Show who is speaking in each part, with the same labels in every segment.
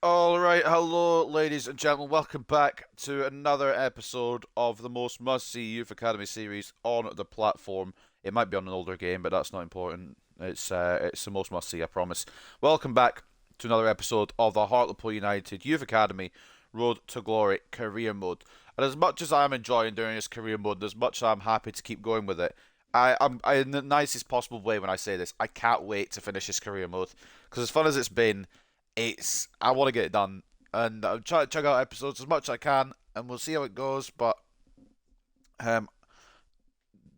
Speaker 1: Alright, hello ladies and gentlemen, welcome back to another episode of the most must-see Youth Academy series on the platform. It might be on an older game, but that's not important. It's the most must-see, I promise. Welcome back to another episode of the Hartlepool United Youth Academy Road to Glory Career Mode. And as much as I'm enjoying doing this career mode, as much as I'm happy to keep going with it, I'm in the nicest possible way when I say this, I can't wait to finish this career mode. Because as fun as it's been, I want to get it done, and I'm trying to check out episodes as much as I can, and we'll see how it goes. But um,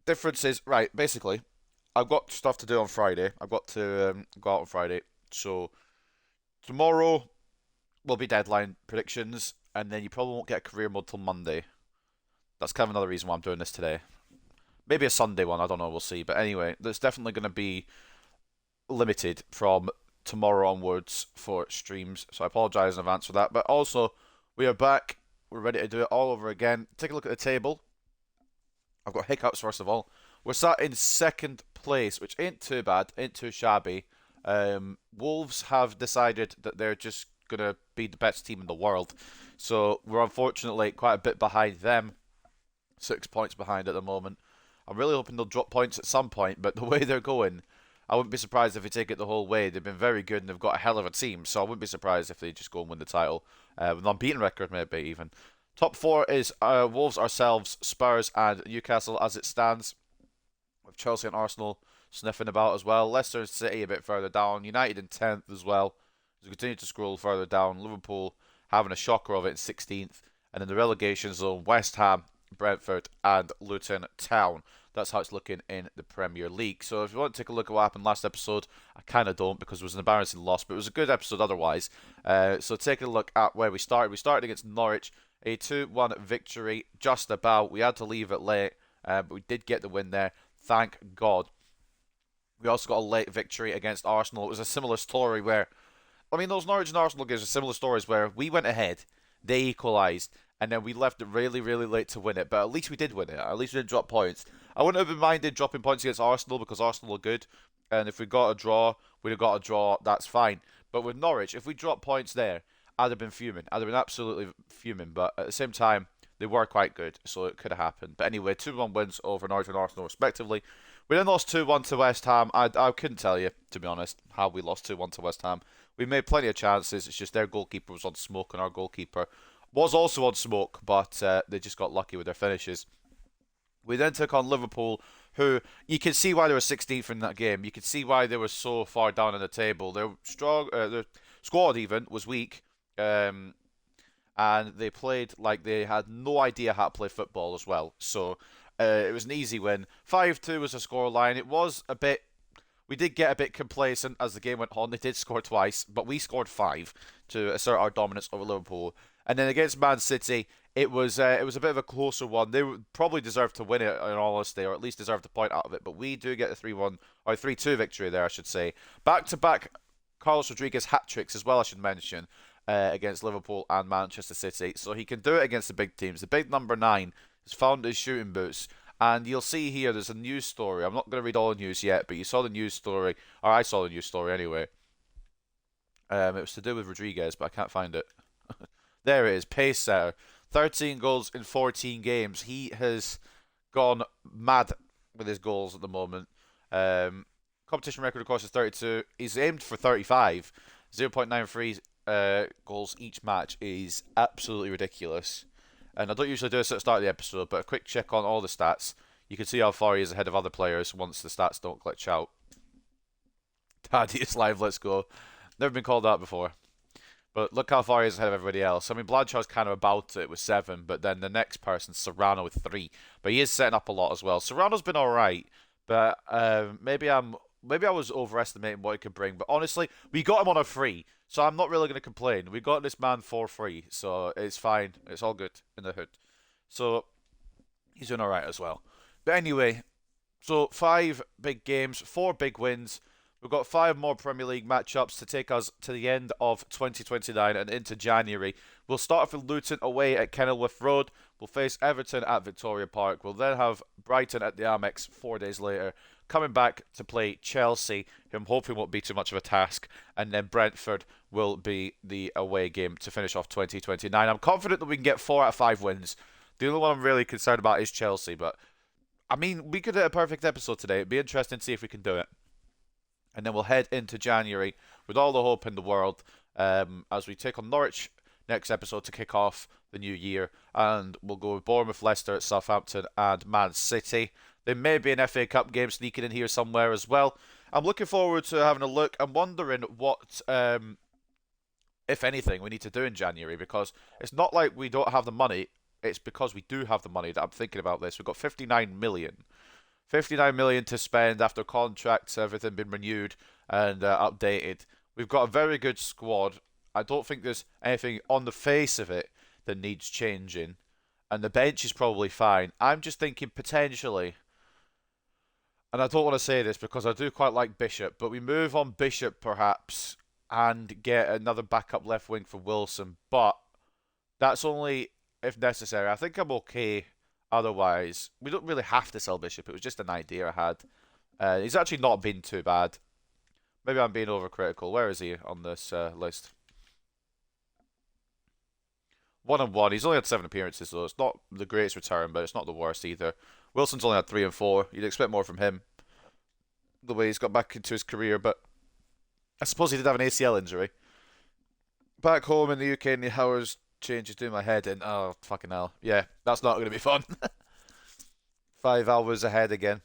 Speaker 1: difference is right. Basically, I've got stuff to do on Friday. I've got to go out on Friday, so tomorrow will be deadline predictions, and then you probably won't get a career mode till Monday. That's kind of another reason why I'm doing this today. Maybe a Sunday one. I don't know. We'll see. But anyway, there's definitely going to be limited from tomorrow onwards for streams, so I apologise in advance for that. But also, we are back. We're ready to do it all over again. Take a look at the table. I've got hiccups first of all. We're sat in second place, which ain't too bad, ain't too shabby. Wolves have decided that they're just gonna be the best team in the world, so we're unfortunately quite a bit behind them. 6 points behind at the moment. I'm really hoping they'll drop points at some point, but the way they're going, I wouldn't be surprised if they take it the whole way. They've been very good and they've got a hell of a team, so I wouldn't be surprised if they just go and win the title. With an unbeaten record, maybe even. Top four is Wolves, ourselves, Spurs, and Newcastle as it stands, with Chelsea and Arsenal sniffing about as well. Leicester City a bit further down. United in 10th as well. As we continue to scroll further down, Liverpool having a shocker of it in 16th. And in the relegation zone, West Ham, Brentford, and Luton Town. That's how it's looking in the Premier League. So if you want to take a look at what happened last episode, I kind of don't because it was an embarrassing loss, but it was a good episode otherwise. So take a look at where we started. We started against Norwich, a 2-1 victory, just about. We had to leave it late, but we did get the win there. Thank God. We also got a late victory against Arsenal. It was a similar story where, I mean, those Norwich and Arsenal games are similar stories where we went ahead, they equalised, and then we left it really, really late to win it. But at least we did win it. At least we didn't drop points. I wouldn't have minded dropping points against Arsenal because Arsenal are good. And if we got a draw, we'd have got a draw. That's fine. But with Norwich, if we dropped points there, I'd have been fuming. I'd have been absolutely fuming. But at the same time, they were quite good, so it could have happened. But anyway, 2-1 wins over Norwich and Arsenal, respectively. We then lost 2-1 to West Ham. I couldn't tell you, to be honest, how we lost 2-1 to West Ham. We made plenty of chances. It's just their goalkeeper was on smoke, and our goalkeeper was also on smoke, but they just got lucky with their finishes. We then took on Liverpool, who you can see why they were 16th in that game. You can see why they were so far down on the table. Their strong, their squad even was weak, and they played like they had no idea how to play football as well. So it was an easy win. 5-2 was the scoreline. It was a bit. We did get a bit complacent as the game went on. They did score twice, but we scored 5 to assert our dominance over Liverpool. And then against Man City, it was a bit of a closer one. They probably deserved to win it, in all honesty, or at least deserved a point out of it. But we do get the 3-1 or 3-2 victory there, I should say. Back-to-back Carlos Rodriguez hat tricks as well, I should mention, against Liverpool and Manchester City. So he can do it against the big teams. The big number 9 has found his shooting boots. And you'll see here, there's a news story. I'm not going to read all the news yet, but you saw the news story, or I saw the news story anyway. It was to do with Rodriguez, but I can't find it. There it is, pace setter. 13 goals in 14 games. He has gone mad with his goals at the moment. Competition record, of course, is 32. He's aimed for 35. 0.93 goals each match is absolutely ridiculous. And I don't usually do this at the start of the episode, but a quick check on all the stats. You can see how far he is ahead of other players once the stats don't glitch out. Daddy is live, let's go. Never been called out before. But look how far he is ahead of everybody else. I mean, Blanchard's kind of about it with 7, but then the next person, Serrano, with 3. But he is setting up a lot as well. Serrano's been alright, but maybe I was overestimating what he could bring. But honestly, we got him on a free, so I'm not really going to complain. We got this man for free, so it's fine. It's all good in the hood. So he's doing alright as well. But anyway, so 5 big games, 4 big wins. We've got 5 more Premier League matchups to take us to the end of 2029 and into January. We'll start off with Luton away at Kenilworth Road. We'll face Everton at Victoria Park. We'll then have Brighton at the Amex 4 days later. Coming back to play Chelsea, who I'm hoping won't be too much of a task. And then Brentford will be the away game to finish off 2029. I'm confident that we can get 4 out of 5 wins. The only one I'm really concerned about is Chelsea, but I mean, we could do a perfect episode today. It'd be interesting to see if we can do it. And then we'll head into January with all the hope in the world as we take on Norwich next episode to kick off the new year. And we'll go with Bournemouth, Leicester, Southampton, and Man City. There may be an FA Cup game sneaking in here somewhere as well. I'm looking forward to having a look. I'm wondering what, if anything, we need to do in January, because it's not like we don't have the money. It's because we do have the money that I'm thinking about this. We've got 59 million. 59 million to spend after contracts, everything been renewed and updated. We've got a very good squad. I don't think there's anything on the face of it that needs changing. And the bench is probably fine. I'm just thinking potentially, and I don't want to say this because I do quite like Bishop, but we move on Bishop perhaps and get another backup left wing for Wilson. But that's only if necessary. I think I'm okay otherwise. We don't really have to sell Bishop. It was just an idea I had. He's actually not been too bad. Maybe I'm being overcritical. Where is he on this list? 1 and 1. He's only had 7 appearances, though. It's not the greatest return, but it's not the worst either. Wilson's only had 3 and 4. You'd expect more from him, the way he's got back into his career, but I suppose he did have an ACL injury. Back home in the UK, in the hours changes doing my head in. Oh, fucking hell. Yeah, that's not going to be fun. 5 hours ahead again.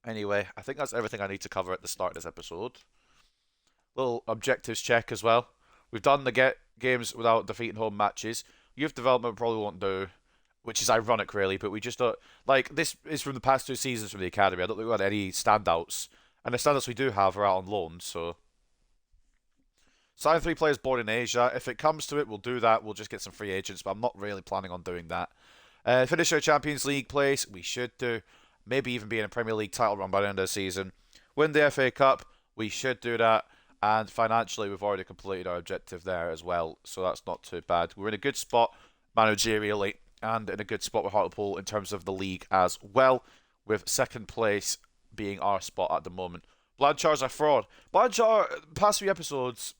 Speaker 1: Anyway, I think that's everything I need to cover at the start of this episode. Little objectives check as well. We've done the games without defeating home matches. Youth development probably won't do, which is ironic, really, but we just don't. Like, this is from the past 2 seasons from the academy. I don't think we had any standouts. And the standouts we do have are out on loan, so. Sign 3 players born in Asia. If it comes to it, we'll do that. We'll just get some free agents, but I'm not really planning on doing that. Finish our Champions League place. We should do. Maybe even be in a Premier League title run by the end of the season. Win the FA Cup. We should do that. And financially, we've already completed our objective there as well, so that's not too bad. We're in a good spot managerially and in a good spot with Hartlepool in terms of the league as well, with 2nd place being our spot at the moment. Blanchard's a fraud. Blanchard, past few episodes,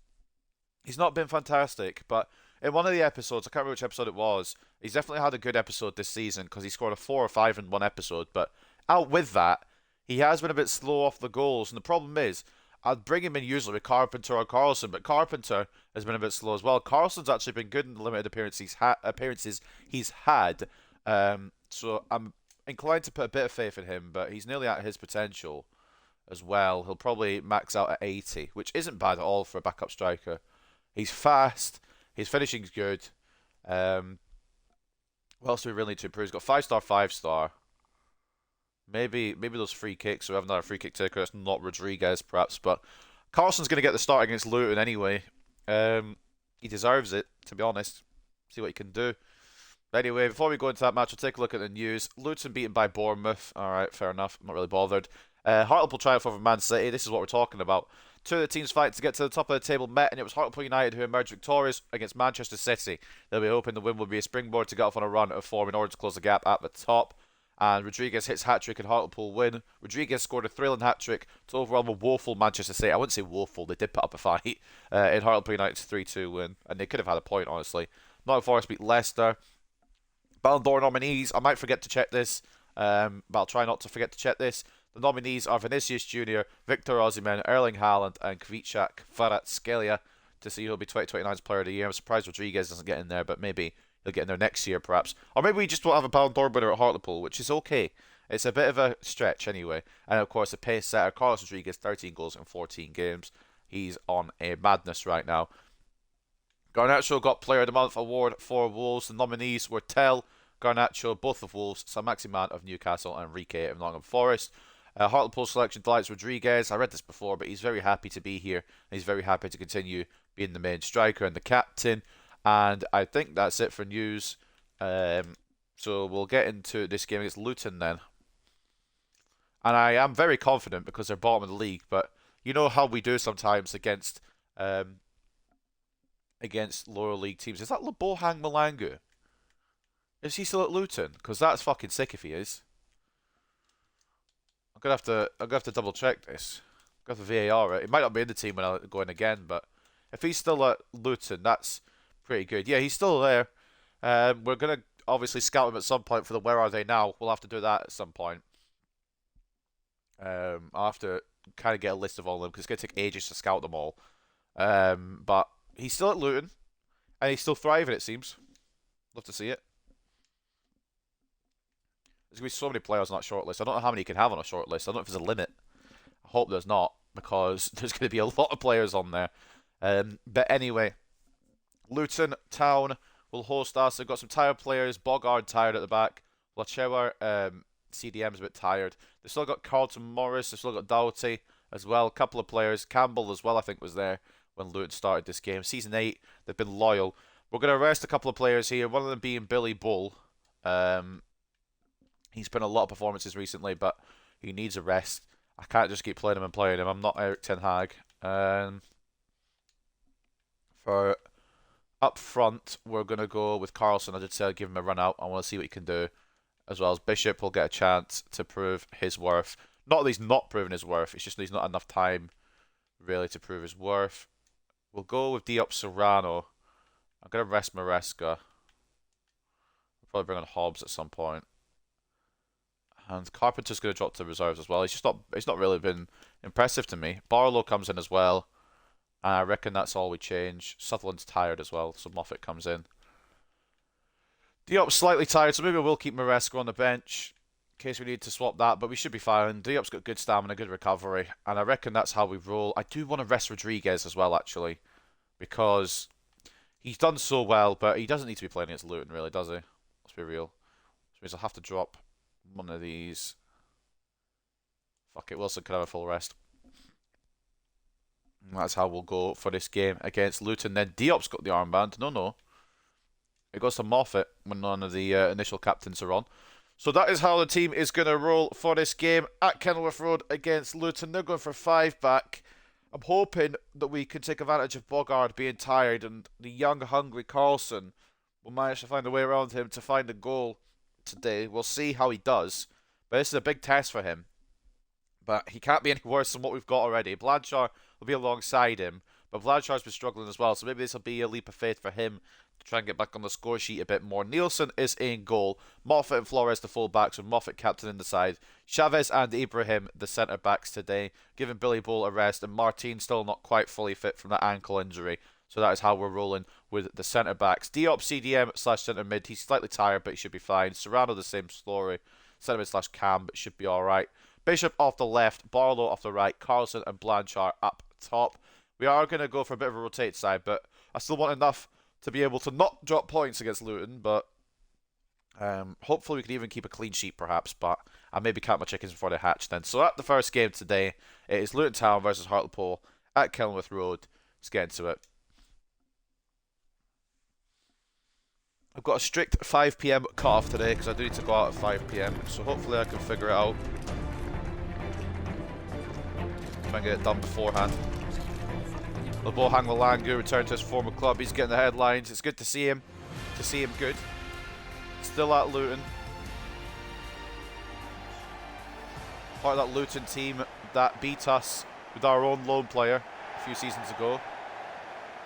Speaker 1: he's not been fantastic, but in one of the episodes, I can't remember which episode it was, he's definitely had a good episode this season because he scored a 4 or 5 in one episode, but out with that, he has been a bit slow off the goals, and the problem is, I'd bring him in usually with Carpenter or Carlson, but Carpenter has been a bit slow as well. Carlson's actually been good in the limited appearances he's had, so I'm inclined to put a bit of faith in him, but he's nearly at his potential as well. He'll probably max out at 80, which isn't bad at all for a backup striker. He's fast, his finishing's good. What else do we really need to improve? He's got 5-star, 5-star. Maybe those free kicks, so we have another free kick taker. It's not Rodriguez, perhaps, but Carlson's going to get the start against Luton anyway. He deserves it, to be honest. See what he can do. But anyway, before we go into that match, we'll take a look at the news. Luton beaten by Bournemouth. Alright, fair enough. I'm not really bothered. Hartlepool triumph over Man City. This is what we're talking about. 2 of the teams fighting to get to the top of the table met, and it was Hartlepool United who emerged victorious against Manchester City. They'll be hoping the win will be a springboard to get off on a run of form in order to close the gap at the top. And Rodriguez hits hat-trick and Hartlepool win. Rodriguez scored a thrilling hat-trick to overwhelm a woeful Manchester City. I wouldn't say woeful, they did put up a fight in Hartlepool United's 3-2 win. And they could have had a point, honestly. Nottingham Forest beat Leicester. Ballon d'Or nominees, I might forget to check this, but I'll try not to forget to check this. The nominees are Vinicius Jr., Victor Osimhen, Erling Haaland, and Kvitschak Kvaratskhelia to see who'll be 2029's Player of the Year. I'm surprised Rodriguez doesn't get in there, but maybe he'll get in there next year, perhaps. Or maybe we just won't have a Ballon d'Or winner at Hartlepool, which is okay. It's a bit of a stretch anyway. And of course, the pace setter, Carlos Rodriguez, 13 goals in 14 games. He's on a madness right now. Garnacho got Player of the Month award for Wolves. The nominees were Tell, Garnacho, both of Wolves, Saint-Maximin of Newcastle, and Enrique of Nottingham Forest. Hartlepool selection delights Rodriguez. I read this before, but he's very happy to be here. He's very happy to continue being the main striker and the captain. And I think that's it for news. So we'll get into this game against Luton then. And I am very confident because they're bottom of the league. But you know how we do sometimes against lower league teams. Is that Lebohang Malangu? Is he still at Luton? Because that's fucking sick if he is. I'm gonna have to double check this. Got the VAR it. He might not be in the team when I go in again, but if he's still at Luton, that's pretty good. Yeah, he's still there. We're gonna obviously scout him at some point for the Where Are They Now. We'll have to do that at some point. I'll have to kind of get a list of all of them because it's gonna take ages to scout them all. But he's still at Luton and he's still thriving. It seems. Love to see it. There's going to be so many players on that shortlist. I don't know how many you can have on a shortlist. I don't know if there's a limit. I hope there's not, because there's going to be a lot of players on there. But anyway, Luton Town will host us. They've got some tired players. Bogard tired at the back. Lachewa, CDM's a bit tired. They've still got Carlton Morris. They've still got Doughty as well. A couple of players. Campbell as well, I think, was there when Luton started this game. Season 8, they've been loyal. We're going to rest a couple of players here. One of them being Billy Bull. He's put in a lot of performances recently, but he needs a rest. I can't just keep playing him and playing him. I'm not Eric Ten Hag. For up front, we're going to go with Carlson. I did say I'd give him a run out. I want to see what he can do. As well as Bishop will get a chance to prove his worth. Not that he's not proven his worth. It's just that he's not enough time, really, to prove his worth. We'll go with Diop Serrano. I'm going to rest Maresca. We'll probably bring on Hobbs at some point. And Carpenter's going to drop to reserves as well. He's not really been impressive to me. Barlow comes in as well. And I reckon that's all we change. Sutherland's tired as well, so Moffat comes in. Diop's slightly tired, so maybe we'll keep Maresca on the bench in case we need to swap that, but we should be fine. Diop's got good stamina, good recovery, and I reckon that's how we roll. I do want to rest Rodriguez as well, actually, because he's done so well, but he doesn't need to be playing against Luton, really, does he? Let's be real. Which means I'll have to drop one of these. Fuck it, Wilson could have a full rest. And that's how we'll go for this game against Luton. Then Diop's got the armband. No. It goes to Moffat when none of the initial captains are on. So that is how the team is going to roll for this game at Kenilworth Road against Luton. They're going for 5 back. I'm hoping that we can take advantage of Bogard being tired and the young, hungry Carlson will manage to find a way around him to find a goal today. We'll see how he does. But this is a big test for him. But he can't be any worse than what we've got already. Blanchard will be alongside him. But Blanchard's been struggling as well. So maybe this will be a leap of faith for him to try and get back on the score sheet a bit more. Nielsen is in goal. Moffat and Flores the full backs with Moffat captain in the side. Chavez and Ibrahim the centre backs today. Giving Billy Bull a rest. And Martin still not quite fully fit from that ankle injury. So that is how we're rolling with the centre backs. Diop CDM / centre mid. He's slightly tired, but he should be fine. Serrano the same story. Centre mid / cam, but should be alright. Bishop off the left. Barlow off the right. Carlson and Blanchard up top. We are going to go for a bit of a rotate side, but I still want enough to be able to not drop points against Luton, but hopefully we can even keep a clean sheet perhaps, but I maybe count my chickens before they hatch then. So at the first game today, it is Luton Town versus Hartlepool at Kenilworth Road. Let's get into it. I've got a strict 5 PM cut-off today because I do need to go out at 5 PM, so hopefully I can figure it out. Try and get it done beforehand. Lebohang Lalangu returned to his former club. He's getting the headlines. It's good to see him. Good. Still at Luton. Part of that Luton team that beat us with our own loan player a few seasons ago.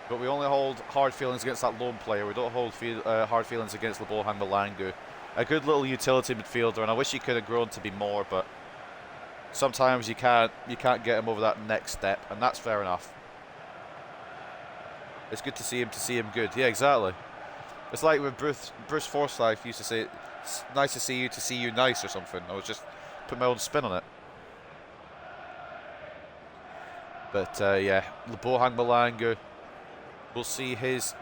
Speaker 1: But we only hold hard feelings against that loan player. We don't hold hard feelings against Lebohang Lalangu. A good little utility midfielder, and I wish he could have grown to be more, but sometimes you can't get him over that next step, and that's fair enough. It's good to see him good. Yeah, exactly. It's like when Bruce Forsyth used to say, "It's nice to see you nice," or something. I was just putting my own spin on it. But yeah, Lebohang Lalangu. We'll see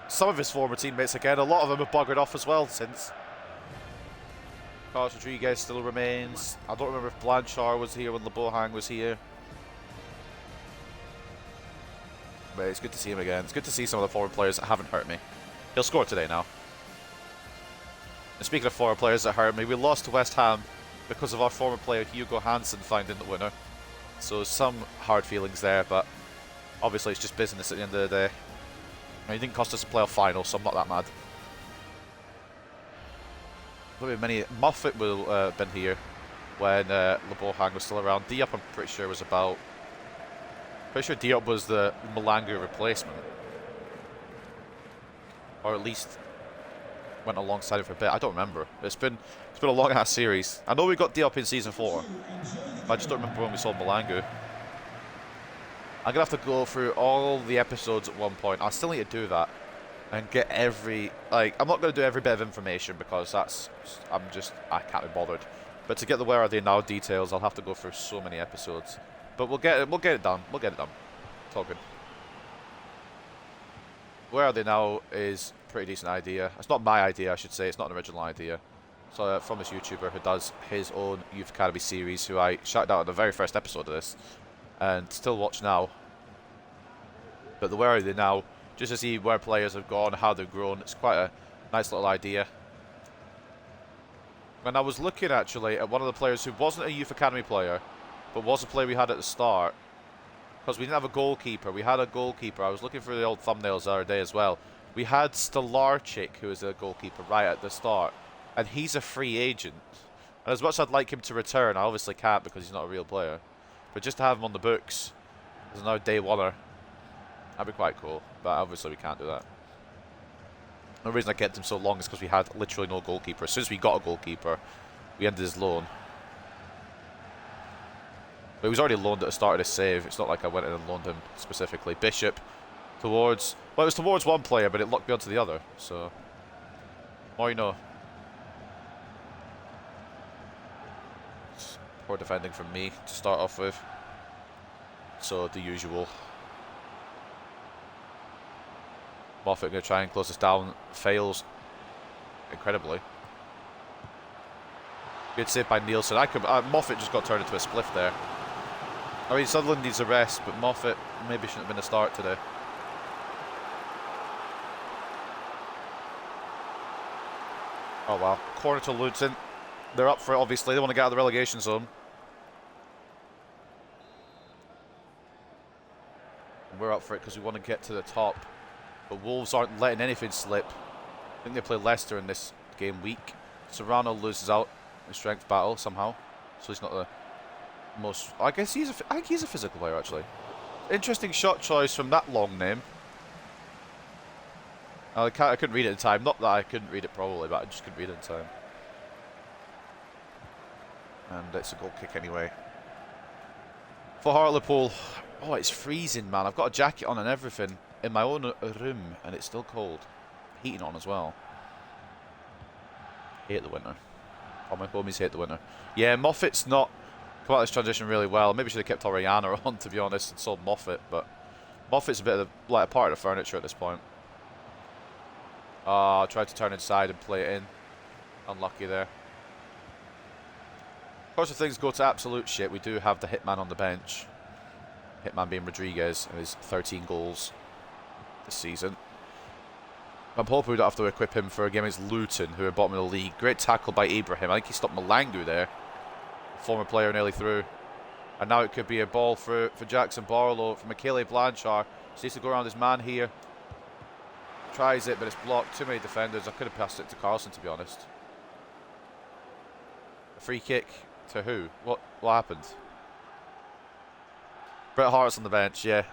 Speaker 1: some of his former teammates again. A lot of them have buggered off as well since. Carlos Rodriguez still remains. I don't remember if Blanchard was here when Lebohang was here. But it's good to see him again. It's good to see some of the forward players that haven't hurt me. He'll score today now. And speaking of forward players that hurt me, we lost to West Ham because of our former player Hugo Hansen finding the winner. So some hard feelings there, but obviously it's just business at the end of the day. And he didn't cost us a playoff final, so I'm not that mad. many. Moffat will been here when Lebohang was still around. Diop, I'm pretty sure was about. Pretty sure Diop was the Malangu replacement, or at least went alongside him for a bit. I don't remember. It's been a long ass series. I know we got Diop in season 4, but I just don't remember when we saw Malangu. I'm gonna have to go through all the episodes at one point. I still need to do that and get every I'm not gonna do every bit of information because I can't be bothered. But to get the where are they now details, I'll have to go through so many episodes. But we'll get it done. We'll get it done. It's all good. Where are they now is a pretty decent idea. It's not my idea, I should say. It's not an original idea. So from this YouTuber who does his own Youth Academy series, who I shouted out at the very first episode of this, and still watch now. But the where are they now, just to see where players have gone, how they've grown. It's quite a nice little idea. And I was looking actually at one of the players who wasn't a Youth Academy player, but was a player we had at the start. Because we didn't have a goalkeeper. We had a goalkeeper. I was looking for the old thumbnails the other day as well. We had Stolarczyk, who was a goalkeeper, right at the start. And he's a free agent. And as much as I'd like him to return, I obviously can't because he's not a real player. But just to have him on the books as another day oneer, that'd be quite cool. But obviously we can't do that. The reason I kept him so long is because we had literally no goalkeeper. As soon as we got a goalkeeper, we ended his loan. But he was already loaned at the start of this save. It's not like I went in and loaned him specifically. Bishop towards... Well, it was towards one player, but it locked me onto the other. So, more you know. Poor defending from me to start off with. So, the usual. Moffat going to try and close this down. Fails. Incredibly. Good save by Nielsen. Moffat just got turned into a spliff there. I mean, Sutherland needs a rest, but Moffat maybe shouldn't have been a start today. Oh, wow. Corner to Luton. They're up for it, obviously. They want to get out of the relegation zone. And we're up for it because we want to get to the top. But Wolves aren't letting anything slip. I think they play Leicester in this game week. Serrano loses out in strength battle somehow. So he's not the most... I think he's a physical player, actually. Interesting shot choice from that long name. I couldn't read it in time. Not that I couldn't read it probably, but I just couldn't read it in time. And it's a goal kick anyway. For Hartlepool. Oh, it's freezing, man. I've got a jacket on and everything in my own room, and it's still cold. Heating on as well. Hate the winter. All my homies hate the winter. Yeah, Moffat's not come out of this transition really well. Maybe should have kept Oriana on, to be honest, and sold Moffat, but Moffat's a bit of a part of the furniture at this point. Tried to turn inside and play it in. Unlucky there. Of course, if things go to absolute shit, we do have the hitman on the bench. Hitman being Rodriguez and his 13 goals this season. I'm hoping we don't have to equip him for a game against Luton, who are bottom of the league. Great tackle by Ibrahim. I think he stopped Malangu there. Former player nearly through. And now it could be a ball for Jackson Barlow, for Michele Blanchard. Just needs to go around his man here. Tries it, but it's blocked. Too many defenders. I could have passed it to Carlson, to be honest. A free kick to who? What happened? Bret Hart's on the bench, yeah.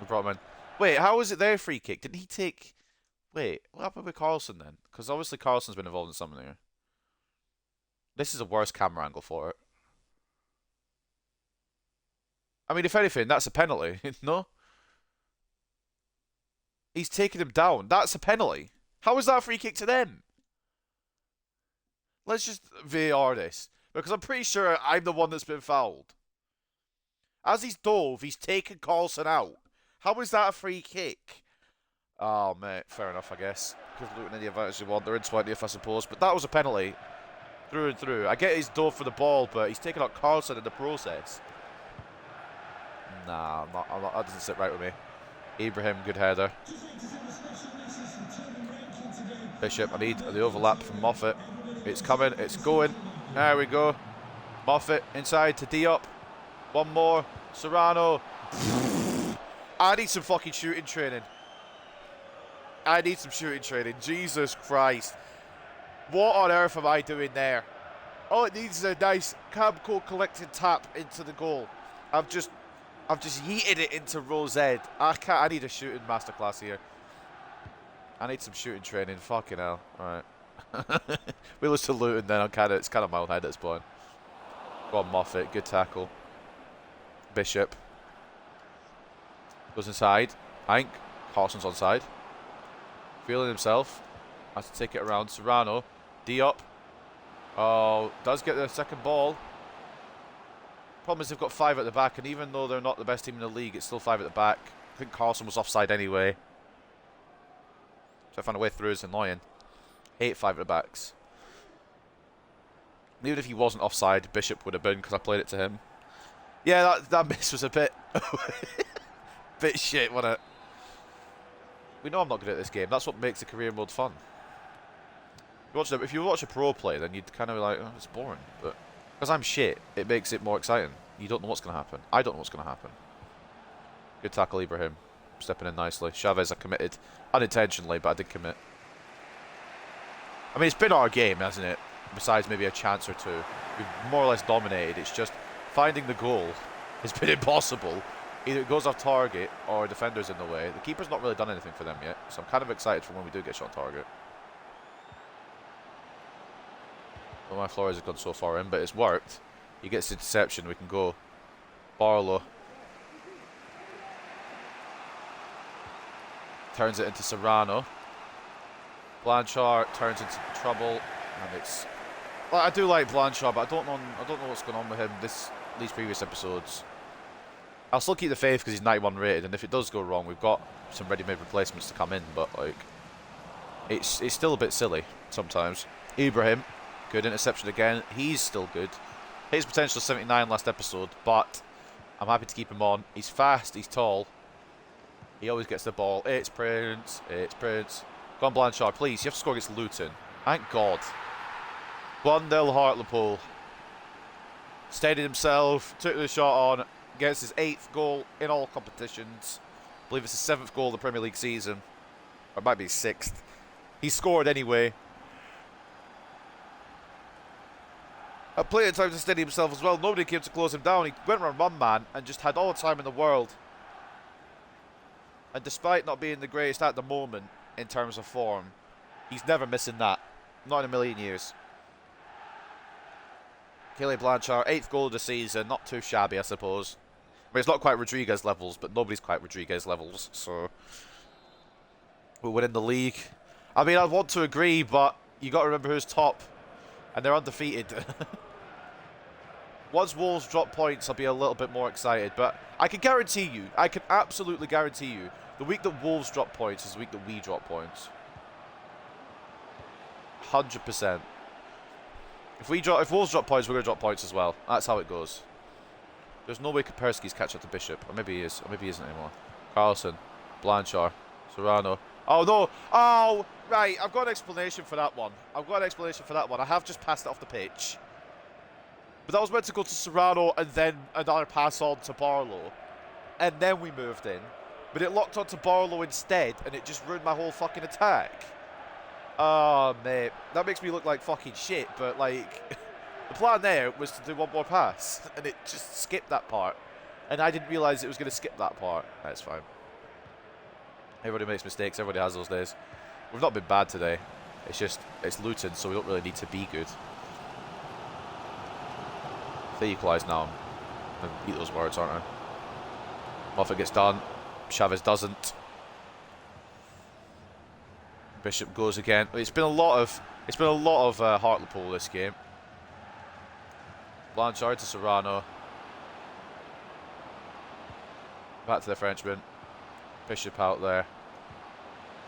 Speaker 1: We brought him in. Wait, how was it their free kick? Didn't he take... Wait, what happened with Carlson then? Because obviously Carlson's been involved in something here. This is a worse camera angle for it. I mean, if anything, that's a penalty, no? He's taking him down. That's a penalty. How is that a free kick to them? Let's just VAR this. Because I'm pretty sure I'm the one that's been fouled. As he's dove, he's taken Carlson out. How is that a free kick? Oh, mate. Fair enough, I guess. Give Luton any advantage they want. They're in 20th, I suppose. But that was a penalty. Through and through. I get he's dove for the ball, but he's taken out Carlson in the process. Nah, that doesn't sit right with me. Ibrahim, good header. Bishop, I need the overlap from Moffat. It's coming, it's going. There we go. Moffat inside to Diop. One more. Serrano. I need some fucking shooting training. I need some shooting training. Jesus Christ. What on earth am I doing there? All it needs is a nice, calm, cool, collected tap into the goal. I've just yeeted it into Rose Ed. I need a shooting masterclass here. I need some shooting training. Fucking hell. Alright. We lose to Luton then. It's kind of mild head at this point. Go on, Moffat. Good tackle. Bishop. Goes inside. I think Carson's onside. Feeling himself. Has to take it around. Serrano. Diop. Oh, does get the second ball. Problem is they've got 5 at the back, and even though they're not the best team in the league, it's still 5 at the back. I think Carlson was offside anyway. So I found a way through is annoying. Hate 5 at the backs. Even if he wasn't offside, Bishop would have been because I played it to him. Yeah, that miss was a bit bit shit, wasn't it? We know I'm not good at this game. That's what makes the career mode fun. If you watch a pro play, then you'd kind of be like, oh, it's boring. But because I'm shit, it makes it more exciting. You don't know what's going to happen. I don't know what's going to happen. Good tackle, Ibrahim. Stepping in nicely. Chavez, I committed. Unintentionally, but I did commit. I mean, it's been our game, hasn't it? Besides maybe a chance or two. We've more or less dominated. It's just finding the goal has been impossible. Either it goes off target or a defender's in the way. The keeper's not really done anything for them yet, so I'm kind of excited for when we do get shot on target. Well, my Flores has gone so far in, but it's worked. He gets the interception, we can go. Barlow. Turns it into Serrano. Blanchard turns into trouble, and it's... Well, I do like Blanchard, but I don't know what's going on with him these previous episodes. I'll still keep the faith because he's 91 rated, and if it does go wrong, we've got some ready-made replacements to come in, but like, it's still a bit silly sometimes. Ibrahim, good interception again. He's still good. His potential 79 last episode, but I'm happy to keep him on. He's fast, he's tall. He always gets the ball. It's Prince. It's Prince. Go on, Blanchard, please. You have to score against Luton. Thank God. 1-0 Hartlepool. Steadied himself, took the shot on, gets his 8th goal in all competitions. I believe it's his 7th goal of the Premier League season. Or it might be his 6th. He scored anyway. Had plenty of time to steady himself as well. Nobody came to close him down. He went around one man and just had all the time in the world. And despite not being the greatest at the moment in terms of form, he's never missing that. Not in a million years. Kelly Blanchard, 8th goal of the season. Not too shabby, I suppose. I mean, it's not quite Rodriguez levels, but nobody's quite Rodriguez levels. So, we're winning the league. I mean, I'd want to agree, but you got to remember who's top. And they're undefeated. Once Wolves drop points, I'll be a little bit more excited. But I can guarantee you, I can absolutely guarantee you, the week that Wolves drop points is the week that we drop points. 100%. If Wolves drop points, we're going to drop points as well. That's how it goes. There's no way Kaspersky's catch up to Bishop. Or maybe he is. Or maybe he isn't anymore. Carlson. Blanchard. Serrano. Oh, no. Oh, right. I've got an explanation for that one. I have just passed it off the pitch. But that was meant to go to Serrano and then another pass on to Barlow. And then we moved in. But it locked onto Barlow instead, and it just ruined my whole fucking attack. Oh, mate. That makes me look like fucking shit, but, like, the plan there was to do one more pass, and it just skipped that part. And I didn't realise it was going to skip that part. That's fine. Everybody makes mistakes. Everybody has those days. We've not been bad today. It's just, it's Luton, so we don't really need to be good. They equalise now. And eat those words, aren't I? Moffat gets done. Chavez doesn't. Bishop goes again. It's been a lot of Hartlepool this game. Blanchard to Serrano. Back to the Frenchman. Bishop out there.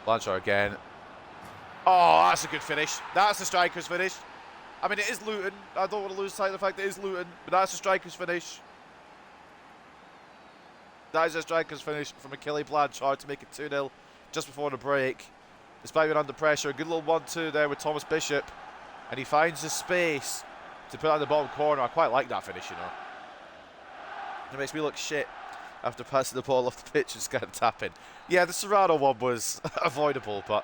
Speaker 1: Blanchard again. Oh, that's a good finish. That's the striker's finish. I mean, it is Luton. I don't want to lose sight of the fact that it is Luton, but that's a striker's finish. That is a striker's finish from Achille Blanchard to make it 2-0 just before the break. Despite being under pressure, a good little 1-2 there with Thomas Bishop. And he finds the space to put on the bottom corner. I quite like that finish, you know. It makes me look shit after passing the ball off the pitch and just kind of tapping. Yeah, the Serrano one was avoidable, but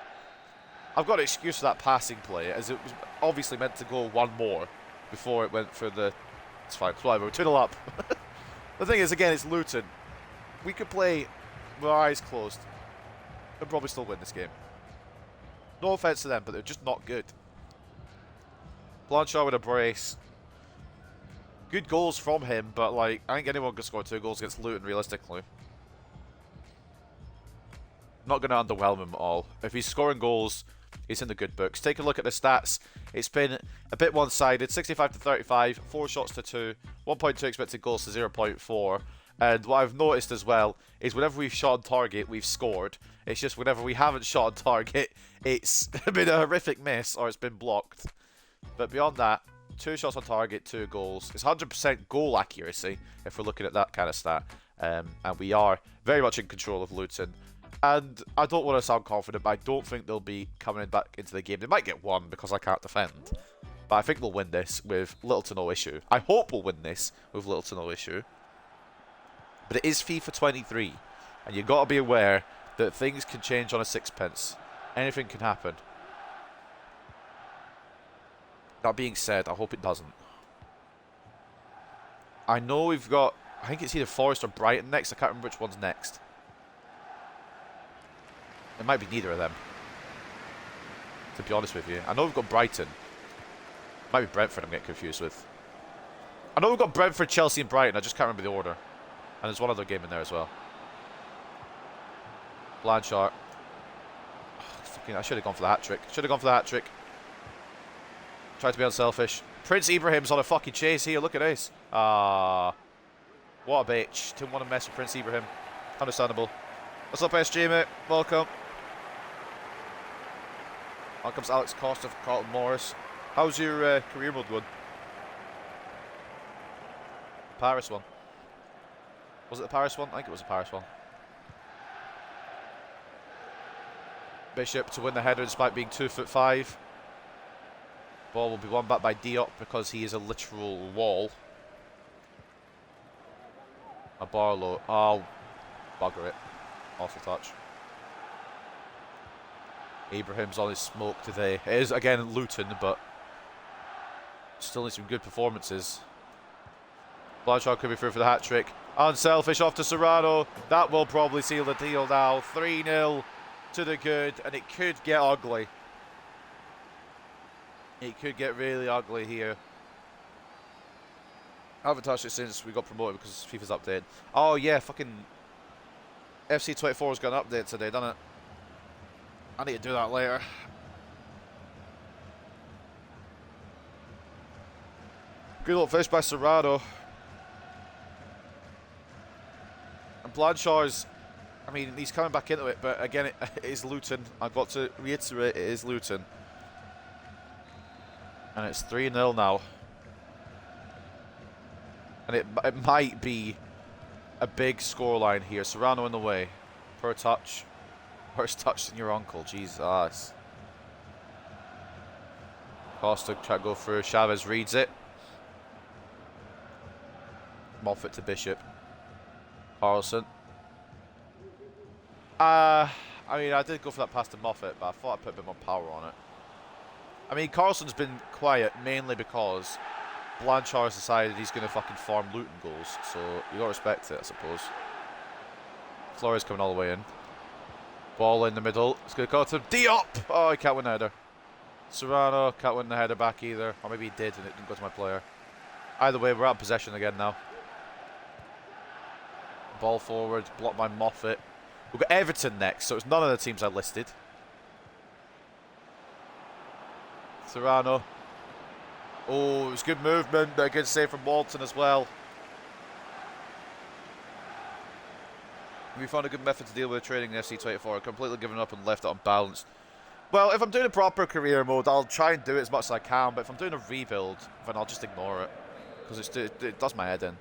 Speaker 1: I've got an excuse for that passing play, as it was obviously meant to go one more before it went for the... It's fine, it's whatever, we're 2-0 up. The thing is, again, it's Luton. We could play with our eyes closed and probably still win this game. No offence to them, but they're just not good. Blanchard with a brace. Good goals from him, but like, I think anyone could score 2 goals against Luton, realistically. Not going to underwhelm him at all. If he's scoring goals, he's in the good books. Take a look at the stats. It's been a bit one-sided. 65 to 35, 4 shots to 2, 1.2 expected goals to 0.4. And what I've noticed as well is whenever we've shot on target, we've scored. It's just whenever we haven't shot on target, it's been a horrific miss or it's been blocked. But beyond that, 2 shots on target, 2 goals. It's 100% goal accuracy if we're looking at that kind of stat. And we are very much in control of Luton. And I don't want to sound confident, but I don't think they'll be coming back into the game. They might get one because I can't defend. But I think they'll win this with little to no issue. I hope we'll win this with little to no issue. But it is FIFA 23. And you've got to be aware that things can change on a sixpence. Anything can happen. That being said, I hope it doesn't. I know we've got... I think it's either Forest or Brighton next. I can't remember which one's next. It might be neither of them, to be honest with you. I know we've got Brighton. It might be Brentford I'm getting confused with. I know we've got Brentford, Chelsea and Brighton. I just can't remember the order. And there's one other game in there as well. Blanchard. I should have gone for the hat-trick. Should have gone for the hat-trick. Tried to be unselfish. Prince Ibrahim's on a fucking chase here. Look at this. What a bitch. Didn't want to mess with Prince Ibrahim. Understandable. What's up, SG, mate? Welcome. On comes Alex Costa for Carlton Morris. How's your career mode going? Paris one. Was it the Paris one? I think it was the Paris one. Bishop to win the header despite being 2'5". Ball will be won back by Diop because he is a literal wall. A Barlow. Oh, bugger it. Awful touch. Ibrahim's on his smoke today. It is, again, Luton, but still needs some good performances. Blanchard could be through for the hat-trick. Unselfish off to Serrano. That will probably seal the deal now. 3-0 to the good, and it could get ugly. It could get really ugly here. I haven't touched it since we got promoted because FIFA's updated. Oh yeah, fucking FC24's got an update today, doesn't it? I need to do that later. Good little fish by Serrano. And Blanchard's, I mean, he's coming back into it, but again, it is Luton. I've got to reiterate, it is Luton. And it's 3-0 now. And it might be a big scoreline here. Serrano in the way. Per touch. Worst touch than your uncle. Jesus. Costa try to go through. Chavez reads it. Moffat to Bishop. Carlson. I mean, I did go for that pass to Moffat, but I thought I'd put a bit more power on it. I mean, Carlson's been quiet mainly because Blanchard's decided he's going to fucking farm Luton goals, so you got to respect it, I suppose. Flores coming all the way in. Ball in the middle. It's going to go to Diop. Oh, he can't win the header. Serrano can't win the header back either. Or maybe he did and it didn't go to my player. Either way, we're out of possession again now. Ball forward, blocked by Moffat. We've got Everton next, so it's none of the teams I listed. Serrano. Oh, it was good movement, but a good save from Walton as well. We found a good method to deal with training in FC24. Completely given up and left it unbalanced. Well, if I'm doing a proper career mode, I'll try and do it as much as I can, but if I'm doing a rebuild, then I'll just ignore it. Because it does my head in.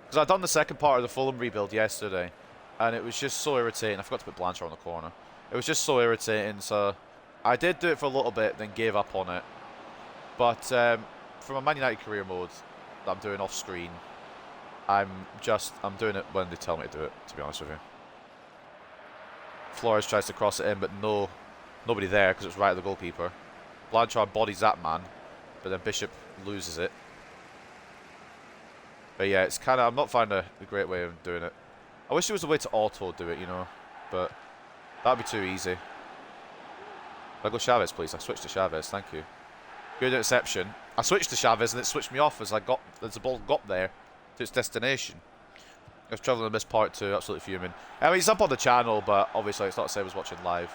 Speaker 1: Because I've done the second part of the Fulham rebuild yesterday, and it was just so irritating. I forgot to put Blanchard on the corner. It was just so irritating, so I did do it for a little bit, then gave up on it. But from a Man United career mode that I'm doing off screen, I'm doing it when they tell me to do it, to be honest with you. Flores tries to cross it in, but no Nobody there because it's right at the goalkeeper. Blanchard bodies that man, but then Bishop loses it. But yeah, it's kind of, I'm not finding a great way of doing it. I wish there was a way to auto do it, you know, but that'd be too easy. Can I go Chavez, please? I switched to Chavez, thank you. Good interception. I switched to Chavez and it switched me off as the ball got there to its destination. I was travelling in this part too, absolutely fuming. I mean, it's up on the channel, but obviously it's not the same as watching live.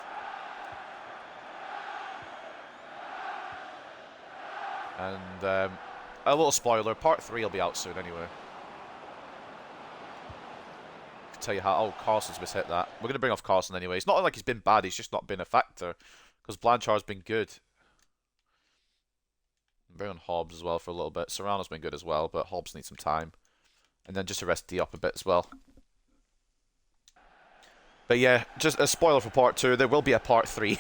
Speaker 1: And a little spoiler, part 3 will be out soon anyway. I can tell you how. Oh, Carson's mishit that. We're going to bring off Carson anyway. It's not like he's been bad, he's just not been a factor. Because Blanchard's been good. Bring on Hobbs as well for a little bit. Serrano's been good as well, but Hobbs needs some time. And then just to rest D up a bit as well. But yeah, just a spoiler for part 2. There will be a part 3.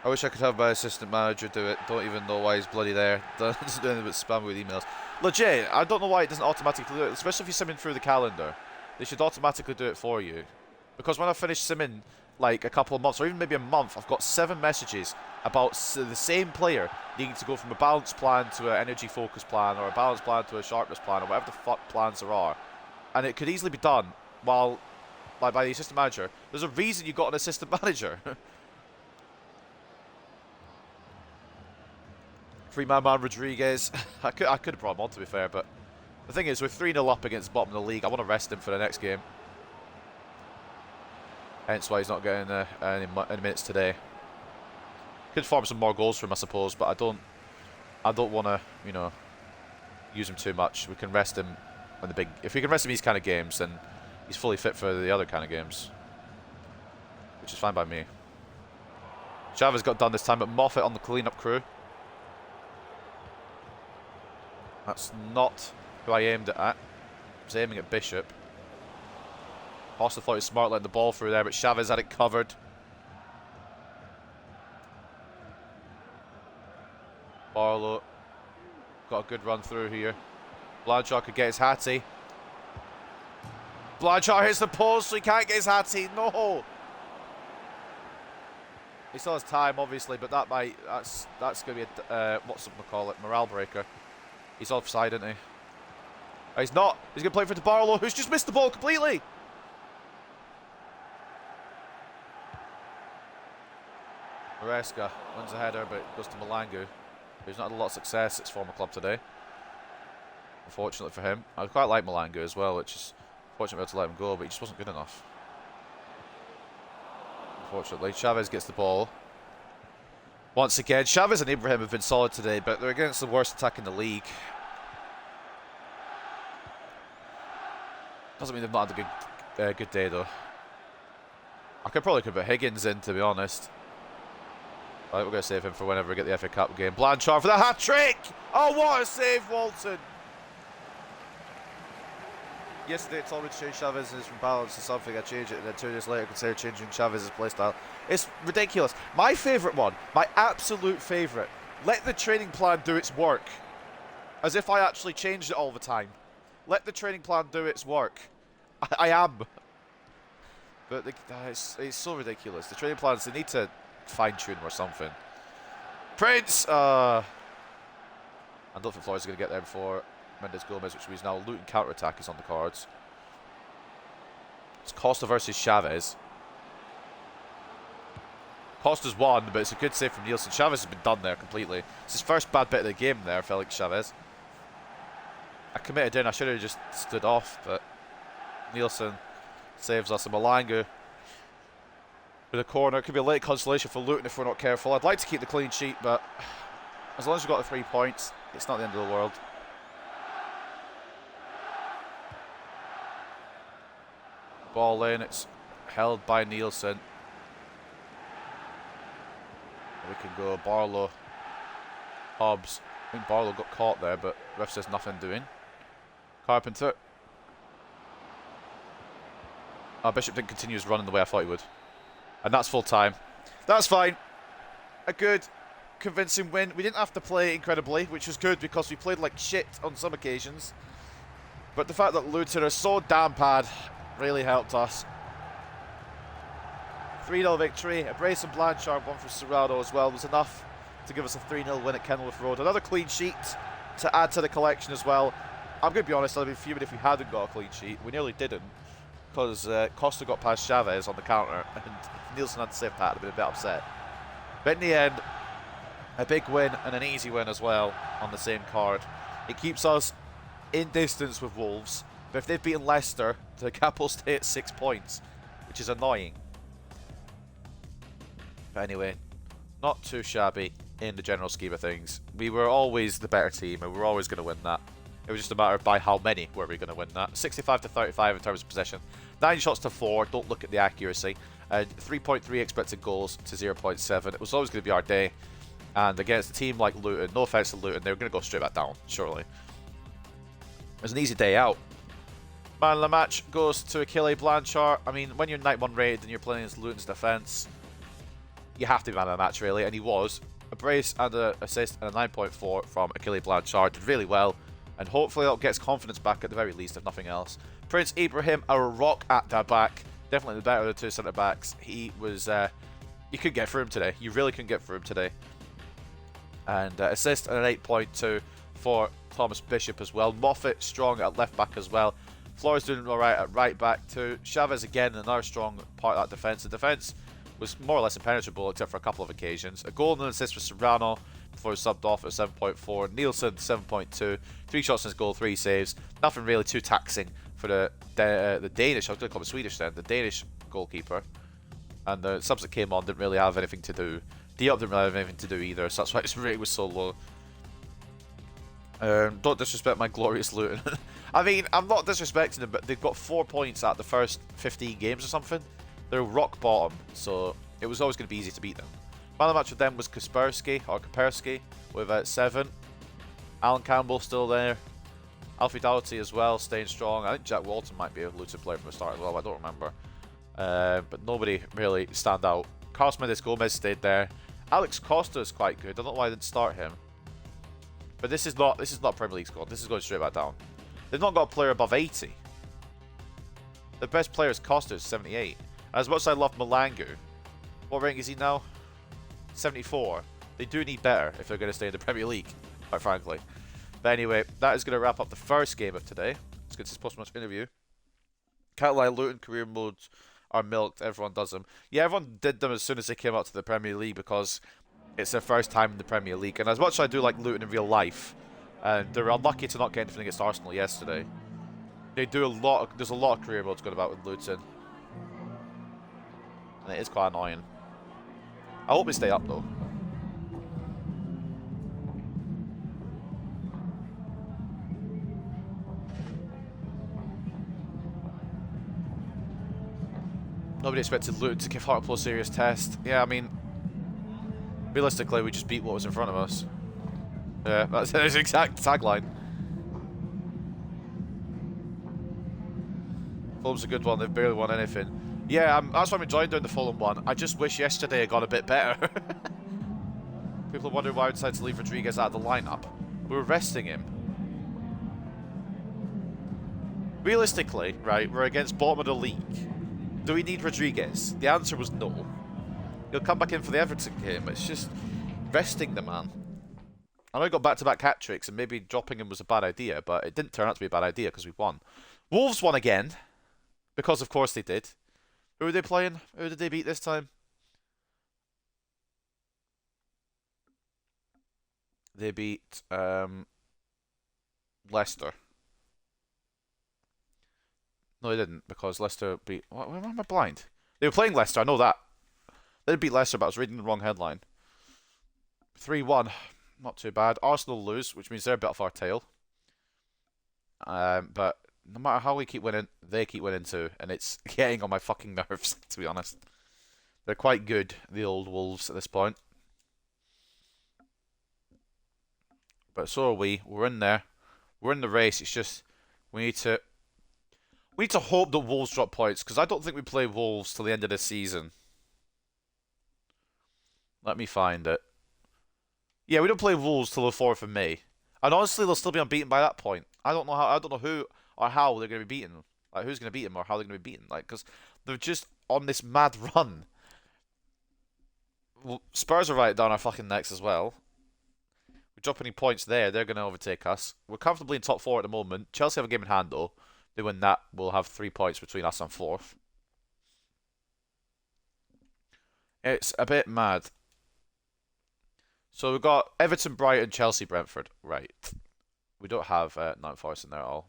Speaker 1: I wish I could have my assistant manager do it. Don't even know why he's bloody there. Doesn't do anything but spam with emails. Legit, I don't know why it doesn't automatically do it. Especially if you sim in through the calendar. They should automatically do it for you. Because when I finish simming like a couple of months, or even maybe a month, I've got 7 messages about the same player needing to go from a balance plan to an energy focus plan, or a balance plan to a sharpness plan, or whatever the fuck plans there are. And it could easily be done while, like, by the assistant manager. There's a reason you got an assistant manager. Three-man Rodriguez. I could have brought him on, to be fair, but the thing is, we're 3-0 up against the bottom of the league. I want to rest him for the next game. Hence why he's not getting any minutes today. Could farm some more goals for him, I suppose, but I don't want to, you know, use him too much. We can rest him when the big. If we can rest him in these kind of games, then he's fully fit for the other kind of games, which is fine by me. Chavez got done this time, but Moffat on the clean-up crew. That's not who I aimed it at. I was aiming at Bishop. Costa thought he was smart letting the ball through there, but Chavez had it covered. Barlow got a good run through here. Blanchard could get his hattie. Blanchard hits the post, so he can't get his hattie. No! He still has time, obviously, but that's going to be a, what's it call it, morale breaker. He's offside, isn't he? Oh, he's not. He's going to play for Barlow, who's just missed the ball completely. Maresca wins the header, but it goes to Malangu, who's not had a lot of success at his former club today. Unfortunately for him. I quite like Malangu as well, which is fortunate to let him go, but he just wasn't good enough. Unfortunately, Chavez gets the ball. Once again, Chavez and Ibrahim have been solid today, but they're against the worst attack in the league. Doesn't mean they've not had a good day, though. I could put Higgins in, to be honest. Right, we're going to save him for whenever we get the FA Cup game. Blanchard for the hat-trick! Oh, what a save, Walton! Yesterday, it told me to change Chavez's from balance to something. I changed it, and then 2 days later, considered changing Chavez's playstyle. It's ridiculous. My favourite one, my absolute favourite, let the training plan do its work. As if I actually changed it all the time. Let the training plan do its work. I am. But it's so ridiculous. The training plans, they need to fine-tune or something. Prince! I don't think Flores is going to get there before Mendes Gomez, which means now Luton counter-attack is on the cards. It's Costa versus Chavez. Costa's won, but it's a good save from Nielsen. Chavez has been done there completely. It's his first bad bit of the game there, Felix Chavez. I committed in, I should have just stood off, but Nielsen saves us. And Malangu with a corner. It could be a late consolation for Luton if we're not careful. I'd like to keep the clean sheet, but as long as we've got the 3 points, it's not the end of the world. Ball in, it's held by Nielsen. We can go Barlow, Hobbs. I think Barlow got caught there, but ref says nothing doing. Carpenter. Bishop didn't continue his running the way I thought he would. And that's full time. That's fine. A good, convincing win. We didn't have to play incredibly, which was good because we played like shit on some occasions. But the fact that Luton are so damn bad really helped us. 3-0 victory. A brace and Blanchard, one for Serrano as well, was enough to give us a 3-0 win at Kenilworth Road. Another clean sheet to add to the collection as well. I'm going to be honest, I'd be fuming if we hadn't got a clean sheet. We nearly didn't, because Costa got past Chavez on the counter, and if Nielsen had saved that, I'd have been a bit upset. But in the end, a big win and an easy win as well on the same card. It keeps us in distance with Wolves, but if they've beaten Leicester, the gap will stay at 6 points, which is annoying. But anyway, not too shabby in the general scheme of things. We were always the better team, and we were always going to win that. It was just a matter of by how many were we going to win that. 65 to 35 in terms of possession. 9 shots to 4, don't look at the accuracy. And 3.3 expected goals to 0.7. It was always going to be our day. And against a team like Luton, no offense to Luton, they were going to go straight back down, surely. It was an easy day out. Man of the match goes to Achille Blanchard. I mean, when you're 91 rated and you're playing against Luton's defence, you have to be man of the match, really. And he was. A brace and an assist and a 9.4 from Achille Blanchard. Did really well. And hopefully that gets confidence back at the very least, if nothing else. Prince Ibrahim, a rock at the back. Definitely the better of the two centre-backs. He was... you couldn't get through him today. You really couldn't get through him today. And assist and an 8.2 for Thomas Bishop as well. Moffat strong at left-back as well. Flores doing alright at right-back too. Chavez again, another strong part of that defence. The defence was more or less impenetrable except for a couple of occasions. A goal and an assist for Serrano before he subbed off at 7.4. Nielsen 7.2. 3 shots in his goal, 3 saves. Nothing really too taxing for the Danish, I was going to call him Swedish then, the Danish goalkeeper. And the subs that came on didn't really have anything to do. Diop didn't really have anything to do either, so that's why his rate was so low. Don't disrespect my glorious Luton. I mean, I'm not disrespecting them, but they've got 4 points at the first 15 games or something. They're rock bottom, so it was always going to be easy to beat them. Man of the match with them was Kaspersky with 7. Alan Campbell still there. Alfie Doughty as well, staying strong. I think Jack Walton might be a Luton player from the start as well, I don't remember. But nobody really stand out. Carlos Mendes Gomez stayed there. Alex Costa is quite good. I don't know why I didn't start him. But this is not Premier League squad. This is going straight back down. They've not got a player above 80. The best player is Costa, 78. As much as I love Malangu, what rank is he now? 74. They do need better if they're going to stay in the Premier League, quite frankly. But anyway, that is going to wrap up the first game of today. Let's get to this post-match interview. Can't lie, Luton career modes are milked. Everyone does them. Yeah, everyone did them as soon as they came up to the Premier League because it's their first time in the Premier League. And as much as I do like Luton in real life, they're unlucky to not get anything against Arsenal yesterday. They do a lot. There's a lot of career modes going about with Luton, and it is quite annoying. I hope we stay up though. Nobody expected Luton to give Hartlepool a serious test. Yeah, I mean, realistically, we just beat what was in front of us. Yeah, that's his exact tagline. Fulham's a good one. They've barely won anything. Yeah, that's why I'm enjoying doing the Fulham one. I just wish yesterday had gone a bit better. People are wondering why we decided to leave Rodriguez out of the lineup. We were resting him. Realistically, right, we're against bottom of the league. Do we need Rodriguez? The answer was no. He'll come back in for the Everton game. It's just resting the man. I know he got back-to-back hat-tricks and maybe dropping him was a bad idea, but it didn't turn out to be a bad idea because we won. Wolves won again. Because of course they did. Who were they playing? Who did they beat this time? They beat Leicester. No, they didn't, because Leicester beat... Why am I blind? They were playing Leicester, I know that. They did beat Leicester, but I was reading the wrong headline. 3-1. Not too bad. Arsenal lose, which means they're a bit off our tail. But no matter how we keep winning, they keep winning too. And it's getting on my fucking nerves, to be honest. They're quite good, the old Wolves, at this point. But so are we. We're in there. We're in the race. It's just... We need to hope that Wolves drop points, because I don't think we play Wolves till the end of the season. Let me find it. Yeah, we don't play Wolves till the 4th of May. And honestly, they'll still be unbeaten by that point. I don't know or how they're going to be beaten. Like, who's going to beat them or how they're going to be beaten. Like, because they're just on this mad run. Well, Spurs are right down our fucking necks as well. We drop any points there, they're going to overtake us. We're comfortably in top four at the moment. Chelsea have a game in hand, though. They win that, we'll have 3 points between us and fourth. It's a bit mad. So we've got Everton, Brighton, Chelsea, Brentford. Right. We don't have Nottingham Forest in there at all.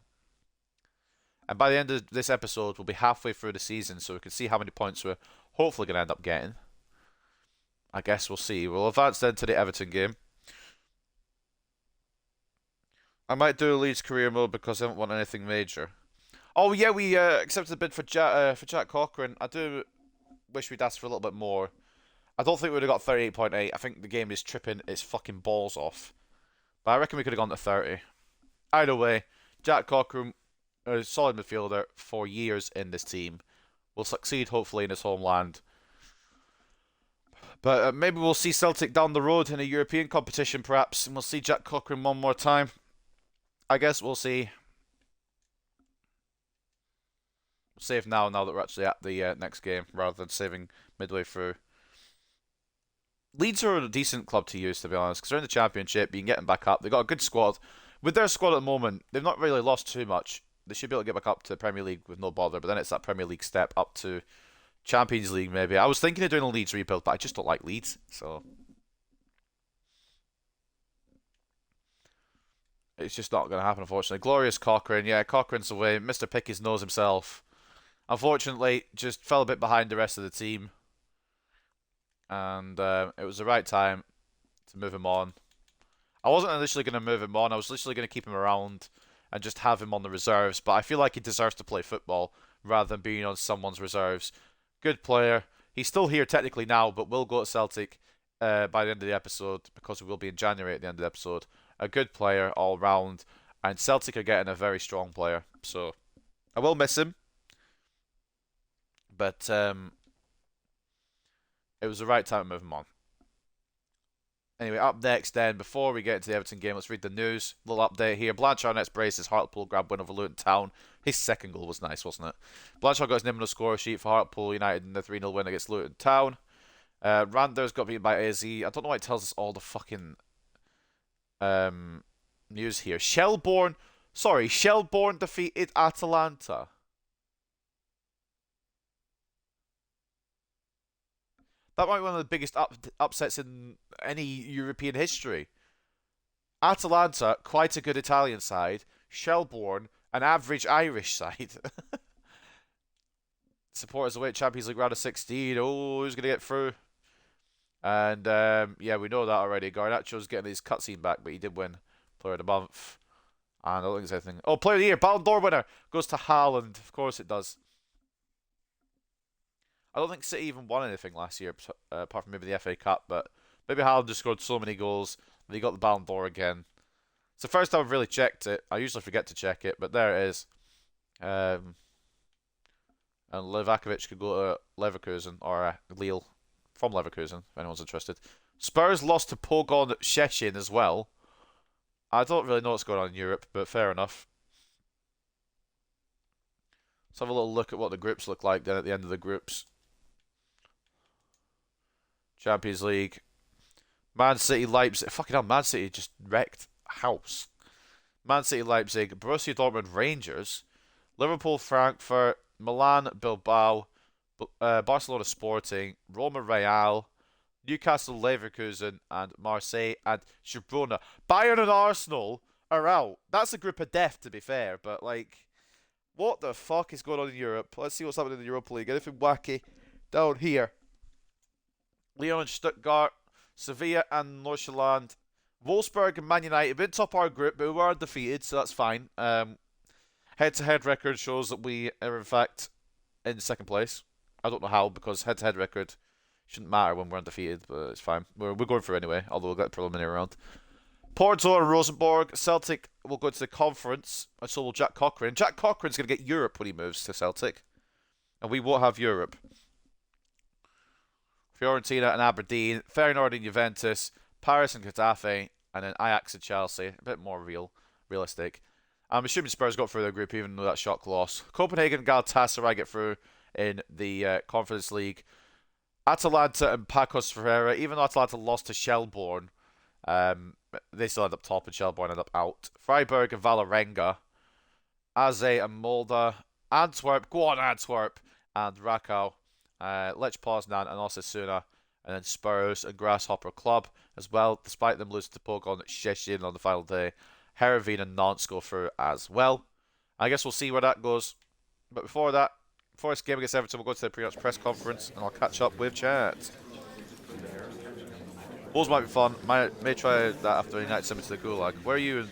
Speaker 1: And by the end of this episode, we'll be halfway through the season, so we can see how many points we're hopefully going to end up getting. I guess we'll see. We'll advance then to the Everton game. I might do a Leeds career mode because I haven't won anything major. Oh yeah, we accepted the bid for Jack Cochran. I do wish we'd asked for a little bit more. I don't think we would have got 38.8. I think the game is tripping its fucking balls off. But I reckon we could have gone to 30. Either way, Jack Cochran, a solid midfielder for years in this team, will succeed hopefully in his homeland. But maybe we'll see Celtic down the road in a European competition perhaps, and we'll see Jack Cochran one more time. I guess we'll see. Save now that we're actually at the next game, rather than saving midway through. Leeds are a decent club to use, to be honest, because they're in the Championship. You can get them back up. They've got a good squad. With their squad at the moment, they've not really lost too much. They should be able to get back up to the Premier League with no bother, but then it's that Premier League step up to Champions League, maybe. I was thinking of doing a Leeds rebuild, but I just don't like Leeds, so it's just not going to happen, unfortunately. Glorious Cochrane. Yeah, Cochrane's away. Mr. Pickens knows himself. Unfortunately, just fell a bit behind the rest of the team. And it was the right time to move him on. I wasn't initially going to move him on. I was literally going to keep him around and just have him on the reserves. But I feel like he deserves to play football rather than being on someone's reserves. Good player. He's still here technically now, but will go to Celtic by the end of the episode because we will be in January at the end of the episode. A good player all round. And Celtic are getting a very strong player. So I will miss him. But it was the right time to move him on. Anyway, up next then, before we get into the Everton game, let's read the news. Little update here. Blanchard nets braces Hartlepool grab win over Luton Town. His second goal was nice, wasn't it? Blanchard got his name on the score sheet for Hartlepool United in the 3-0 win against Luton Town. Randers got beaten by AZ. I don't know why it tells us all the fucking news here. Shelbourne defeated Atalanta. That might be one of the biggest upsets in any European history. Atalanta, quite a good Italian side. Shelbourne, an average Irish side. Supporters away at Champions League round of 16. Oh, who's going to get through? And yeah, we know that already. Garnacho's getting his cutscene back, but he did win Player of the Month. And I don't think there's anything. Oh, Player of the Year, Ballon d'Or winner goes to Haaland. Of course it does. I don't think City even won anything last year, apart from maybe the FA Cup, but maybe Haaland just scored so many goals that he got the Ballon d'Or again. It's the first time I've really checked it. I usually forget to check it, but there it is. And Livakovic could go to Leverkusen, or Lille, from Leverkusen, if anyone's interested. Spurs lost to Pogon Szczecin as well. I don't really know what's going on in Europe, but fair enough. Let's have a little look at what the groups look like then at the end of the groups. Champions League. Man City, Leipzig. Fucking hell, Man City just wrecked house. Man City, Leipzig. Borussia Dortmund, Rangers. Liverpool, Frankfurt. Milan, Bilbao. Barcelona, Sporting. Roma, Real. Newcastle, Leverkusen. And Marseille and Girona. Bayern and Arsenal are out. That's a group of death, to be fair. But, like, what the fuck is going on in Europe? Let's see what's happening in the Europa League. Anything wacky down here? Lyon and Stuttgart, Sevilla and Nordsjælland, Wolfsburg and Man United. Been top our group, but we were defeated, so that's fine. Head-to-head record shows that we are in fact in second place. I don't know how, because head-to-head record shouldn't matter when we're undefeated, but it's fine. We're going through anyway, although we'll get a preliminary round. Porto and Rosenborg. Celtic will go to the conference, and so will Jack Cochrane. Jack Cochrane's going to get Europe when he moves to Celtic, and we won't have Europe. Fiorentina and Aberdeen, Feyenoord and Juventus, Paris and Getafe, and then Ajax and Chelsea. A bit more realistic. I'm assuming Spurs got through their group even though that shock loss. Copenhagen, Galatasaray get through in the Conference League. Atalanta and Pacos Ferreira, even though Atalanta lost to Shelbourne, they still end up top and Shelbourne end up out. Freiburg and Valerenga, Aze and Molde, Antwerp, go on Antwerp, and Rakow, Lech Poznan and Osasuna, and then Spurs and Grasshopper Club as well, despite them losing to Pogoń Szczecin on the final day. Heerenveen and Nantes go through as well. I guess we'll see where that goes. But before that, before this game against Everton, we'll go to the pre-match press conference and I'll catch up with chat. Bulls might be fun. May try that after United sent me to the Gulag. Where are you?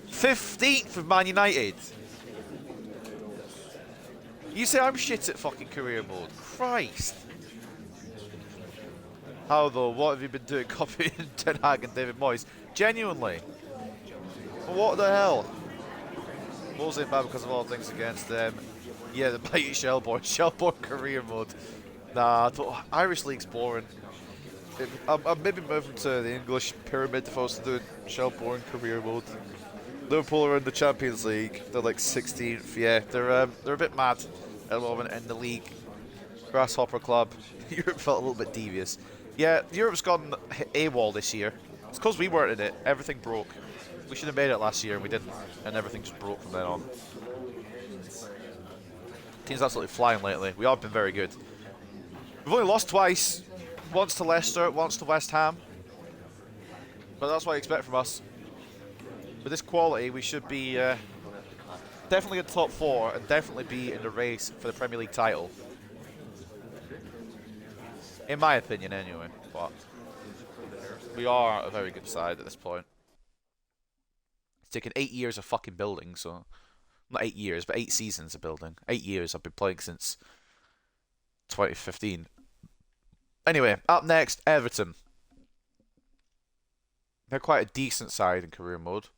Speaker 1: 15th of Man United. You say I'm shit at fucking career mode. Christ. How though? What have you been doing copying Ten Hag and David Moyes? Genuinely. What the hell? Bulls ain't bad because of all things against them. Yeah, the mighty Shelbourne. Shelbourne career mode. Nah, Irish League's boring. I'm maybe moving to the English pyramid if I was to do Shelbourne career mode. Liverpool are in the Champions League. They're like 16th. Yeah, they're a bit mad at the moment in the league. Grasshopper Club. Europe felt a little bit devious. Yeah, Europe's gone AWOL this year. It's because we weren't in it. Everything broke. We should have made it last year and we didn't. And everything just broke from then on. Team's absolutely flying lately. We have been very good. We've only lost twice. Once to Leicester, once to West Ham. But that's what I expect from us. With this quality, we should be definitely in the top 4 and definitely be in the race for the Premier League title. In my opinion, anyway. But we are a very good side at this point. It's taken 8 years of fucking building, so... Not 8 years, but 8 seasons of building. 8 years I've been playing since 2015. Anyway, up next, Everton. They're quite a decent side in career mode.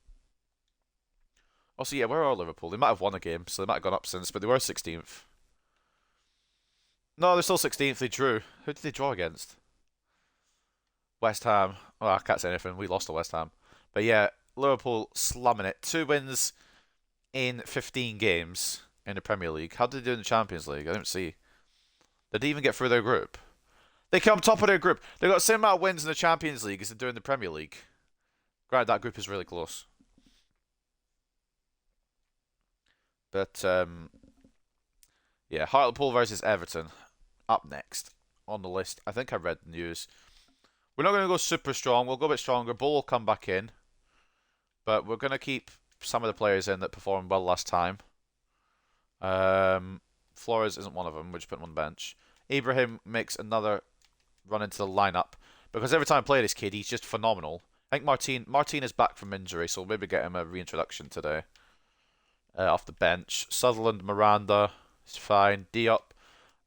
Speaker 1: Also, yeah, where are Liverpool? They might have won a game, so they might have gone up since, but they were 16th. No, they're still 16th. They drew. Who did they draw against? West Ham. Oh, I can't say anything. We lost to West Ham. But yeah, Liverpool slumming it. 2 wins in 15 games in the Premier League. How did they do in the Champions League? I didn't see. Did they even get through their group? They come top of their group. They got the same amount of wins in the Champions League as they do in the Premier League. Granted, that group is really close. But, yeah, Hartlepool versus Everton. Up next on the list. I think I read the news. We're not going to go super strong. We'll go a bit stronger. Bull will come back in. But we're going to keep some of the players in that performed well last time. Flores isn't one of them. We're just putting him on the bench. Ibrahim makes another run into the lineup. Because every time I play this kid, he's just phenomenal. I think Martin is back from injury, so we'll maybe get him a reintroduction today. Off the bench. Sutherland, Miranda is fine. Diop.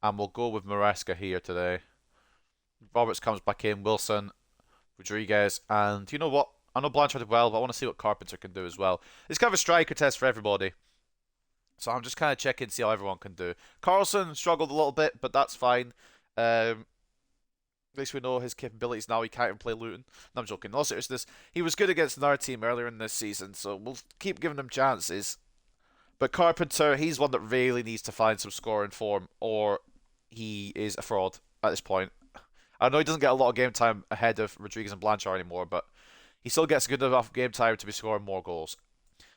Speaker 1: And we'll go with Maresca here today. Roberts comes back in. Wilson, Rodriguez. And you know what? I know Blanchard did well, but I want to see what Carpenter can do as well. It's kind of a striker test for everybody. So I'm just kind of checking to see how everyone can do. Carlson struggled a little bit, but that's fine. At least we know his capabilities now. He can't even play Luton. No, I'm joking. In all seriousness, he was good against another team earlier in this season, so we'll keep giving him chances. But Carpenter, he's one that really needs to find some scoring form, or he is a fraud at this point. I know he doesn't get a lot of game time ahead of Rodriguez and Blanchard anymore, but he still gets good enough game time to be scoring more goals.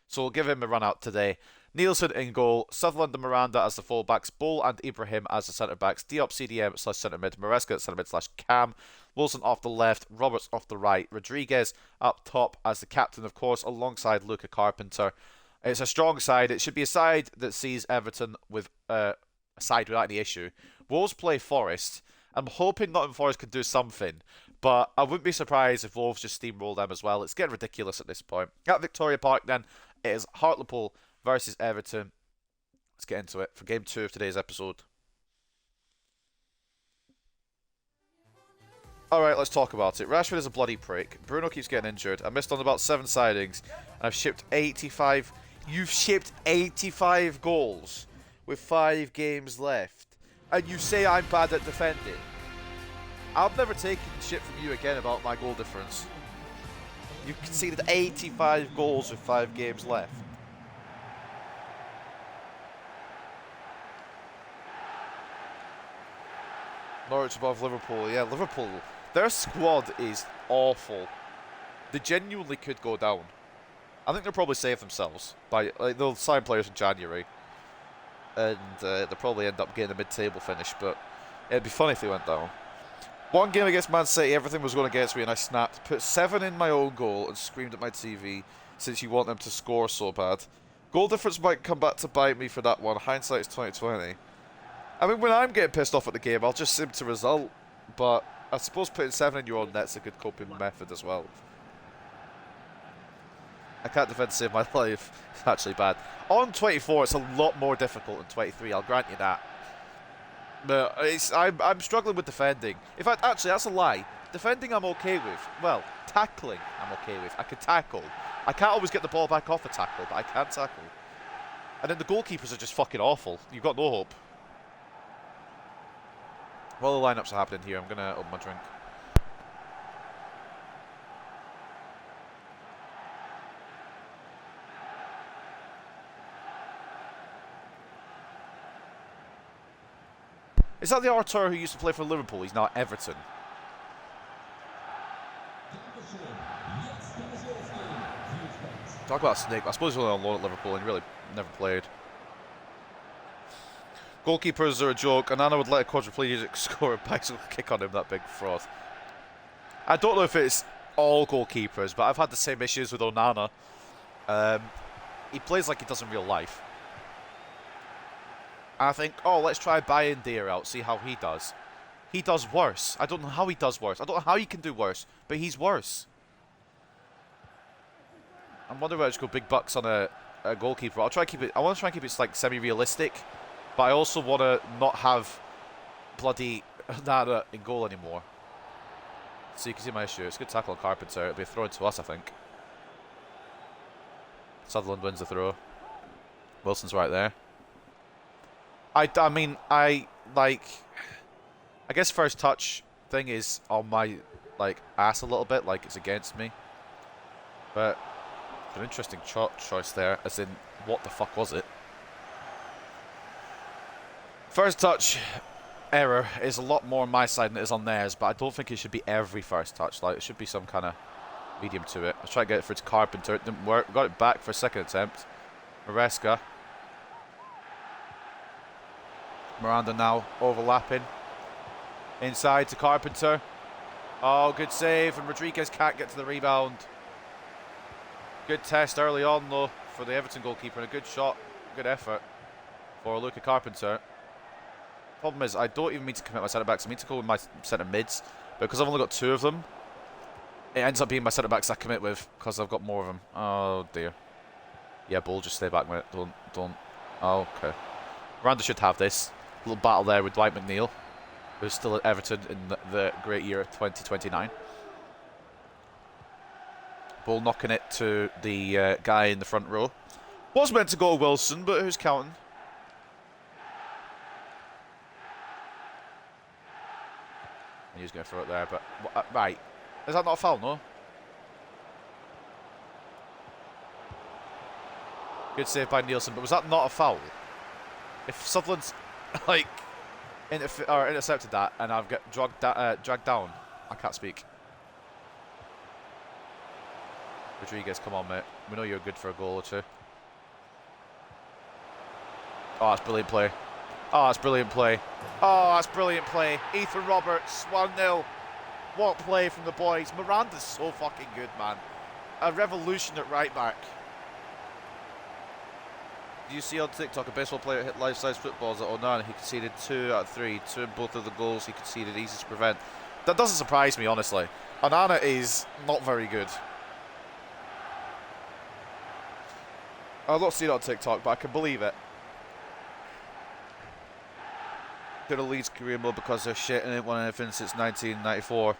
Speaker 1: So we'll give him a run out today. Nielsen in goal, Sutherland and Miranda as the fullbacks, Bull and Ibrahim as the centre-backs, Diop CDM / centre-mid, Maresca centre-mid / cam, Wilson off the left, Roberts off the right, Rodriguez up top as the captain, of course, alongside Luca Carpenter. It's a strong side. It should be a side that sees Everton with a side without any issue. Wolves play Forest. I'm hoping Nottingham Forest could do something, but I wouldn't be surprised if Wolves just steamroll them as well. It's getting ridiculous at this point. At Victoria Park, then, it is Hartlepool versus Everton. Let's get into it for Game 2 of today's episode. Alright, let's talk about it. Rashford is a bloody prick. Bruno keeps getting injured. I missed on about 7 sidings, and I've shipped 85... You've shipped 85 goals with 5 games left. And you say I'm bad at defending. I've never taken shit from you again about my goal difference. You've conceded 85 goals with 5 games left. Norwich above Liverpool. Yeah, Liverpool. Their squad is awful. They genuinely could go down. I think they'll probably save themselves. They'll sign players in January. And they'll probably end up getting a mid-table finish. But it'd be funny if they went down. One game against Man City, everything was going against me and I snapped. Put 7 in my own goal and screamed at my TV since you want them to score so bad. Goal difference might come back to bite me for that one. Hindsight is 2020. I mean, when I'm getting pissed off at the game, I'll just sim to result. But I suppose putting 7 in your own net's a good coping method as well. I can't defend to save my life. It's actually bad. On 24, it's a lot more difficult than 23, I'll grant you that. But I'm struggling with defending. In fact, actually, that's a lie. Defending I'm okay with. Well, tackling I'm okay with. I can tackle. I can't always get the ball back off a tackle, but I can tackle. And then the goalkeepers are just fucking awful. You've got no hope. While the lineups are happening here, I'm going to open my drink. Is that the Artur who used to play for Liverpool? He's now at Everton. Talk about a snake. I suppose he's only on loan at Liverpool and he really never played. Goalkeepers are a joke. Anana would let a quadriplegic score a bicycle kick on him, that big fraud. I don't know if it's all goalkeepers, but I've had the same issues with Onana. He plays like he does in real life. And I think, oh, let's try buying Deer out, see how he does. He does worse. I don't know how he does worse. I don't know how he can do worse, but he's worse. I'm wondering whether I just go big bucks on a goalkeeper. I'll try to keep it. I want to try and keep it like semi-realistic, but I also want to not have bloody Nada in goal anymore. So you can see my issue. It's a good tackle on Carpenter. It'll be a throw into us, I think. Sutherland wins the throw. Wilson's right there. I guess first touch thing is on my ass a little bit, like it's against me. But an interesting choice there, as in what the fuck was it? First touch error is a lot more on my side than it is on theirs, but I don't think it should be every first touch. Like it should be some kind of medium to it. I was trying to get it for its Carpenter, it didn't work. Got it back for a second attempt. Maresca. Miranda now overlapping. Inside to Carpenter. Oh, good save, and Rodriguez can't get to the rebound. Good test early on, though, for the Everton goalkeeper, and a good shot, good effort for Luca Carpenter. Problem is, I don't even mean to commit my centre-backs. I mean to go with my centre-mids, but because I've only got 2 of them, it ends up being my centre-backs I commit with, because I've got more of them. Oh, dear. Yeah, Bull, just stay back, mate. Don't. Oh, okay. Miranda should have this. Little battle there with Dwight McNeil, who's still at Everton in the great year of 2029. Ball knocking it to the guy in the front row. Was meant to go Wilson, but who's counting? He was going to throw it there, but right. Is that not a foul, no? Good save by Nielsen, but was that not a foul? If Sutherland's intercepted that and I've got dragged down, I can't speak. Rodriguez, come on, mate. We know you're good for a goal or 2. Oh, that's brilliant play. Oh, that's brilliant play. Oh, that's brilliant play. Ethan Roberts, 1-0. What play from the boys. Miranda's so fucking good, man. A revolution at right back. Do you see on TikTok a baseball player hit life-size footballs at Onana? He conceded 2 out of 3. 2 in both of the goals he conceded, easy to prevent. That doesn't surprise me, honestly. Onana is not very good. I've not seen it on TikTok, but I can believe it. Gonna Leeds career mode because they're shit and ain't won anything since 1994.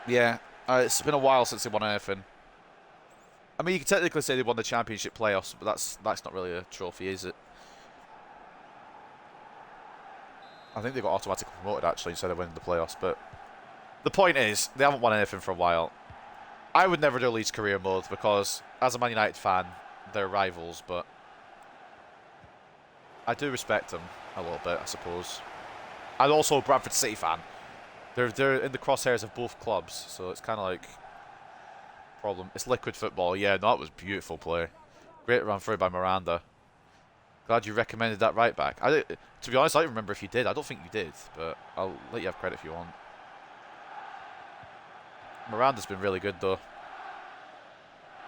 Speaker 1: Yeah, it's been a while since they won anything. I mean, you could technically say they won the championship playoffs, but that's not really a trophy, is it? I think they got automatically promoted, actually, instead of winning the playoffs. But the point is, they haven't won anything for a while. I would never do Leeds career mode because, as a Man United fan, they're rivals, but I do respect them a little bit, I suppose. And also a Bradford City fan. They're in the crosshairs of both clubs, so it's kind of like problem. It's liquid football. Yeah, no, that was beautiful play. Great run through by Miranda. Glad you recommended that right back. To be honest, I don't remember if you did. I don't think you did, but I'll let you have credit if you want. Miranda's been really good though.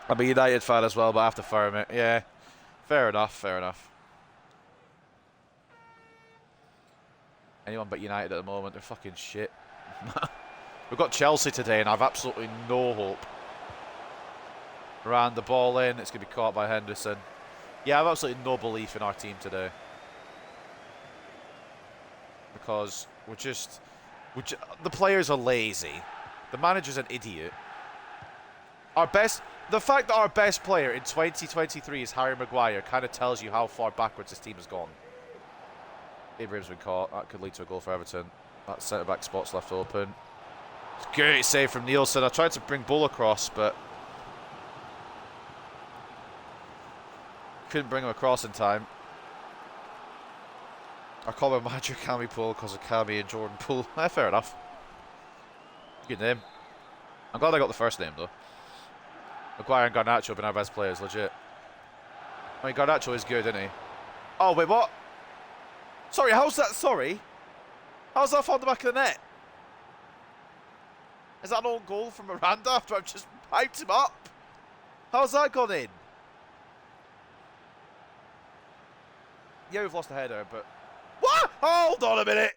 Speaker 1: I'm a United fan as well, but I have to firm it. Yeah, fair enough, fair enough. Anyone but United at the moment, they're fucking shit. We've got Chelsea today and I've absolutely no hope. Ran the ball in, it's going to be caught by Henderson. Yeah, I have absolutely no belief in our team today. Because the players are lazy. The manager's an idiot. The fact that our best player in 2023 is Harry Maguire kind of tells you how far backwards this team has gone. Abraham's been caught. That could lead to a goal for Everton. That centre-back spot's left open. It's a great save from Nielsen. I tried to bring Bull across, but couldn't bring him across in time. Our common manager, Cammy Poole, because of Cammy and Jordan Poole. Fair enough. Good name. I'm glad I got the first name, though. Maguire and Garnacho have been our best players, legit. I mean, Garnacho is good, isn't he? Oh, wait, what? Sorry, how's that? Sorry. How's that found the back of the net? Is that an own goal from Miranda after I've just piped him up? How's that gone in? Yeah, we've lost the header, but... What? Hold on a minute.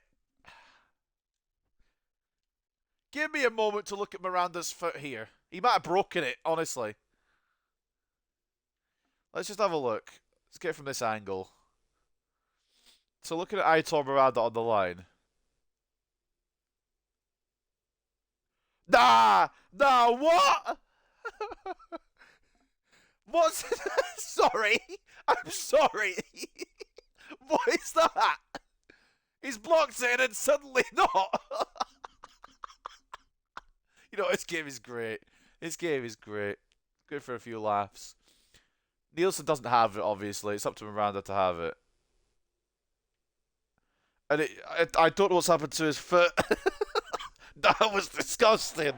Speaker 1: Give me a moment to look at Miranda's foot here. He might have broken it, honestly. Let's just have a look. Let's get it from this angle. So looking at Aitor Miranda on the line. Nah! Nah, what? What's... Sorry. I'm sorry. What is that? He's blocked it and then suddenly not. You know, this game is great. This game is great. Good for a few laughs. Nielsen doesn't have it, obviously. It's up to Miranda to have it. And I don't know what's happened to his foot. That was disgusting.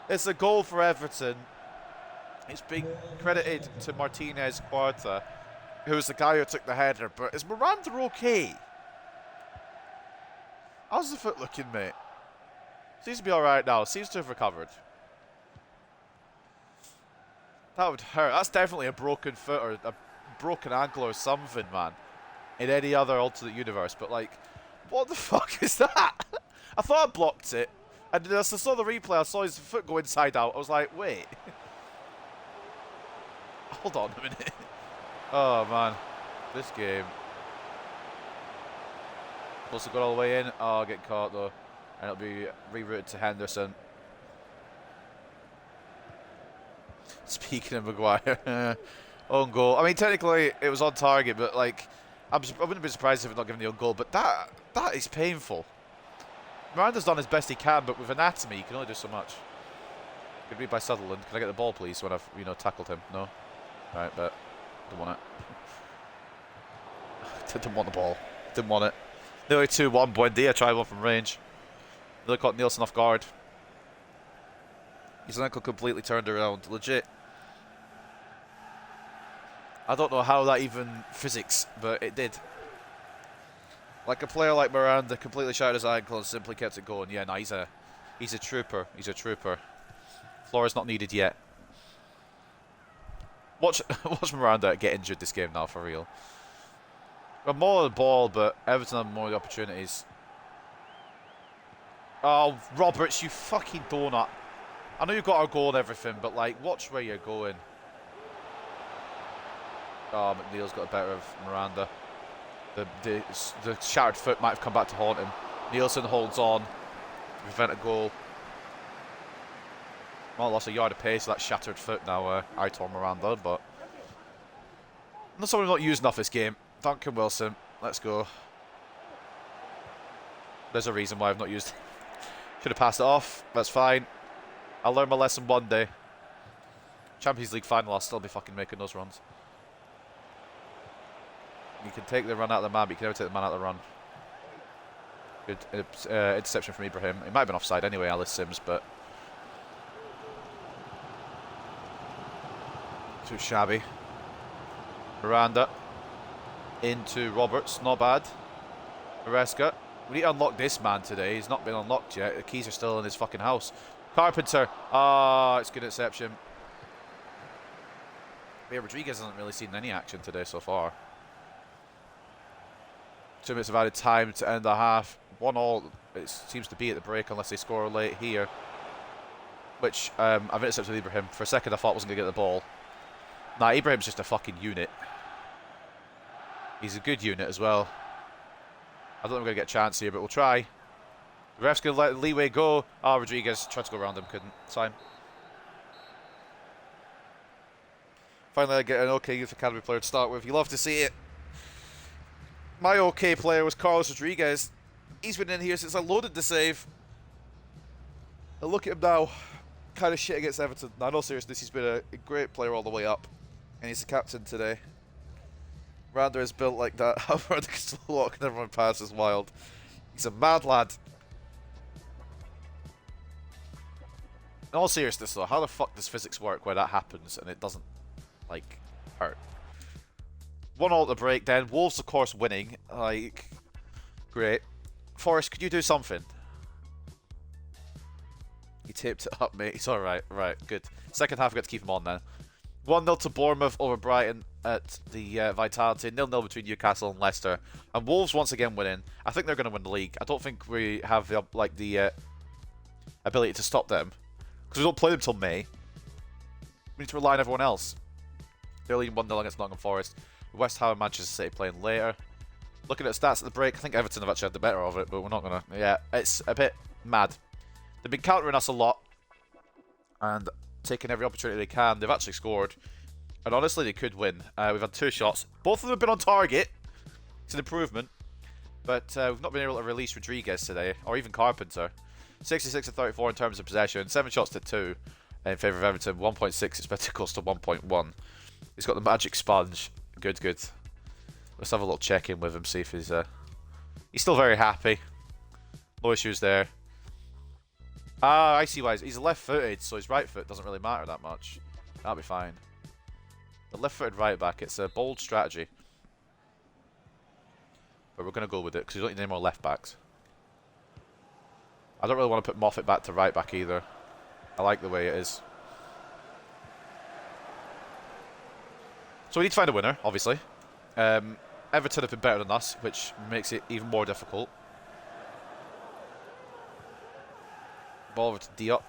Speaker 1: It's a goal for Everton. It's being credited to Martinez Quarta, who was the guy who took the header. But is Miranda okay? How's the foot looking, mate? Seems to be alright now. Seems to have recovered. That would hurt. That's definitely a broken foot or a broken ankle or something, man. In any other alternate universe. But, like, what the fuck is that? I thought I blocked it. And then as I saw the replay, I saw his foot go inside out. I was like, wait. Hold on a minute. Oh, man. This game. Supposed to go all the way in. Oh, getting caught, though. And it'll be rerouted to Henderson. Speaking of Maguire. Own goal. I mean, technically, it was on target, but, like, I wouldn't be surprised if it's not given the own goal. But that is painful. Miranda's done his best he can, but with anatomy, he can only do so much. Good read by Sutherland. Can I get the ball, please, when I've, tackled him? No? Right, but don't want it. Didn't want the ball. Didn't want it. Nearly 2-1. Buendia tried one from range. Nearly caught Nielsen off guard. His ankle completely turned around. Legit. I don't know how that even physics, but it did. Like a player like Miranda completely shattered his ankle and simply kept it going. Yeah, no, he's a trooper. He's a trooper. Floor is not needed yet. Watch Miranda get injured this game now, for real. We're more on the ball, but Everton have more of the opportunities. Oh, Roberts, you fucking donut. I know you've got our goal and everything, but, like, watch where you're going. Oh, McNeil's got a better of Miranda. The shattered foot might have come back to haunt him. Nielsen holds on to prevent a goal. Well, lost a yard of pace with that shattered foot now, Aitor Miranda, but not someone not used enough this game. Duncan Wilson, let's go. There's a reason why I've not used it. Should have passed it off. That's fine. I'll learn my lesson one day. Champions League final, I'll still be fucking making those runs. You can take the run out of the man, but you can never take the man out of the run. Good interception from Ibrahim. It might have been offside anyway, Alice Sims, but too shabby. Miranda into Roberts, not bad. Maresca. We need to unlock this man today. He's not been unlocked yet. The keys are still in his fucking house. Carpenter. Ah, it's good interception. Yeah, Rodriguez hasn't really seen any action today so far. 2 minutes of added time to end the half. 1-1 it seems to be at the break unless they score late here. Which I've intercepted Ibrahim. For a second I thought I wasn't going to get the ball. Nah, Ibrahim's just a fucking unit. He's a good unit as well. I don't think we're going to get a chance here, but we'll try. The ref's going to let leeway go. Ah, Rodriguez tried to go around him, couldn't. It's fine. Finally, I get an OK Youth Academy player to start with. You love to see it. My OK player was Carlos Rodriguez. He's been in here since I loaded the save. And look at him now. Kind of shit against Everton. No, no seriousness, he's been a great player all the way up. And he's the captain today. Miranda is built like that. However, the slow walk and everyone passes wild. He's a mad lad. In all seriousness though, how the fuck does physics work where that happens and it doesn't, like, hurt? 1-1 at the break then. Wolves, of course, winning. Like, great. Forrest, could you do something? He taped it up, mate. He's alright. Right, good. Second half, we got to keep him on then. 1-0 to Bournemouth over Brighton at the Vitality. 0-0 between Newcastle and Leicester. And Wolves once again winning. I think they're going to win the league. I don't think we have the ability to stop them. Because we don't play them till May. We need to rely on everyone else. They're leading 1-0 against Nottingham Forest. West Ham and Manchester City playing later. Looking at stats at the break, I think Everton have actually had the better of it, but we're not going to... Yeah, it's a bit mad. They've been countering us a lot. And taking every opportunity they can. They've actually scored. And honestly, they could win. We've had 2 shots. Both of them have been on target. It's an improvement. But we've not been able to release Rodriguez today. Or even Carpenter. 66 to 34 in terms of possession. 7 shots to 2 in favour of Everton. 1.6 expected goals to 1.1. He's got the magic sponge. Good, good. Let's have a little check-in with him, see if he's still very happy. No issues there. Ah, I see why. He's left-footed, so his right foot doesn't really matter that much. That'll be fine. The left-footed right back, it's a bold strategy. But we're going to go with it, because we don't need any more left-backs. I don't really want to put Moffat back to right-back either. I like the way it is. So we need to find a winner, obviously. Everton have been better than us, which makes it even more difficult. Ball over to Diop,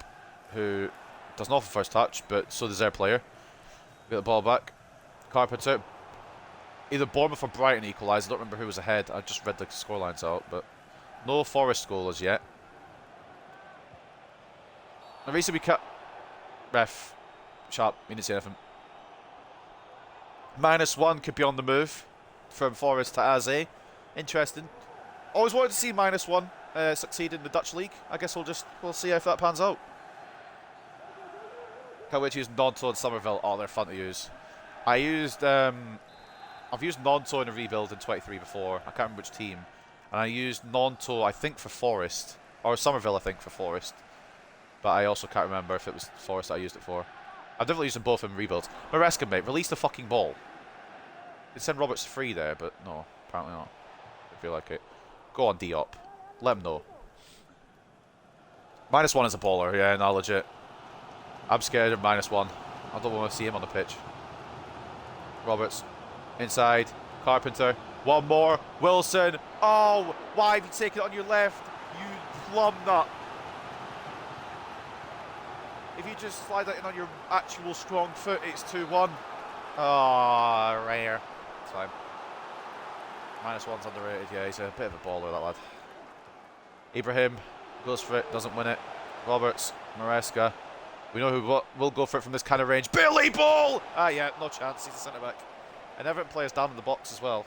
Speaker 1: who does not have the first touch, but so does their player. Get the ball back. Carpenter. Either Bournemouth or Brighton equalised. I don't remember who was ahead. I just read the scorelines out, but no Forest goal as yet. The reason we cut... Ref. Sharp. You didn't see anything. -1 could be on the move from Forest to Aze. Interesting. Always wanted to see -1 succeed in the Dutch league. I guess we'll see if that pans out. Can't wait to use Nonto and Somerville. Oh, they're fun to use. I've used Nonto in a rebuild in 23 before. I can't remember which team. And I used Nonto, I think, for Forest. Or Somerville, I think, for Forest. But I also can't remember if it was Forest that I used it for. I've definitely used them both in rebuilds. Maresca, mate, release the fucking ball. They'd send Roberts free there, but no, apparently not. I feel like it. Go on, Diop. Let him know. -1 is a baller, yeah, no, legit. I'm scared of -1. I don't want to see him on the pitch. Roberts. Inside. Carpenter. One more. Wilson. Oh, why have you taken it on your left? You plum nut. If you just slide that in on your actual strong foot, it's 2-1. Oh, rare. It's fine. -1's underrated, yeah, he's a bit of a baller, that lad. Ibrahim goes for it, doesn't win it. Roberts, Maresca. We know who will go for it from this kind of range. Billy Ball! Ah, yeah, no chance, he's a centre-back. And Everton players down in the box as well.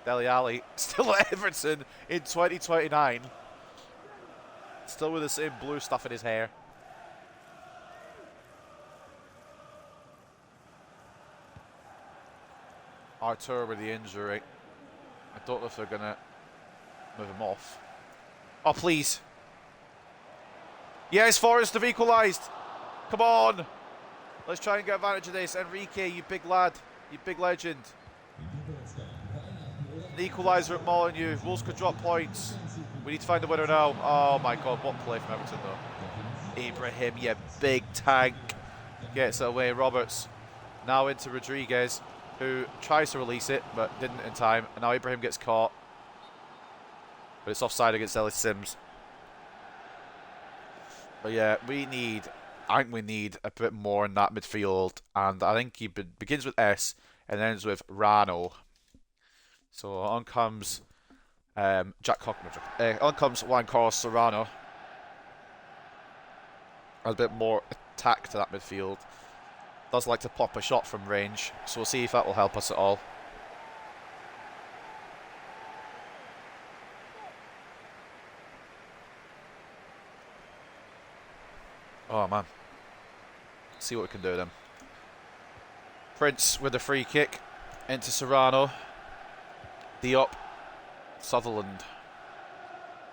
Speaker 1: Dele Alli, still at Everton in 2029. Still with the same blue stuff in his hair. Artur with the injury. I don't know if they're going to Move him off. Oh, please. Yes, Forest have equalised. Come on. Let's try and get advantage of this. Enrique, you big lad. You big legend. The equaliser at Molineux. Wolves could drop points. We need to find a winner now. Oh my god, what play from Everton though. Ibrahim, you big tank. Gets it away. Roberts. Now into Rodriguez, who tries to release it, but didn't in time. And now Ibrahim gets caught. But it's offside against Ellis Sims. But yeah, I think we need a bit more in that midfield. And I think he begins with S and ends with Rano. So on comes Jack Cockner. On comes Juan Carlos Serrano. A bit more attack to that midfield. Does like to pop a shot from range. So we'll see if that will help us at all. Oh man. Let's see what we can do then. Prince with a free kick into Serrano. Diop. Sutherland.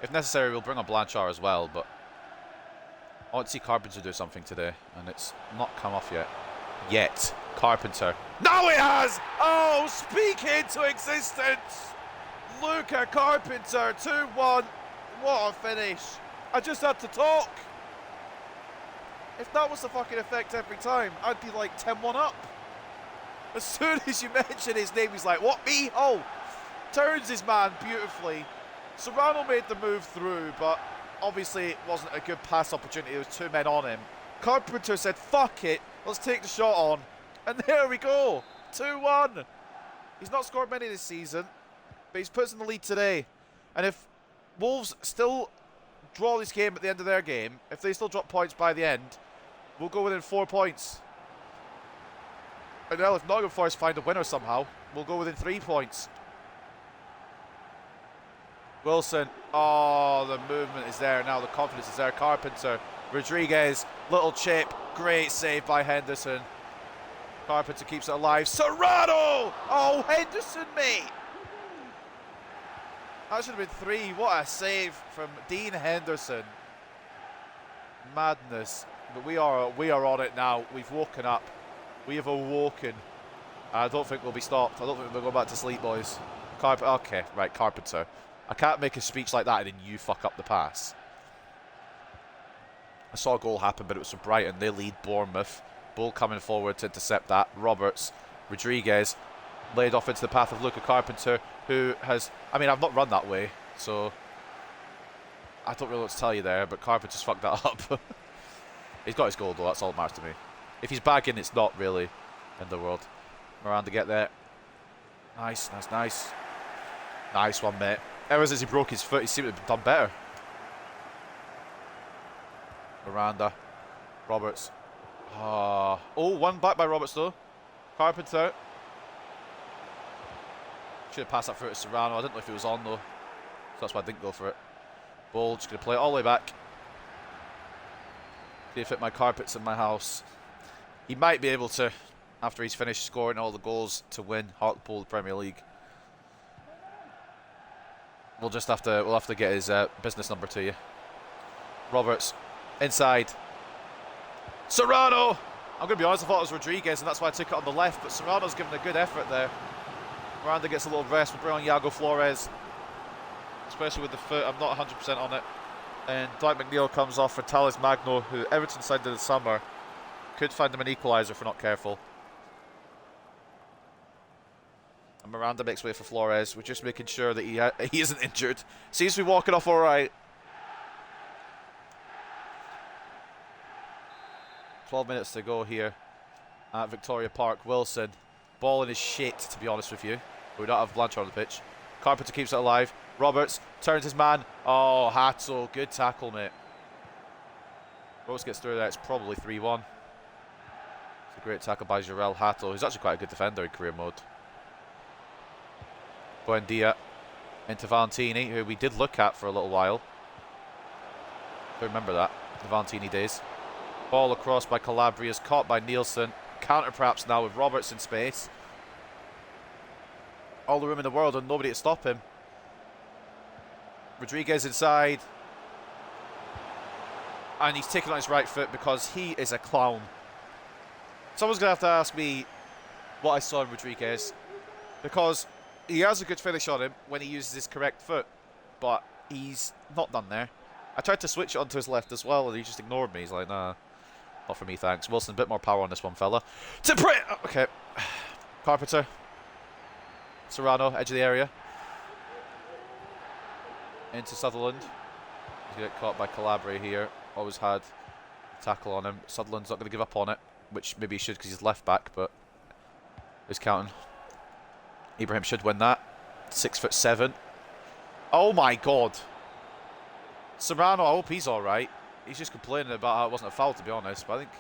Speaker 1: If necessary, we'll bring on Blanchard as well, but I want to see Carpenter do something today, and it's not come off yet. Carpenter. Now it has! Oh, speak into existence! Luca Carpenter, 2-1. What a finish. I just had to talk. If that was the fucking effect every time, I'd be like 10-1 up. As soon as you mention his name, he's like, what, me? Oh, turns his man beautifully. Serrano made the move through, but obviously it wasn't a good pass opportunity. There was two men on him. Carpenter said, fuck it, let's take the shot on. And there we go, 2-1. He's not scored many this season, but he's put us in the lead today. And if Wolves still draw this game at the end of their game, if they still drop points by the end, we'll go within 4 points. And now if Nottingham Forest find a winner somehow, we'll go within 3 points. Wilson, oh, the movement is there now, the confidence is there. Carpenter, Rodriguez, little chip, great save by Henderson. Carpenter keeps it alive. Serrano! Oh, Henderson, mate! That should have been 3. What a save from Dean Henderson. Madness. But we are on it now. We've woken up. We have awoken. I don't think we'll be stopped. I don't think we'll go back to sleep, boys. Okay, right, Carpenter. I can't make a speech like that and then you fuck up the pass. I saw a goal happen, but it was from Brighton. They lead Bournemouth. Bull coming forward to intercept that. Roberts, Rodriguez, laid off into the path of Luca Carpenter, who has... I mean, I've not run that way, so... I don't really know what to tell you there, but Carpenter's fucked that up. He's got his goal, though. That's all that matters to me. If he's bagging, it's not really in the world. Miranda get there. Nice, nice, nice. Nice one, mate. Ever since he broke his foot, he seemed to have done better. Miranda. Roberts. Oh, one back by Roberts, though. Carpenter. Should have passed that through to Serrano. I didn't know if he was on, though. So that's why I didn't go for it. Bull just going to play it all the way back. See if it my carpets in my house. He might be able to, after he's finished scoring all the goals, to win Hartlepool Premier League. We'll have to get his business number to you. Roberts, inside. Serrano! I'm going to be honest, I thought it was Rodriguez, and that's why I took it on the left, but Serrano's given a good effort there. Miranda gets a little rest. We'll bring on Iago Flores, especially with the foot. I'm not 100% on it. And Dwight McNeil comes off for Talis Magno, who Everton signed in the summer. Could find him an equaliser if we're not careful. And Miranda makes way for Flores. We're just making sure that he isn't injured. Seems to be walking off all right. 12 minutes to go here at Victoria Park. Wilson. Ball in his shit, to be honest with you. We don't have Blanchard on the pitch. Carpenter keeps it alive. Roberts turns his man. Oh, Hato. Good tackle, mate. Rose gets through there. It's probably 3-1. It's a great tackle by Jarell Hato. He's actually quite a good defender in career mode. Buendia into Valentini, who we did look at for a little while. I remember that. The Valentini days. Ball across by Calabria's. Caught by Nielsen. Counter perhaps now with Roberts in space. All the room in the world and nobody to stop him. Rodriguez inside. And he's taken on his right foot because he is a clown. Someone's going to have to ask me what I saw in Rodriguez. Because he has a good finish on him when he uses his correct foot. But he's not done there. I tried to switch it onto his left as well and he just ignored me. He's like, nah, not for me, thanks. Wilson, a bit more power on this one, fella. Okay. Carpenter. Serrano, edge of the area. Into Sutherland. He's going to get caught by Calabria here. Always had a tackle on him. Sutherland's not going to give up on it, which maybe he should because he's left back, but he's counting. Ibrahim should win that. 6'7". Oh my god. Serrano, I hope he's alright. He's just complaining about how it wasn't a foul, to be honest, but I think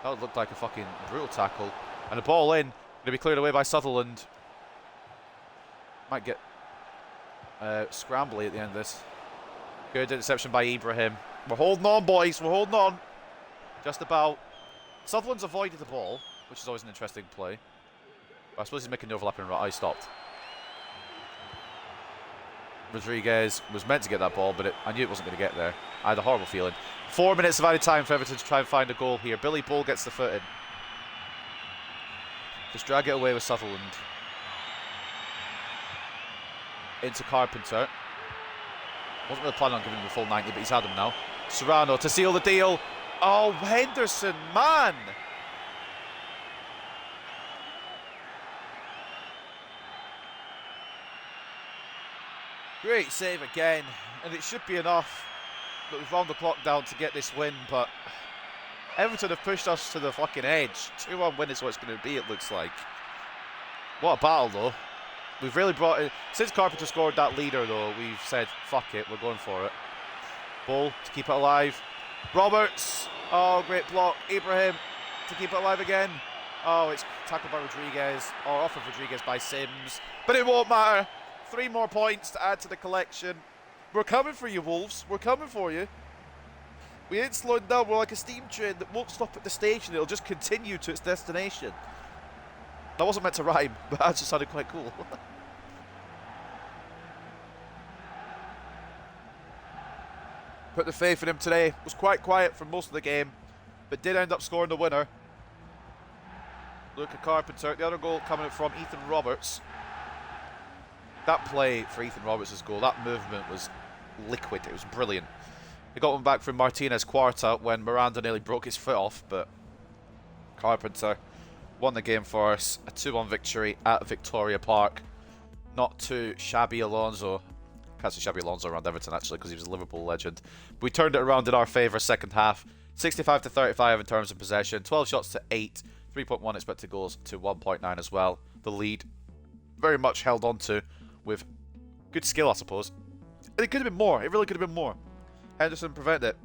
Speaker 1: that looked like a fucking brutal tackle. And the ball in, going to be cleared away by Sutherland. Might get scrambly at the end of this. Good interception by Ibrahim. We're holding on, boys. We're holding on. Just about. Sutherland's avoided the ball, which is always an interesting play. But I suppose he's making the overlapping right. I stopped. Rodriguez was meant to get that ball, but I knew it wasn't going to get there. I had a horrible feeling. 4 minutes of added time for Everton to try and find a goal here. Billy Bull gets the foot in. Just drag it away with Sutherland. Into Carpenter. Wasn't really planning on giving him the full 90, but he's had him now. Serrano to seal the deal. Oh, Henderson, man! Great save again, and it should be enough. But we've wound the clock down to get this win, but Everton have pushed us to the fucking edge. 2-1 win is what it's going to be, it looks like. What a battle, though. We've really brought it. Since Carpenter scored that leader, though, we've said, fuck it, we're going for it. Bull to keep it alive. Roberts. Oh, great block. Ibrahim to keep it alive again. Oh, it's tackled by Rodriguez. Or off of Rodriguez by Sims. But it won't matter. 3 more points to add to the collection. We're coming for you, Wolves. We're coming for you. We ain't slowing down. We're like a steam train that won't stop at the station. It'll just continue to its destination. That wasn't meant to rhyme, but that just sounded quite cool. Put the faith in him today. Was quite quiet for most of the game, but did end up scoring the winner. Luca Carpenter. The other goal coming from Ethan Roberts. That play for Ethan Roberts' goal, that movement was liquid. It was brilliant. He got one back from Martinez Quarta when Miranda nearly broke his foot off, but Carpenter won the game for us. A 2-1 victory at Victoria Park. Not too shabby Alonso. Can't say shabby Alonso around Everton, actually, because he was a Liverpool legend. But we turned it around in our favour second half. 65 to 35 in terms of possession. 12 shots to 8. 3.1 expected goals to 1.9 as well. The lead very much held on to with good skill, I suppose. It could have been more. It really could have been more. Henderson prevented it.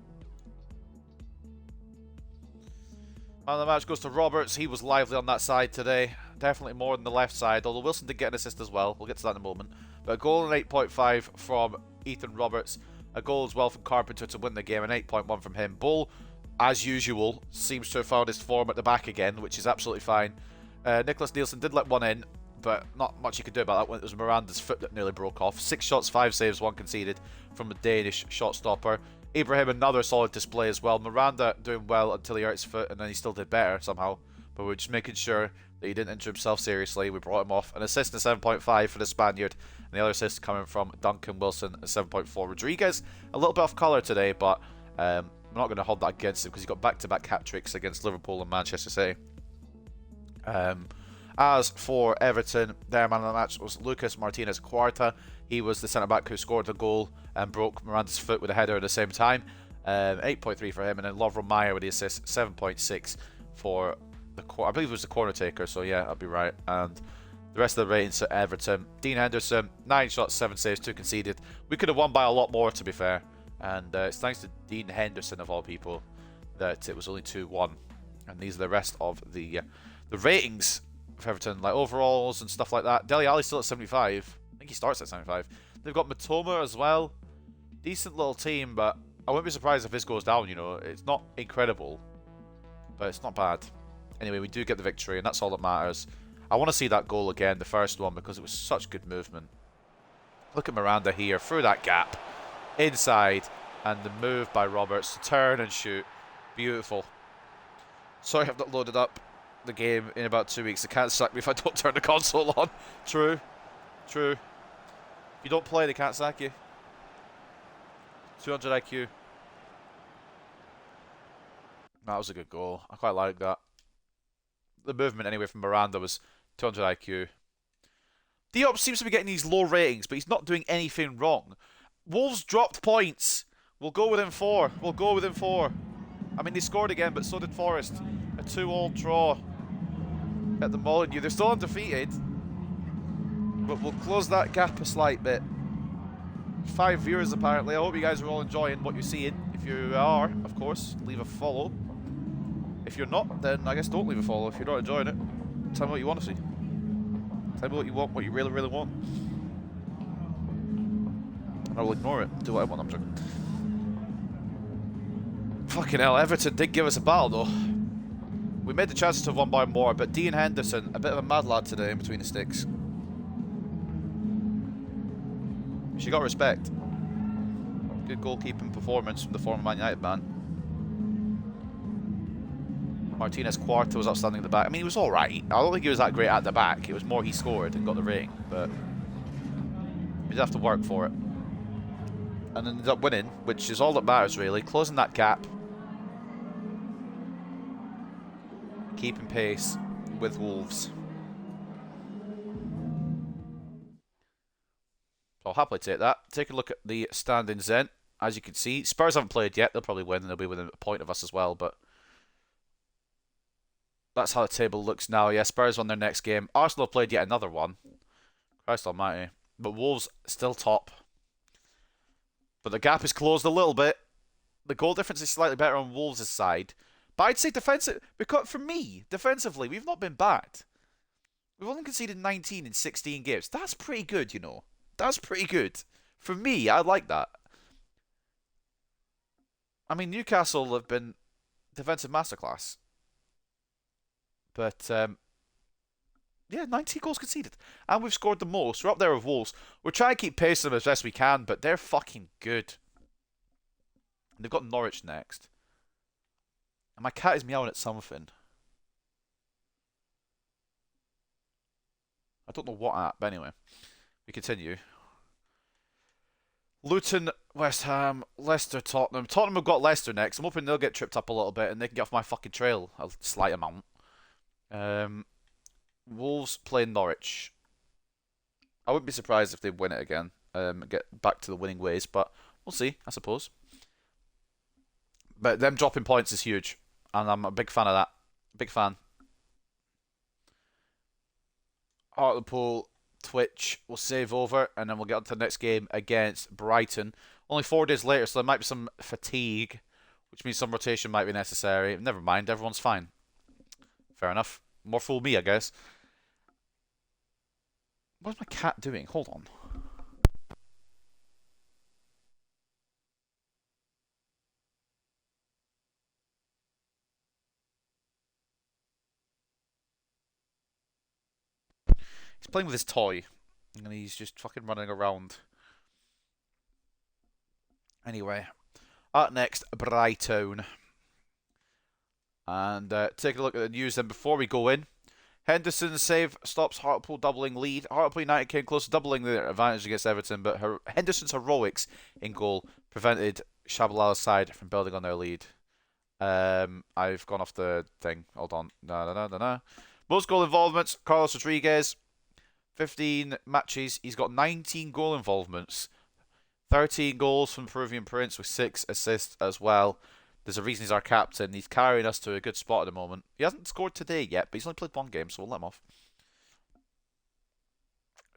Speaker 1: Man of the match goes to Roberts. He was lively on that side today. Definitely more than the left side, although Wilson did get an assist as well. We'll get to that in a moment. But a goal and 8.5 from Ethan Roberts. A goal as well from Carpenter to win the game, and 8.1 from him. Bull, as usual, seems to have found his form at the back again, which is absolutely fine. Nicholas Nielsen did let one in, but not much you could do about that one. It was Miranda's foot that nearly broke off. 6 shots, 5 saves, 1 conceded from a Danish shot stopper. Ibrahim, another solid display as well. Miranda doing well until he hurt his foot, and then he still did better somehow. But we're just making sure that he didn't injure himself seriously. We brought him off. An assist, a 7.5 for the Spaniard. And the other assist coming from Duncan Wilson, a 7.4. Rodriguez, a little bit off colour today, but I'm not going to hold that against him because he got back-to-back hat-tricks against Liverpool and Manchester City. As for Everton, their man of the match was Lucas Martinez Quarta. He was the centre-back who scored the goal and broke Miranda's foot with a header at the same time. 8.3 for him, and then Lovro Meyer with the assist, 7.6 for the I believe it was the corner taker, so yeah, I'll be right. And the rest of the ratings at Everton. Dean Henderson, 9 shots, 7 saves, 2 conceded. We could have won by a lot more, to be fair. And it's thanks to Dean Henderson, of all people, that it was only 2-1. And these are the rest of the ratings for Everton, like overalls and stuff like that. Dele Alli's still at 75. I think he starts at 75. They've got Matoma as well. Decent little team, but I wouldn't be surprised if this goes down, you know. It's not incredible, but it's not bad. Anyway, we do get the victory, and that's all that matters. I want to see that goal again, the first one, because it was such good movement. Look at Miranda here, through that gap. inside, and the move by Roberts to turn and shoot. Beautiful. Sorry I've not loaded up the game in about 2 weeks. They can't sack me if I don't turn the console on. True. True. If you don't play, they can't sack you. 200 IQ. That was a good goal. I quite like that. The movement anyway from Miranda was 200 IQ. Diop seems to be getting these low ratings, but he's not doing anything wrong. Wolves dropped points. We'll go within 4. We'll go within 4. I mean, they scored again, but so did Forest. A 2-all draw at the Molyneux. They're still undefeated, but we'll close that gap a slight bit. 5 viewers apparently. I hope you guys are all enjoying what you're seeing. If you are, of course, leave a follow. If you're not, then I guess don't leave a follow if you're not enjoying it. Tell me what you want to see. Tell me what you want, what you really, really want. And I will ignore it. Do what I want, I'm joking. Fucking hell, Everton did give us a battle though. We made the chances to have won by more, but Dean Henderson, a bit of a mad lad today in between the sticks. She got respect. Good goalkeeping performance from the former Man United man. Martinez Cuarto was outstanding at the back. I mean, he was alright. I don't think he was that great at the back. It was more he scored and got the rating, but he did have to work for it. And ended up winning, which is all that matters really. Closing that gap. Keeping pace with Wolves. So I'll happily take that. Take a look at the standings then. As you can see, Spurs haven't played yet. They'll probably win and they'll be within a point of us as well, but that's how the table looks now. Yeah, Spurs won their next game. Arsenal have played yet another one. Christ almighty. But Wolves still top. But the gap is closed a little bit. The goal difference is slightly better on Wolves' side. But I'd say defensive, because for me, defensively, we've not been bad. We've only conceded 19 in 16 games. That's pretty good, you know. That's pretty good. For me, I like that. I mean, Newcastle have been defensive masterclass. But, yeah, 19 goals conceded. And we've scored the most. We're up there with Wolves. We're trying to keep pace them as best we can, but they're fucking good. And they've got Norwich next. And my cat is meowing at something. I don't know what at, but anyway. We continue. Luton, West Ham, Leicester, Tottenham. Tottenham have got Leicester next. I'm hoping they'll get tripped up a little bit and they can get off my fucking trail a slight amount. Wolves playing Norwich. I wouldn't be surprised if they win it again. Get back to the winning ways, but we'll see, I suppose. But them dropping points is huge, and I'm a big fan of that. Big fan. Hartlepool, Twitch will save over, and then we'll get on to the next game against Brighton. Only 4 days later, so there might be some fatigue, which means some rotation might be necessary. Never mind, everyone's fine. Fair enough. More fool me, I guess. What's my cat doing? Hold on. He's playing with his toy. And he's just fucking running around. Anyway. Up next, Brighton. And take a look at the news then before we go in. Henderson's save stops Hartlepool doubling lead. Hartlepool United came close to doubling their advantage against Everton, but Henderson's heroics in goal prevented Shabalala's side from building on their lead. I've gone off the thing. Hold on. No. Most goal involvements, Carlos Rodriguez. 15 matches. He's got 19 goal involvements. 13 goals from Peruvian Prince with 6 assists as well. There's a reason he's our captain. He's carrying us to a good spot at the moment. He hasn't scored today yet, but he's only played 1 game, so we'll let him off.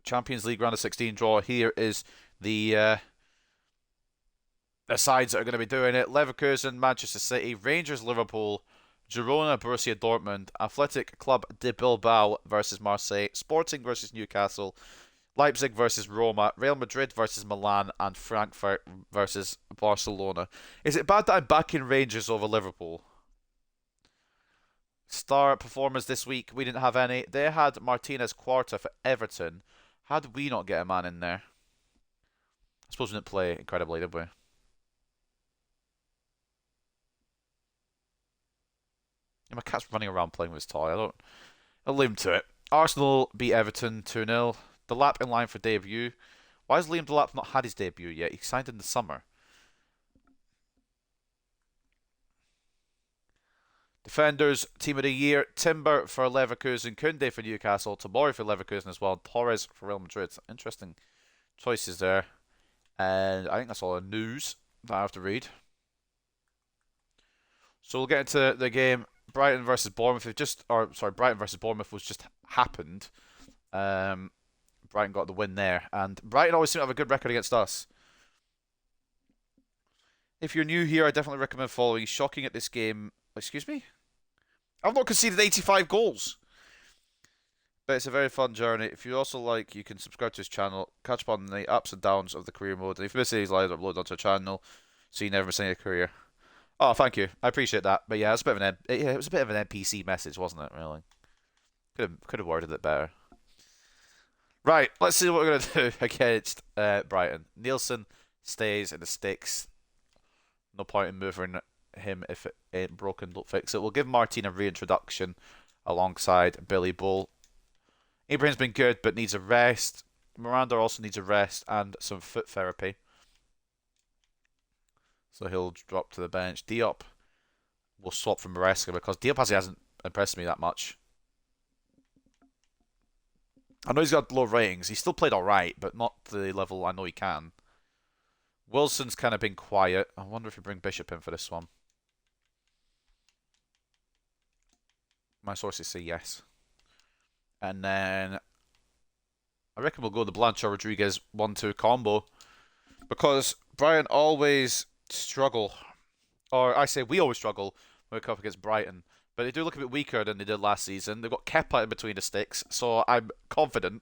Speaker 1: Champions League round of 16 draw. Here is the sides that are going to be doing it. Leverkusen, Manchester City, Rangers, Liverpool, Girona, Borussia Dortmund, Athletic Club de Bilbao versus Marseille, Sporting versus Newcastle, Leipzig versus Roma, Real Madrid versus Milan, and Frankfurt versus Barcelona. Is it bad that I'm backing Rangers over Liverpool? Star performers this week, we didn't have any. They had Martinez Cuarta for Everton. How did we not get a man in there? I suppose we didn't play incredibly, did we? Yeah, my cat's running around playing with his toy. I'll leave him to it. Arsenal beat Everton 2-0. Delap in line for debut. Why has Liam Delap not had his debut yet? He signed in the summer. Defenders, Team of the Year. Timber for Leverkusen. Koundé for Newcastle. Tomori for Leverkusen as well. Torres for Real Madrid. Interesting choices there. And I think that's all the news that I have to read. So we'll get into the game. Brighton versus Bournemouth. Brighton versus Bournemouth was just happened. Brighton got the win there, and Brighton always seem to have a good record against us. If you're new here, I definitely recommend following. Shocking at this game. Excuse me? I've not conceded 85 goals. But it's a very fun journey. If you also like, you can subscribe to his channel, catch up on the ups and downs of the career mode, and if you miss these lives, upload onto a channel so you never miss any career. Oh, thank you. I appreciate that. But yeah, it was a bit of an NPC message, wasn't it? Really, could have worded it better. Right, let's see what we're gonna do against Brighton. Nielsen stays in the sticks. No point in moving him if it ain't broken. Don't fix it. We'll give Martin a reintroduction alongside Billy Bull. Ibrahim's been good, but needs a rest. Miranda also needs a rest and some foot therapy. So he'll drop to the bench. Diop will swap for Maresca because Diop hasn't impressed me that much. I know he's got low ratings. He still played alright, but not the level I know he can. Wilson's kind of been quiet. I wonder if we bring Bishop in for this one. My sources say yes. And then I reckon we'll go the Blanchard-Rodriguez 1-2 combo because Brighton always struggle, or I say we always struggle when we come up against Brighton, but they do look a bit weaker than they did last season. They've got Kepa in between the sticks, so I'm confident.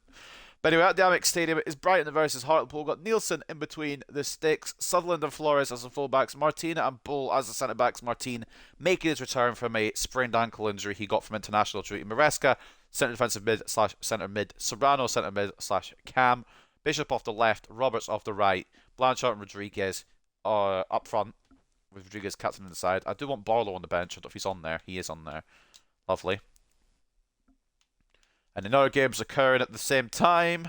Speaker 1: But anyway, at the Amex Stadium, it is Brighton versus Hartlepool. We've got Nielsen in between the sticks, Sutherland and Flores as the fullbacks, Martina and Bull as the centre-backs. Martin making his return from a sprained ankle injury he got from international duty. Maresca, centre defensive mid / centre mid. Serrano, centre mid / cam. Bishop off the left, Roberts off the right. Blanchard and Rodriguez up front, with Rodriguez captain on the side. I do want Barlow on the bench. I don't know if he's on there. He is on there. Lovely. And another game's occurring at the same time.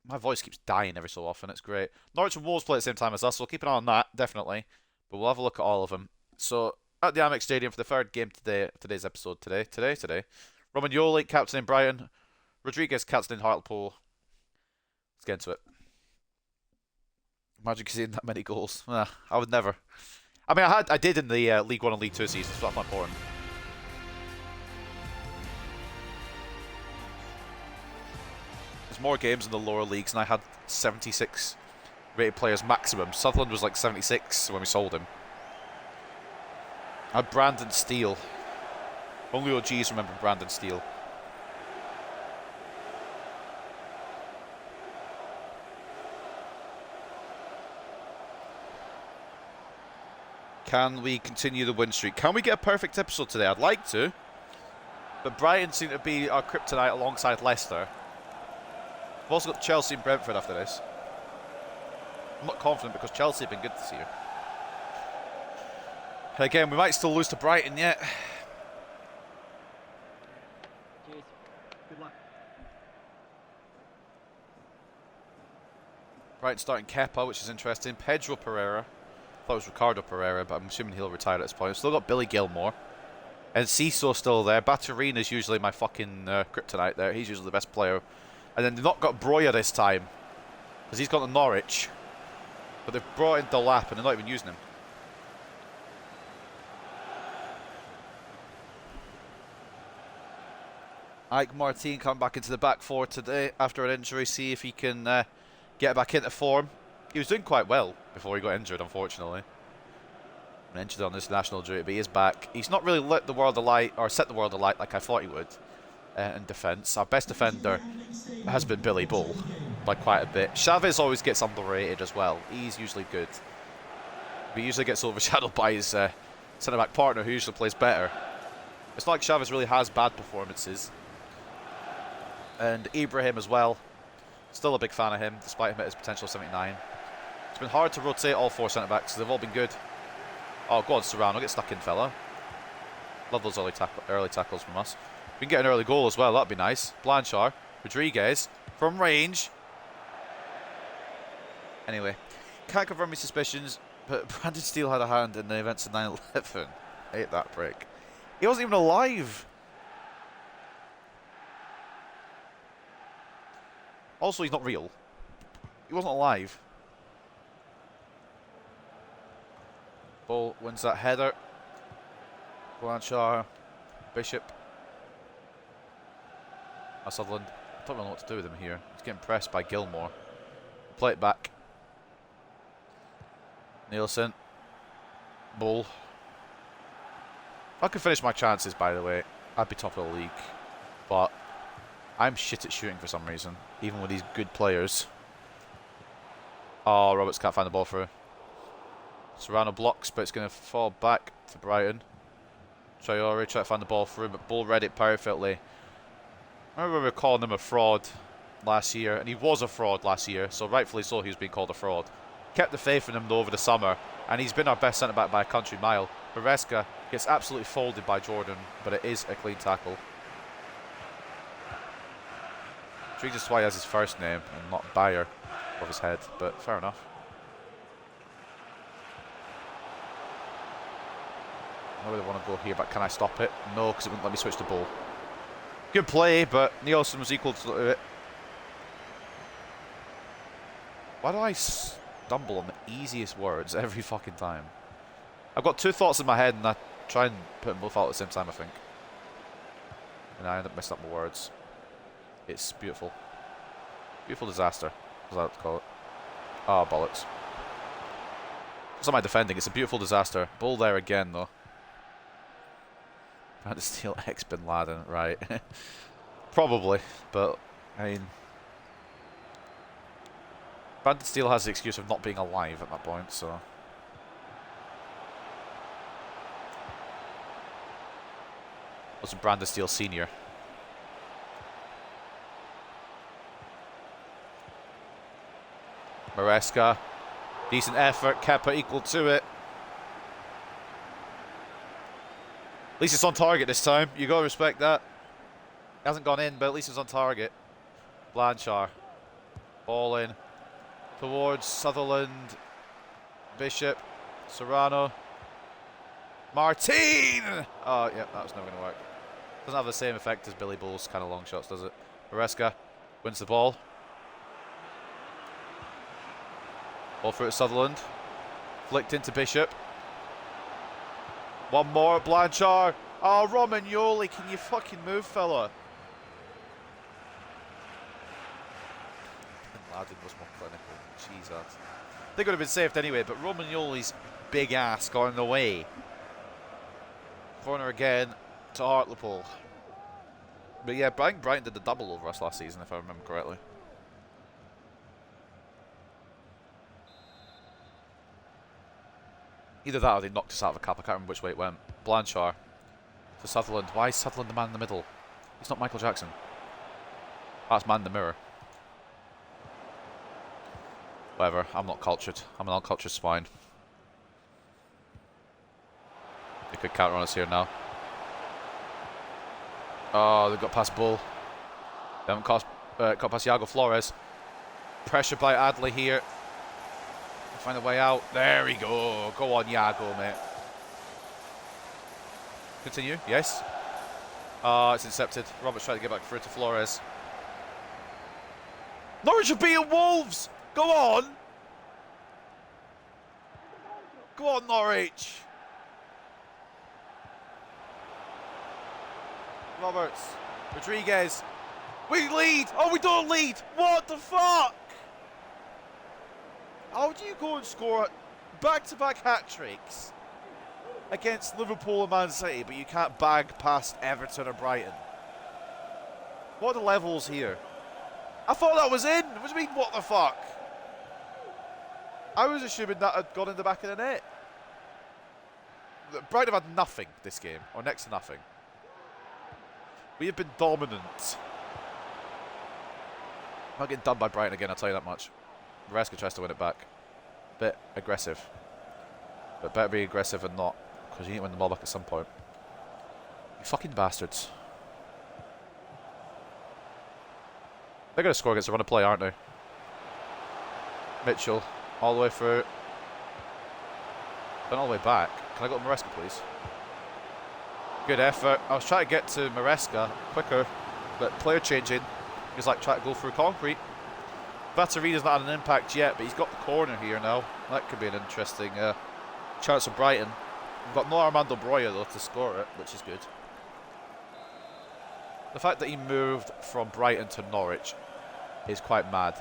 Speaker 1: My voice keeps dying every so often. It's great. Norwich and Wolves play at the same time as us, so we'll keep an eye on that, definitely. But we'll have a look at all of them. So, at the Amex Stadium for the third game today's episode. Today. Romagnoli, captain in Brighton. Rodriguez, captain in Hartlepool. Let's get into it. Imagine conceding that many goals. I would never. I mean, I did in the League 1 and League 2 seasons, so that's not important. There's more games in the lower leagues, and I had 76 rated players maximum. Sutherland was like 76 when we sold him. I had Brandon Steele. Only OGs remember Brandon Steele. Can we continue the win streak? Can we get a perfect episode today? I'd like to. But Brighton seem to be our kryptonite alongside Leicester. We've also got Chelsea and Brentford after this. I'm not confident because Chelsea have been good this year. Again, we might still lose to Brighton yet.
Speaker 2: Cheers. Good luck.
Speaker 1: Brighton starting Kepa, which is interesting. Pedro Pereira. I thought it was Ricardo Pereira, but I'm assuming he'll retire at this point. Still got Billy Gilmore. And Ciso still there. Baturina is usually my fucking kryptonite there. He's usually the best player. And then they've not got Broya this time, because he's gone to Norwich. But they've brought in Delap, and they're not even using him. Ike Martin coming back into the back four today after an injury. See if he can get back into form. He was doing quite well before he got injured, unfortunately. Injured on this national duty, but he is back. He's not really lit the world alight, or set the world alight like I thought he would in defence. Our best defender has been Billy Bull by quite a bit. Chavez always gets underrated as well. He's usually good. But he usually gets overshadowed by his centre-back partner, who usually plays better. It's not like Chavez really has bad performances. And Ibrahim as well. Still a big fan of him, despite him at his potential 79. It's been hard to rotate all 4 centre-backs. They've all been good. Oh, go on, Serrano. Get stuck in, fella. Love those early tackles from us. We can get an early goal as well. That'd be nice. Blanchard. Rodriguez. From range. Anyway. Can't confirm my suspicions, but Brandon Steele had a hand in the events of 9/11. I hate that prick. He wasn't even alive. Also, he's not real. He wasn't alive. Ball wins that header. Blanchard. Bishop. Sutherland. I don't really know what to do with him here. He's getting pressed by Gilmore. Play it back. Nielsen. Bull. If I could finish my chances, by the way, I'd be top of the league. But I'm shit at shooting for some reason, even with these good players. Oh, Roberts can't find the ball through. Serrano blocks, but it's going to fall back to Brighton. Traore try to find the ball through, but Bull read it perfectly. I remember we were calling him a fraud last year, and he was a fraud last year, so rightfully so he was being called a fraud. Kept the faith in him though over the summer, and he's been our best centre-back by a country mile. Maresca gets absolutely folded by Jordan, but it is a clean tackle. Intrigued as to why he has his first name and not Bayer above his head, but fair enough. I really want to go here, but can I stop it? No, because it wouldn't let me switch the ball. Good play, but Nielsen was equal to it. Why do I stumble on the easiest words every fucking time? I've got 2 thoughts in my head and I try and put them both out at the same time, I think. And I end up messing up my words. It's beautiful. Beautiful disaster, as I like to call it. Oh, bollocks. It's not my defending, it's a beautiful disaster. Bull there again, though. I had to steal ex Bin Laden, right? Probably, but I mean, Brandon Steele has the excuse of not being alive at that point, so. Was Brandon Steele Senior? Maresca, decent effort, Kepa equal to it. At least it's on target this time. You gotta respect that. It hasn't gone in, but at least it's on target. Blanchard. Ball in. Towards Sutherland. Bishop. Serrano. Martin! Oh, yeah, that was never going to work. Doesn't have the same effect as Billy Bull's kind of long shots, does it? Maresca wins the ball. Ball through to Sutherland. Flicked into Bishop. One more, Blanchard. Oh, Romagnoli, can you fucking move, fella? Bin Laden was more clinical. Jesus. They could have been saved anyway, but Romagnoli's big ass got in the way. Corner again to Hartlepool. But yeah, Brighton did the double over us last season, if I remember correctly. Either that or they knocked us out of a cup. I can't remember which way it went. Blanchard to Sutherland. Why is Sutherland the man in the middle? He's not Michael Jackson. That's man in the mirror. Whatever. I'm not cultured. I'm an uncultured swine. They could counter on us here now. Oh, they've got past Bull. They haven't got past Iago Flores. Pressure by Adley here. Find a way out. There we go. Go on, Iago, mate. Continue. Yes. It's intercepted. Roberts trying to get back through to Flores. Norwich are beating Wolves. Go on. Go on, Norwich. Roberts. Rodriguez. We lead. Oh, we don't lead. What the fuck? How do you go and score back-to-back hat-tricks against Liverpool and Man City, but you can't bag past Everton or Brighton? What are the levels here? I thought that was in. What do you mean, what the fuck? I was assuming that had gone in the back of the net. Brighton have had nothing this game, or next to nothing. We have been dominant. Not getting done by Brighton again, I'll tell you that much. Maresca tries to win it back. Bit aggressive. But better be aggressive and not, because you need to win the ball back at some point. You fucking bastards. They're going to score against the run of play, aren't they? Mitchell, all the way through. Then all the way back. Can I go to Maresca, please? Good effort. I was trying to get to Maresca quicker, but player changing. He's like trying to go through concrete. Batterina's not had an impact yet, but he's got the corner here now. That could be an interesting chance for Brighton. We've got no Armando Broja though to score it, which is good. The fact that he moved from Brighton to Norwich is quite mad.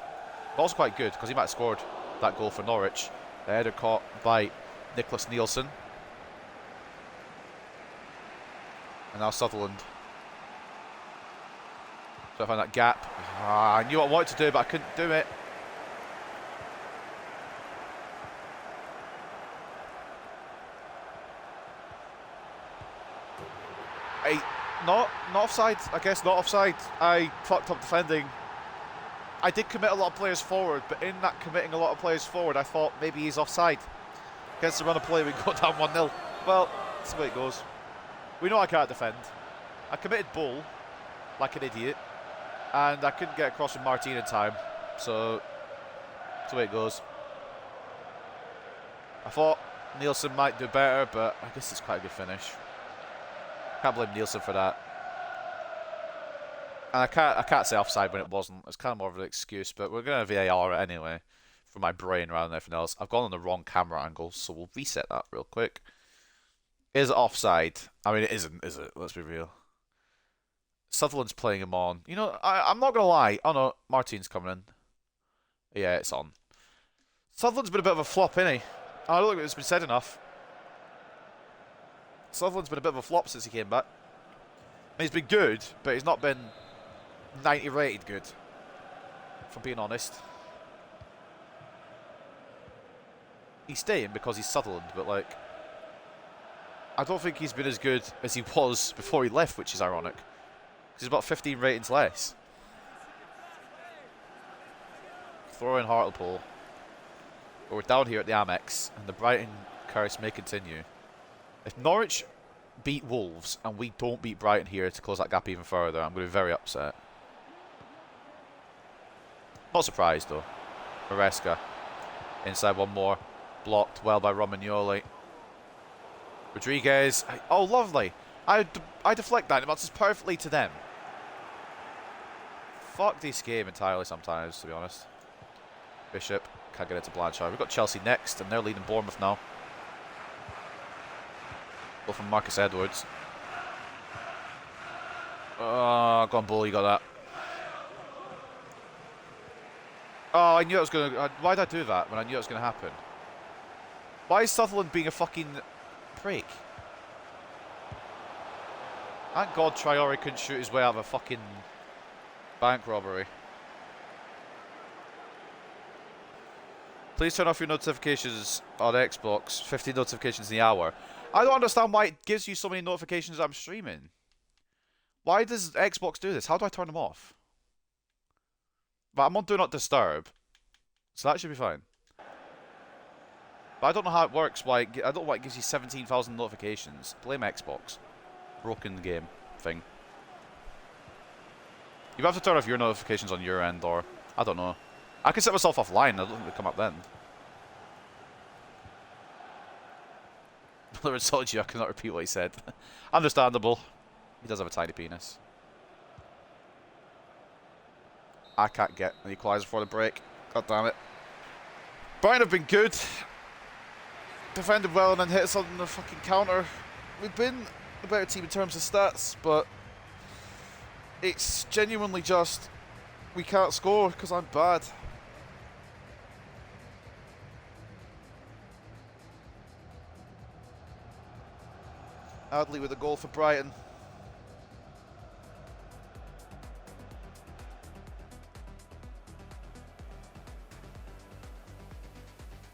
Speaker 1: But also quite good, because he might have scored that goal for Norwich. The header caught by Nicholas Nielsen. And now Sutherland. So I found that gap. I knew what I wanted to do, but I couldn't do it. Not offside. I guess not offside. I fucked up defending. I did commit a lot of players forward, but in that committing a lot of players forward, I thought maybe he's offside. Against the run of play, we go down 1-0. Well, that's the way it goes. We know I can't defend. I committed bull, like an idiot, and I couldn't get across with Martin in time. So, that's the way it goes. I thought Nielsen might do better, but I guess it's quite a good finish. Can't blame Nielsen for that. And I can't say offside when it wasn't. It's kind of more of an excuse, but we're going to VAR it anyway for my brain rather than anything else. I've gone on the wrong camera angle, so we'll reset that real quick. Is it offside? I mean, it isn't, is it? Let's be real. Sutherland's playing him on. You know, I'm not going to lie. Oh no, Martin's coming in. Yeah, it's on. Sutherland's been a bit of a flop, innit? I don't think it's been said enough. Sutherland's been a bit of a flop since he came back. He's been good, but he's not been 90 rated good, if I'm being honest. He's staying because he's Sutherland, but like, I don't think he's been as good as he was before he left, which is ironic. He's about 15 ratings less. Throw in Hartlepool. But we're down here at the Amex, and the Brighton curse may continue. If Norwich beat Wolves and we don't beat Brighton here to close that gap even further, I'm going to be very upset. Not surprised though. Maresca inside one more, blocked well by Romagnoli. Rodriguez, oh lovely. I deflect that, it bounces perfectly to them. Fuck this game entirely sometimes, to be honest. Bishop can't get into Blanchard. We've got Chelsea next, and they're leading Bournemouth now. Go from Marcus Edwards. Oh, go on, Bull, you got that. Oh, I knew it was going to... why did I do that when I knew it was going to happen? Why is Sutherland being a fucking prick? Thank God Traore couldn't shoot his way out of a fucking bank robbery. Please turn off your notifications on Xbox. 15 notifications in the hour. I don't understand why it gives you so many notifications I'm streaming. Why does Xbox do this? How do I turn them off? But I'm on Do Not Disturb, so that should be fine. But I don't know how it works. I don't know why it gives you 17,000 notifications. Blame Xbox. Broken game thing. You have to turn off your notifications on your end, or I don't know. I can set myself offline. I don't think they come up then. Another insult you. I cannot repeat what he said. Understandable. He does have a tiny penis. I can't get an equaliser before the break. God damn it. Brighton have been good. Defended well and then hit us on the fucking counter. We've been a better team in terms of stats, but it's genuinely just we can't score because I'm bad. Adley with a goal for Brighton.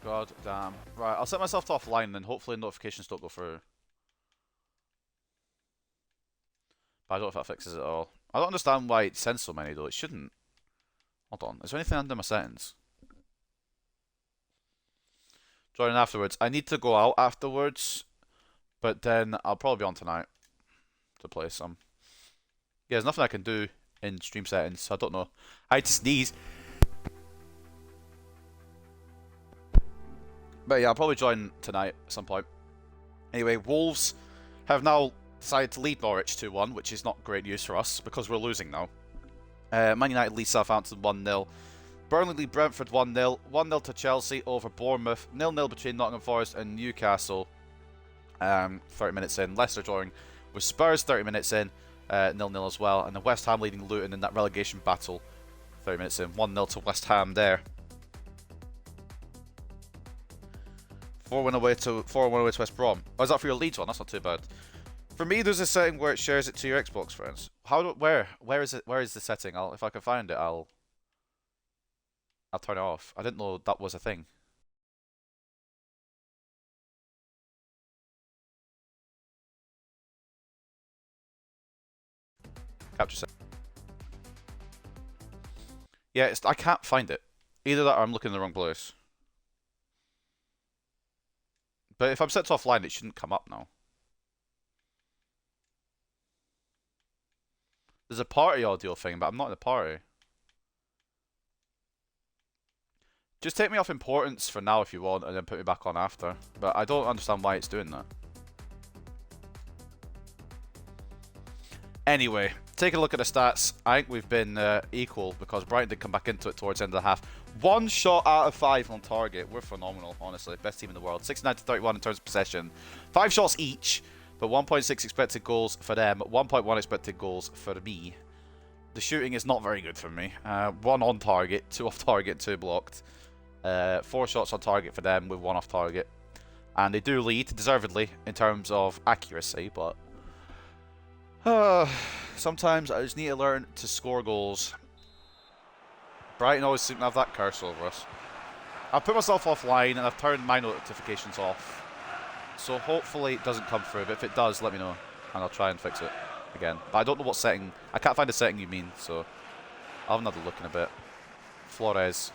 Speaker 1: God damn. Right, I'll set myself to offline and then hopefully notifications don't go through. But I don't know if that fixes it at all. I don't understand why it sends so many though. It shouldn't. Hold on. Is there anything under my settings? Join afterwards. I need to go out afterwards, but then I'll probably be on tonight to play some. Yeah, there's nothing I can do in stream settings, so I don't know. I had to sneeze. But yeah, I'll probably join tonight at some point. Anyway, Wolves have now decided to lead Norwich 2-1, which is not great news for us because we're losing now. Man United lead Southampton 1-0. Burnley lead Brentford 1-0. 1-0 to Chelsea over Bournemouth. 0-0 between Nottingham Forest and Newcastle. 30 minutes in. Leicester drawing with Spurs 30 minutes in. 0-0 as well. And then West Ham leading Luton in that relegation battle. 30 minutes in. 1-0 to West Ham there. 4-1 away to West Brom. Oh, is that for your Leeds one? That's not too bad. For me, there's a setting where it shares it to your Xbox friends. Where is it? Where is the setting? If I can find it, I'll turn it off. I didn't know that was a thing. Capture set. Yeah, I can't find it. Either that or I'm looking in the wrong place. But if I'm set to offline, it shouldn't come up now. There's a party audio thing, but I'm not in the party. Just take me off importance for now if you want, and then put me back on after. But I don't understand why it's doing that. Anyway, take a look at the stats. I think we've been equal because Brighton did come back into it towards the end of the half. 1 shot out of 5 on target. We're phenomenal, honestly. Best team in the world. 69 to 31 in terms of possession. 5 shots each, but 1.6 expected goals for them. 1.1 expected goals for me. The shooting is not very good for me. 1 on target, 2 off target, 2 blocked. 4 shots on target for them with 1 off target. And they do lead, deservedly, in terms of accuracy, but sometimes I just need to learn to score goals. Brighton always seem to have that curse over us. I've put myself offline and I've turned my notifications off. So hopefully it doesn't come through, but if it does, let me know. And I'll try and fix it again. But I don't know what setting. I can't find the setting you mean, so I'll have another look in a bit. Flores.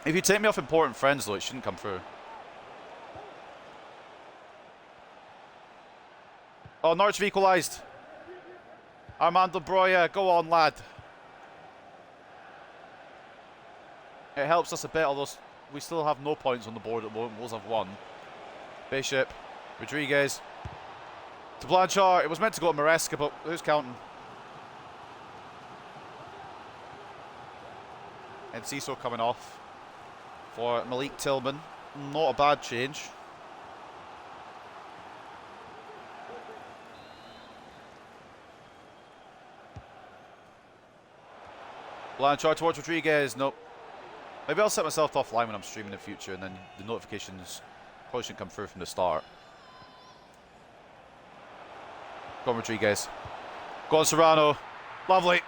Speaker 1: If you take me off important friends, though, it shouldn't come through. Oh, Norwich have equalised. Armando Broya, go on, lad. It helps us a bit, although we still have no points on the board at the moment. Wolves have 1. Bishop, Rodriguez. To Blanchard. It was meant to go to Maresca, but who's counting? And Ciso coming off for Malik Tillman. Not a bad change. Blanchard towards Rodriguez. Nope. Maybe I'll set myself offline when I'm streaming in the future, and then the notifications probably shouldn't come through from the start. Go on, Rodriguez. Go on, Serrano. Lovely.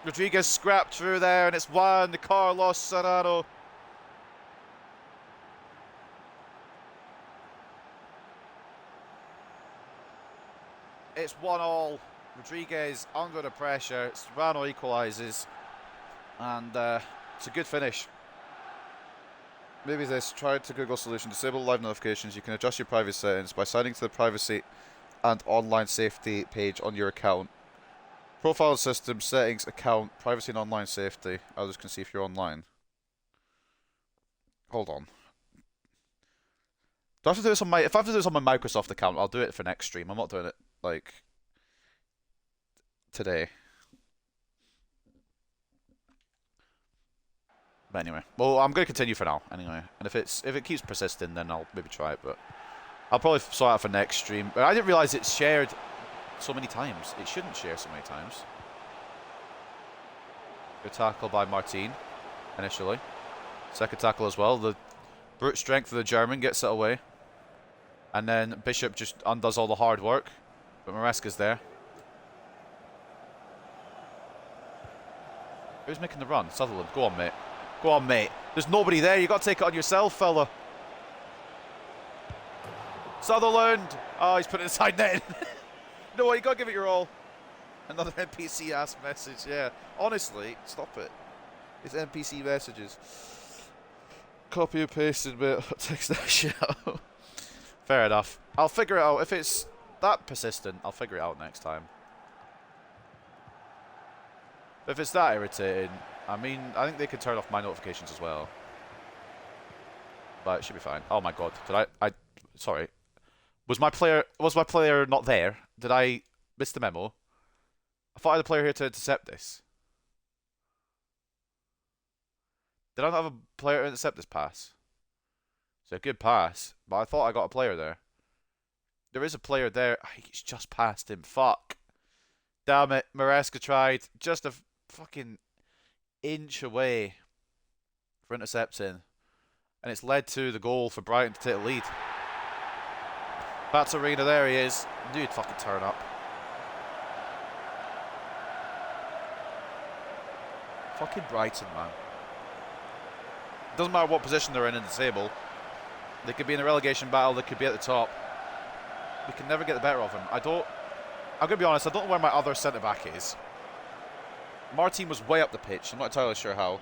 Speaker 1: Rodriguez scrapped through there, and it's Juan Carlos Serrano. It's 1-1. Rodriguez under the pressure. Serrano equalises. And it's a good finish. Maybe this. Try to Google solution. Disable live notifications. You can adjust your privacy settings by signing to the privacy and online safety page on your account. Profile system, settings, account, privacy and online safety. Others can see if you're online. Hold on. Do I have to do this on my... If I have to do this on my Microsoft account, I'll do it for next stream. I'm not doing it, like, today. But anyway. Well, I'm going to continue for now, anyway. And if it keeps persisting, then I'll maybe try it, but I'll probably sort out for next stream. But I didn't realise it's shared so many times. It shouldn't share so many times. Good tackle by Martin, initially. Second tackle as well. The brute strength of the German gets it away. And then Bishop just undoes all the hard work. But Maresca's there. Who's making the run? Sutherland. Go on, mate. Go on, mate. There's nobody there. You've got to take it on yourself, fella. Sutherland. Oh, he's put it inside net. You know what? You've got to give it your all. Another NPC ass message, yeah. Honestly, stop it. It's NPC messages. Copy and pasted, mate. Text that shit out. Fair enough. I'll figure it out. If it's that persistent, I'll figure it out next time. But if it's that irritating, I mean, I think they could turn off my notifications as well. But it should be fine. Oh my god. Did I sorry. Was my player not there? Did I miss the memo? I thought I had a player here to intercept this. Did I not have a player to intercept this pass? It's a good pass, but I thought I got a player there. There is a player there. I think it's just past him. Fuck. Damn it. Maresca tried. Just a fucking inch away for intercepting. And it's led to the goal for Brighton to take the lead. That's Arena, there he is. Knew he'd fucking turn up. Fucking Brighton, man. Doesn't matter what position they're in the table. They could be in a relegation battle, they could be at the top. We can never get the better of them. I'm going to be honest, I don't know where my other centre-back is. Martin was way up the pitch, I'm not entirely sure how.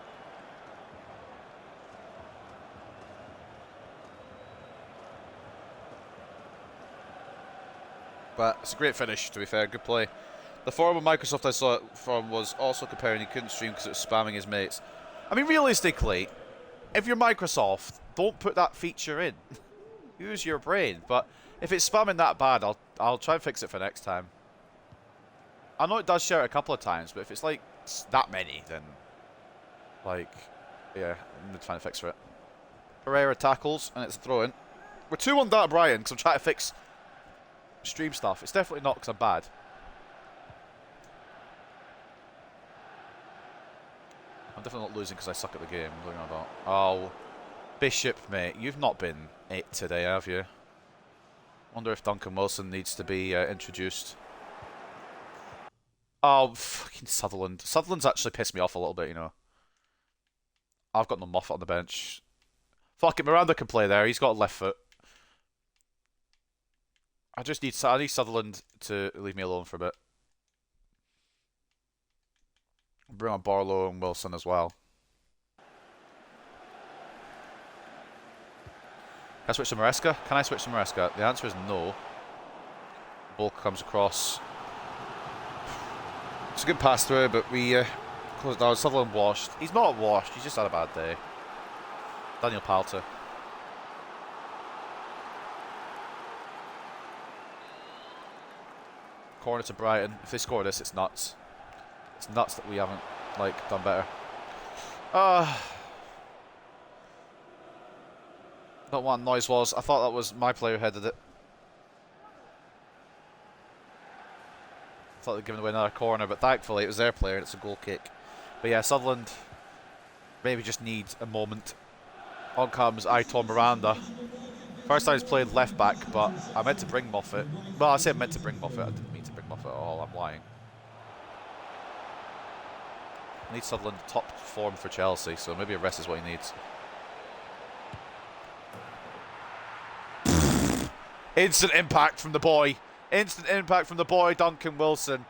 Speaker 1: But it's a great finish, to be fair. Good play. The forum on Microsoft I saw it from was also comparing he couldn't stream because it was spamming his mates. I mean, realistically, if you're Microsoft, don't put that feature in. Use your brain. But if it's spamming that bad, I'll try and fix it for next time. I know it does share it a couple of times, but if it's like that many, then like, yeah, I'm trying to fix for it. Pereira tackles, and it's a throw-in. We're 2-1 down to Brian because I'm trying to fix stream stuff. It's definitely not because I'm bad. I'm definitely not losing because I suck at the game. What am I about? Oh, Bishop, mate. You've not been it today, have you? Wonder if Duncan Wilson needs to be introduced. Oh, fucking Sutherland. Sutherland's actually pissed me off a little bit, you know. I've got no Moffat on the bench. Fuck it, Miranda can play there. He's got a left foot. I need Sutherland to leave me alone for a bit. Bring on Barlow and Wilson as well. Can I switch to Maresca? Can I switch to Maresca? The answer is no. Ball comes across. It's a good pass through, but we closed down. Sutherland washed. He's not washed, he's just had a bad day. Daniel Palter. Corner to Brighton. If they score this, it's nuts. It's nuts that we haven't, like, done better. Not what noise was. I thought that was my player who headed it. I thought they'd given away another corner, but thankfully it was their player and it's a goal kick. But yeah, Sutherland maybe just needs a moment. On comes Aitor Miranda. First time he's played left back, but I meant to bring Moffat. Well, I said I meant to bring Moffat. I didn't mean to bring Moffat at all. I'm lying. I need Sutherland top form for Chelsea, so maybe a rest is what he needs. Instant impact from the boy. Instant impact from the boy, Duncan Wilson.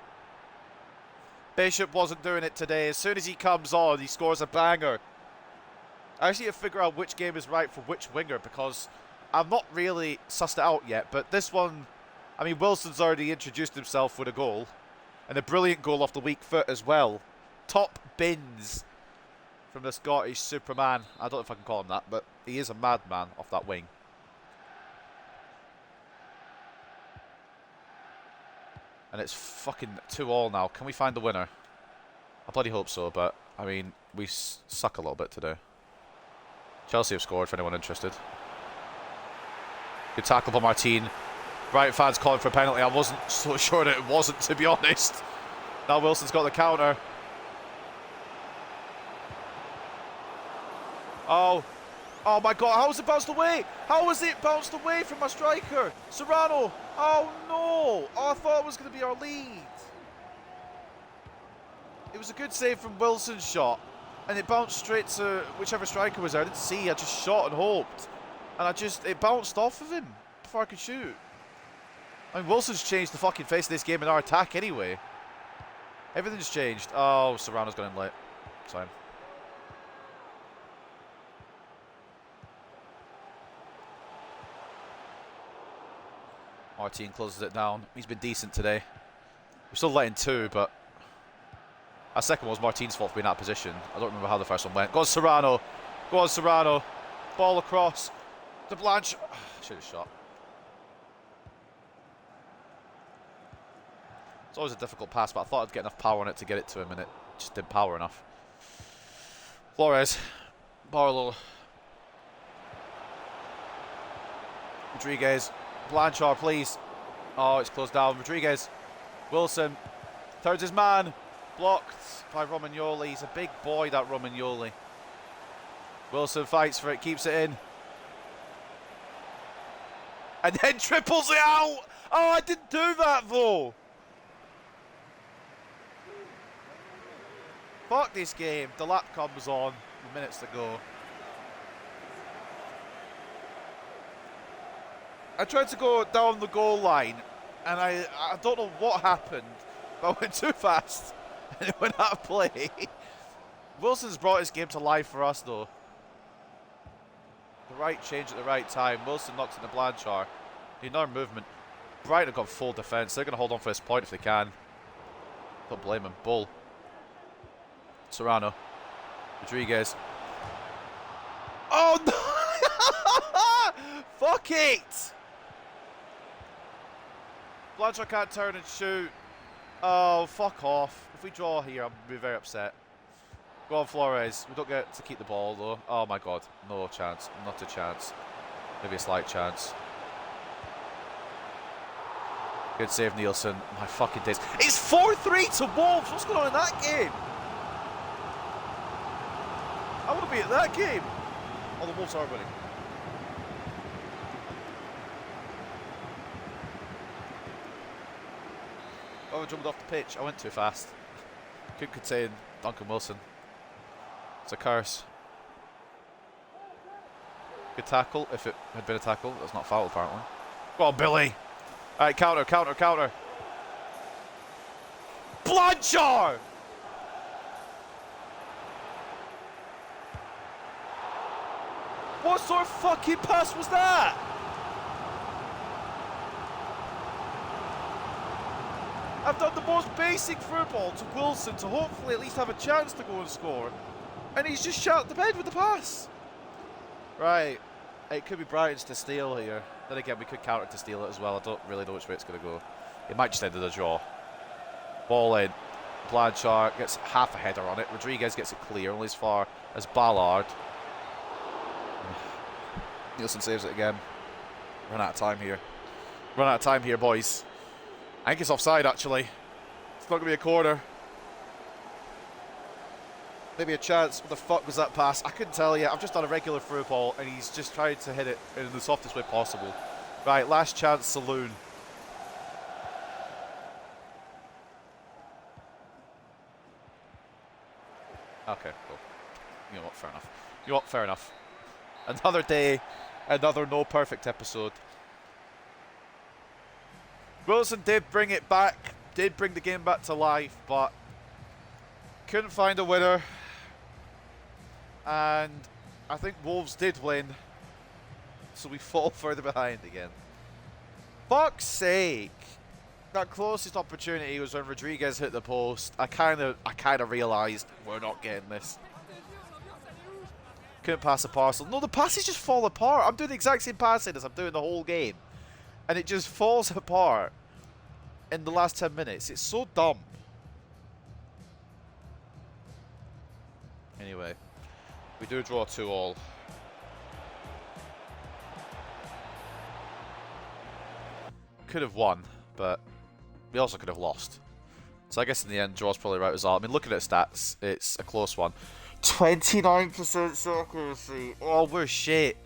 Speaker 1: Bishop wasn't doing it today. As soon as he comes on, he scores a banger. I actually need to figure out which game is right for which winger, because I've not really sussed it out yet. But this one, I mean, Wilson's already introduced himself with a goal. And a brilliant goal off the weak foot as well. Top bins from the Scottish Superman. I don't know if I can call him that, but he is a madman off that wing. And it's fucking 2-2 now. Can we find the winner? I bloody hope so, but, I mean, we suck a little bit today. Chelsea have scored, for anyone interested. Good tackle by Martin. Brighton fans calling for a penalty. I wasn't so sure that it wasn't, to be honest. Now Wilson's got the counter. Oh. Oh my god, how was it bounced away? How was it bounced away from my striker? Serrano. Oh no. Oh, I thought it was going to be our lead. It was a good save from Wilson's shot. And it bounced straight to whichever striker was there. I didn't see, I just shot and hoped. And it bounced off of him before I could shoot. I mean, Wilson's changed the fucking face of this game in our attack anyway. Everything's changed. Oh, Serrano's gone in late. Sorry. Martin closes it down. He's been decent today. We're still letting two, but our second one was Martin's fault for being out of position. I don't remember how the first one went. Go on, Serrano. Go on, Serrano. Ball across. To Blanche. Should have shot. It's always a difficult pass, but I thought I'd get enough power on it to get it to him, and it just didn't power enough. Flores. Barlow. Rodriguez. Blanchard, please. Oh, it's closed down. Rodriguez. Wilson. Turns his man. Blocked by Romagnoli. He's a big boy, that Romagnoli. Wilson fights for it, keeps it in. And then triples it out. Oh, I didn't do that, though. Fuck this game. The lap comes on. Minutes to go. I tried to go down the goal line, and I don't know what happened, but I went too fast, and it went out of play. Wilson's brought his game to life for us, though. The right change at the right time. Wilson knocks in the Blanchard. Another movement. Brighton have got full defence. They're going to hold on for this point if they can. Don't blame him. Bull. Serrano. Rodriguez. Oh, no! Fuck it! Blanchard can't turn and shoot. Oh, fuck off. If we draw here, I'll be very upset. Go on, Flores. We don't get to keep the ball, though. Oh, my God. No chance. Not a chance. Maybe a slight chance. Good save, Nielsen. My fucking days. It's 4-3 to Wolves. What's going on in that game? I want to be at that game. Oh, the Wolves are winning. Oh, I jumped off the pitch. I went too fast. Couldn't contain Duncan Wilson. It's a curse. Good tackle, if it had been a tackle. That's not foul, apparently. Go on, Billy. All right, counter, counter, counter. Blanchard! What sort of fucking pass was that? I've done the most basic football to Wilson to hopefully at least have a chance to go and score. And he's just shot the bed with the pass. Right. It could be Brighton's to steal here. Then again, we could counter to steal it as well. I don't really know which way it's going to go. It might just end in a draw. Ball in. Blanchard gets half a header on it. Rodriguez gets it clear, only as far as Ballard. Nielsen saves it again. Run out of time here. Run out of time here, boys. I think it's offside, actually. It's not going to be a corner. Maybe a chance. What the fuck was that pass? I couldn't tell you. I've just done a regular through ball, and he's just tried to hit it in the softest way possible. Right, last chance saloon. Okay, cool. You know what, fair enough. You know what, fair enough. Another day, another no perfect episode. Wilson did bring it back, did bring the game back to life, but couldn't find a winner. And I think Wolves did win, so we fall further behind again. Fuck's sake. That closest opportunity was when Rodriguez hit the post. I kind of realised we're not getting this. Couldn't pass a parcel. No, the passes just fall apart. I'm doing the exact same passing as I'm doing the whole game. And it just falls apart in the last 10 minutes. It's so dumb. Anyway, we do draw 2-2. Could have won, but we also could have lost. So I guess in the end, draw's probably right result. I mean, looking at stats, it's a close one. 29% accuracy. Oh, we're shit.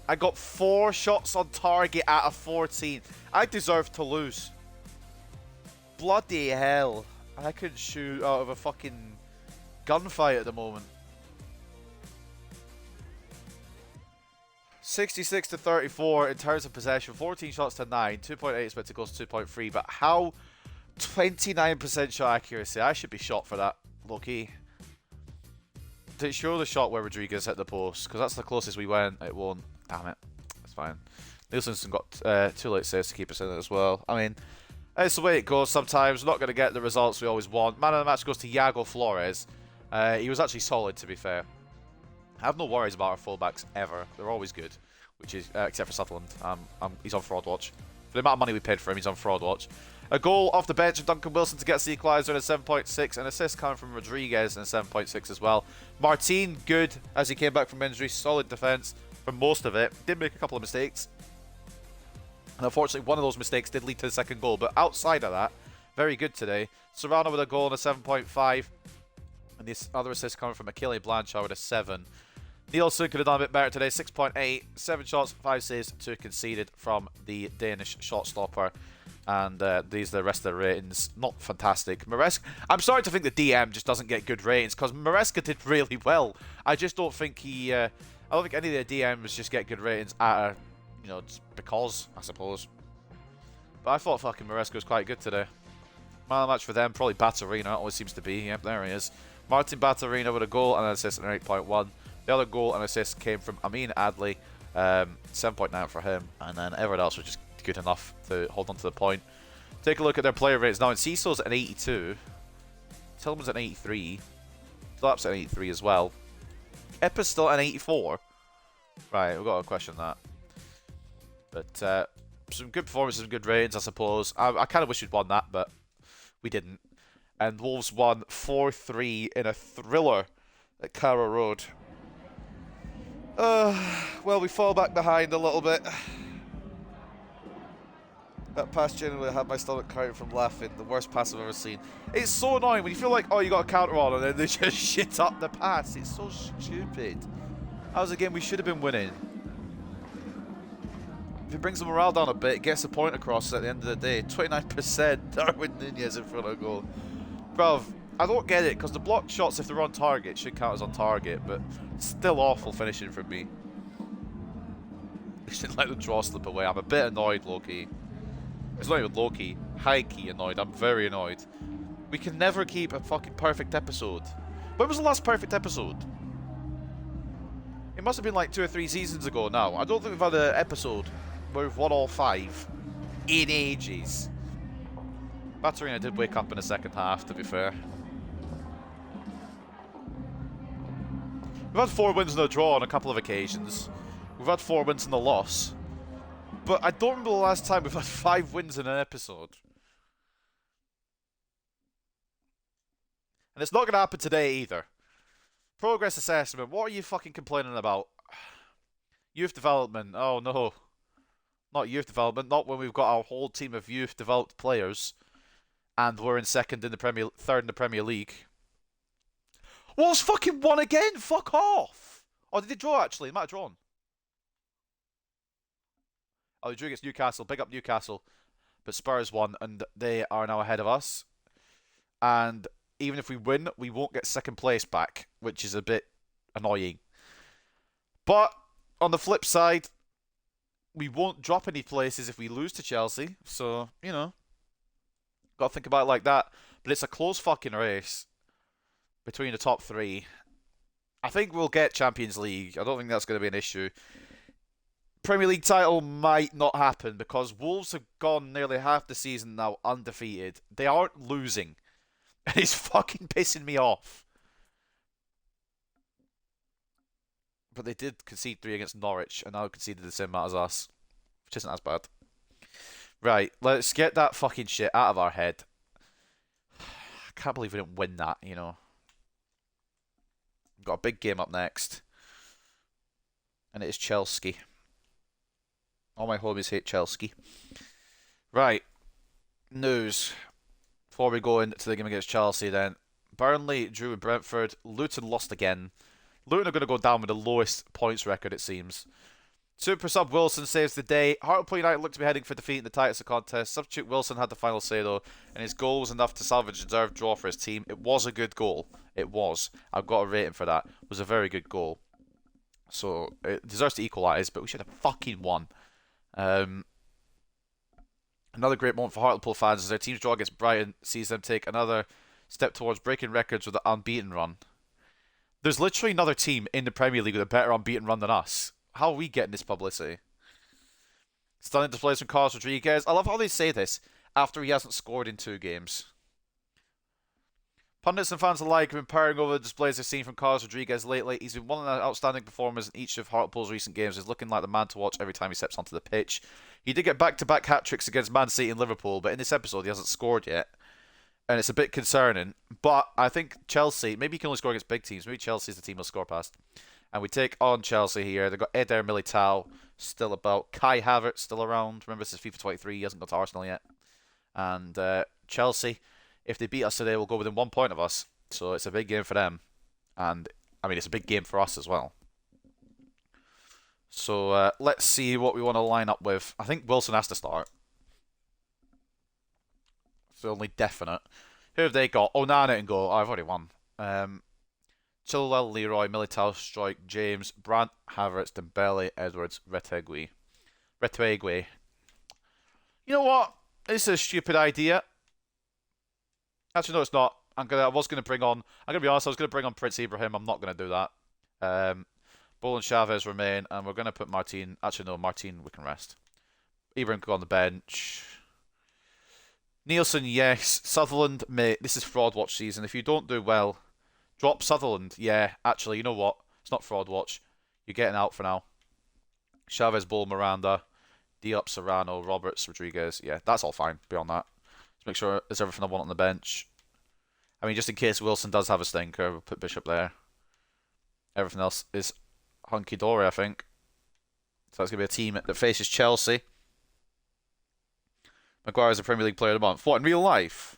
Speaker 1: I got 4 shots on target out of 14. I deserve to lose. Bloody hell. I couldn't shoot out of a fucking gunfight at the moment. 66 to 34 in terms of possession. 14 shots to 9. 2.8 expected goals, 2.3. But how 29% shot accuracy. I should be shot for that, low-key. Did it show the shot where Rodriguez hit the post? Because that's the closest we went. It won't. Damn it. It's fine. Nielsen's got 2 late saves to keep us in it as well. I mean, it's the way it goes sometimes. We're not going to get the results we always want. Man of the match goes to Iago Flores. He was actually solid, to be fair. I have no worries about our fullbacks ever. They're always good, which is except for Sutherland. He's on fraud watch. For the amount of money we paid for him, he's on fraud watch. A goal off the bench of Duncan Wilson to get us the equaliser in a 7.6. An assist coming from Rodriguez in a 7.6 as well. Martin, good as he came back from injury. Solid defence for most of it. Did make a couple of mistakes. And unfortunately, one of those mistakes did lead to the second goal. But outside of that, very good today. Serrano with a goal in a 7.5. And this other assist coming from Achille Blanchard with a 7. Nielsen could have done a bit better today. 6.8. 7 shots, 5 saves, 2 conceded from the Danish shot stopper. And these are the rest of the ratings. Not fantastic. Maresca, I'm starting to think the DM just doesn't get good ratings because Maresca did really well. I just don't think he. I don't think any of the DMs just get good ratings just because, I suppose. But I thought fucking Maresca was quite good today. Man of the match for them, probably Batterina. Always seems to be. Yep, there he is. Martin Batterina with a goal and an assist and an 8.1. The other goal and assist came from Amin Adli. 7.9 for him. And then everyone else was just good enough to hold on to the point. Take a look at their player rates now. And Cecil's at an 82. Tillman's at an 83. Flap's at an 83 as well. Eppa's still at an 84. Right, we've got to question that. But some good performances and good ratings, I suppose. I kind of wish we'd won that, but we didn't. And Wolves won 4-3 in a thriller at Carrow Road. Well, we fall back behind a little bit. That pass genuinely had my stomach crying from laughing. The worst pass I've ever seen. It's so annoying when you feel like, oh, you got a counter on, and then they just shit up the pass. It's so stupid. That was a game we should have been winning. If it brings the morale down a bit, it gets the point across at the end of the day. 29% Darwin Nunez in front of goal. Bruv, I don't get it, because the blocked shots, if they're on target, should count as on target, but still awful finishing from me. I shouldn't let the draw slip away. I'm a bit annoyed, low-key. It's not even low-key. High-key annoyed. I'm very annoyed. We can never keep a fucking perfect episode. When was the last perfect episode? It must have been like 2 or 3 seasons ago now. I don't think we've had an episode where we've won all 5 in ages. Batterina did wake up in the second half, to be fair. We've had 4 wins and a draw on a couple of occasions. We've had 4 wins and a loss. But I don't remember the last time we've had 5 wins in an episode. And it's not going to happen today either. Progress assessment. What are you fucking complaining about? Youth development. Oh no. Not youth development. Not when we've got our whole team of youth developed players. And we're in third in the Premier League. Wolves fucking won again. Fuck off. Oh, did they draw actually? They might have drawn. Oh, they drew against Newcastle. Big up Newcastle. But Spurs won, and they are now ahead of us. And even if we win, we won't get second place back, which is a bit annoying. But on the flip side, we won't drop any places if we lose to Chelsea. So, you know, got to think about it like that. But it's a close fucking race between the top 3. I think we'll get Champions League. I don't think that's going to be an issue. Premier League title might not happen because Wolves have gone nearly half the season now undefeated. They aren't losing. And it's fucking pissing me off. But they did concede 3 against Norwich and now conceded the same amount as us. Which isn't as bad. Right, let's get that fucking shit out of our head. I can't believe we didn't win that, you know. We've got a big game up next. And it is Chelsea. All my homies hate Chelsea. Right. News. Before we go into the game against Chelsea then. Burnley drew with Brentford. Luton lost again. Luton are going to go down with the lowest points record, it seems. Super sub Wilson saves the day. Hartlepool United look to be heading for defeat in the tightest of contests. Substitute Wilson had the final say though, and his goal was enough to salvage a deserved draw for his team. It was a good goal. It was. I've got to rate him for that. It was a very good goal. So, it deserves to equalise, but we should have fucking won. Another great moment for Hartlepool fans as their team's draw against Brighton sees them take another step towards breaking records with an unbeaten run. There's literally another team in the Premier League with a better unbeaten run than us. How are we getting this publicity? Stunning displays from Carlos Rodriguez. I love how they say this after he hasn't scored in 2 games. Pundits and fans alike have been purring over the displays they've seen from Carlos Rodriguez lately. He's been one of the outstanding performers in each of Hartlepool's recent games. He's looking like the man to watch every time he steps onto the pitch. He did get back-to-back hat-tricks against Man City and Liverpool, but in this episode he hasn't scored yet. And it's a bit concerning. But I think Chelsea, maybe he can only score against big teams. Maybe Chelsea's the team he'll score past. And we take on Chelsea here. They've got Eder Militao still about. Kai Havertz still around. Remember, this is FIFA 23. He hasn't got to Arsenal yet. And Chelsea, if they beat us today, will go within 1 point of us. So it's a big game for them. And, I mean, it's a big game for us as well. So let's see what we want to line up with. I think Wilson has to start. It's the only definite. Who have they got? Onana in goal. Oh, I've already won. Chilwell, Leroy, Militao, Struijk, James, Brandt, Havertz, Dembele, Edwards, Retegui. You know what? This is a stupid idea. Actually, no, it's not. I'm gonna be honest. I was gonna bring on Prince Ibrahim. I'm not gonna do that. Bull and Chavez remain, and we're gonna put Martin. Actually, no, Martin we can rest. Ibrahim can go on the bench. Nielsen, yes. Sutherland, mate. This is fraud watch season. If you don't do well, drop Sutherland. Yeah, actually, you know what? It's not fraud watch. You're getting out for now. Chavez, Bull, Miranda, Diop, Serrano, Roberts, Rodriguez. Yeah, that's all fine. Beyond that, let's make sure there's everything I want on the bench. I mean, just in case Wilson does have a stinker, we'll put Bishop there. Everything else is hunky-dory, I think. So that's going to be a team that faces Chelsea. Maguire is a Premier League Player of the Month. What, in real life?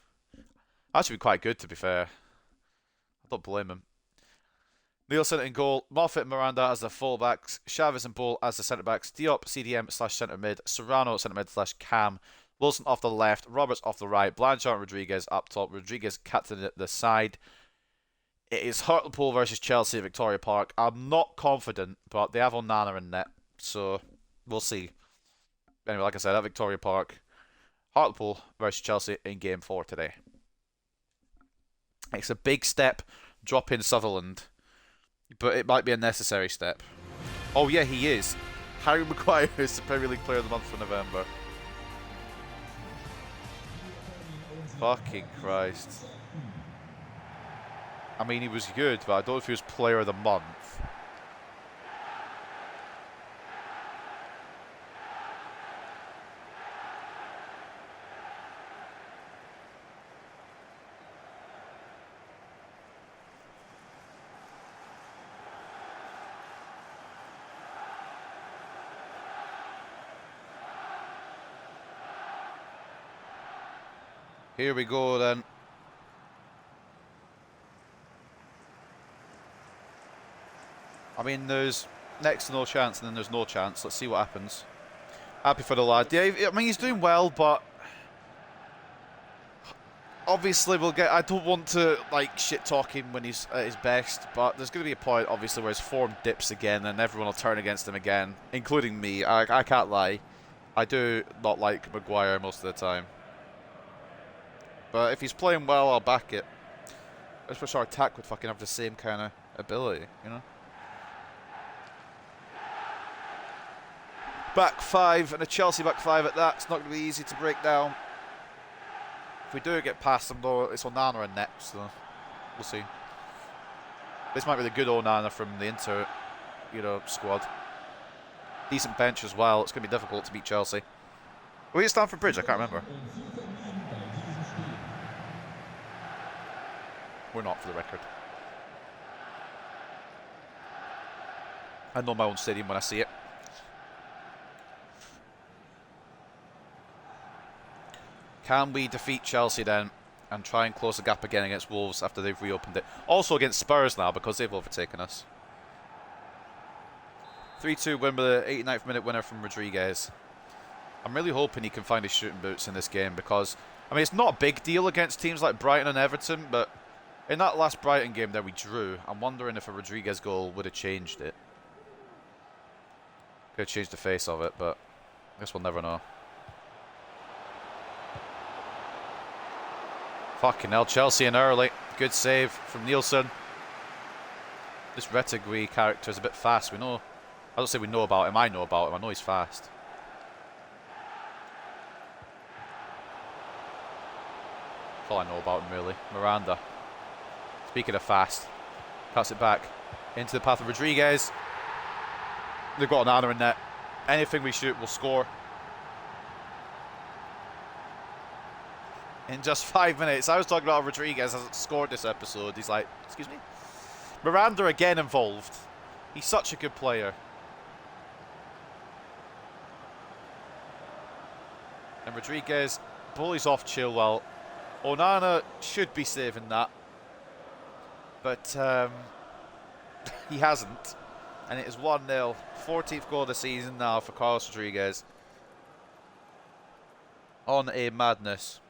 Speaker 1: That should be quite good, to be fair. I don't blame him. Nielsen in goal. Moffat and Miranda as the full-backs. Chavez and Bull as the centre-backs. Diop, CDM/centre-mid. Serrano, centre-mid/cam. Wilson off the left, Roberts off the right, Blanchard and Rodriguez up top, Rodriguez captain at the side. It is Hartlepool versus Chelsea at Victoria Park. I'm not confident, but they have Onana in net, so we'll see. Anyway, like I said, at Victoria Park, Hartlepool versus Chelsea in Game 4 today. It's a big step, drop in Sutherland, but it might be a necessary step. Oh yeah, he is. Harry Maguire is the Premier League Player of the Month for November. Fucking Christ. I mean, he was good, but I don't know if he was Player of the Month. Here we go then. I mean, there's next to no chance and then there's no chance. Let's see what happens. Happy for the lad. Yeah, I mean, he's doing well, but obviously we'll get... I don't want to, like, shit-talk him when he's at his best, but there's going to be a point, obviously, where his form dips again and everyone will turn against him again, including me. I can't lie. I do not like Maguire most of the time. But if he's playing well, I'll back it. I just wish our attack would fucking have the same kind of ability, you know? Back 5, and a Chelsea back 5 at that. It's not going to be easy to break down. If we do get past them, though, it's Onana and net, so we'll see. This might be the good Onana from the Inter, squad. Decent bench as well. It's going to be difficult to beat Chelsea. Are we at Stamford Bridge? I can't remember. We're not, for the record. I know my own stadium when I see it. Can we defeat Chelsea then and try and close the gap again against Wolves after they've reopened it? Also against Spurs now because they've overtaken us. 3-2 win with the 89th minute winner from Rodriguez. I'm really hoping he can find his shooting boots in this game because, I mean, it's not a big deal against teams like Brighton and Everton, but in that last Brighton game that we drew, I'm wondering if a Rodriguez goal would have changed it. Could have changed the face of it, but I guess we'll never know. Fucking hell, Chelsea in early. Good save from Nielsen. This Retegui character is a bit fast. We know. I don't say we know about him. I know about him. I know he's fast. That's all I know about him, really. Miranda. Speaking of fast, cuts it back into the path of Rodriguez. They've got an Anna in net. Anything we shoot will score. In just 5 minutes. I was talking about Rodriguez hasn't scored this episode. He's like, excuse me? Miranda again involved. He's such a good player. And Rodriguez bullies off Chilwell. Onana should be saving that. But he hasn't. And it is 1-0. 14th goal of the season now for Carlos Rodriguez. On a madness.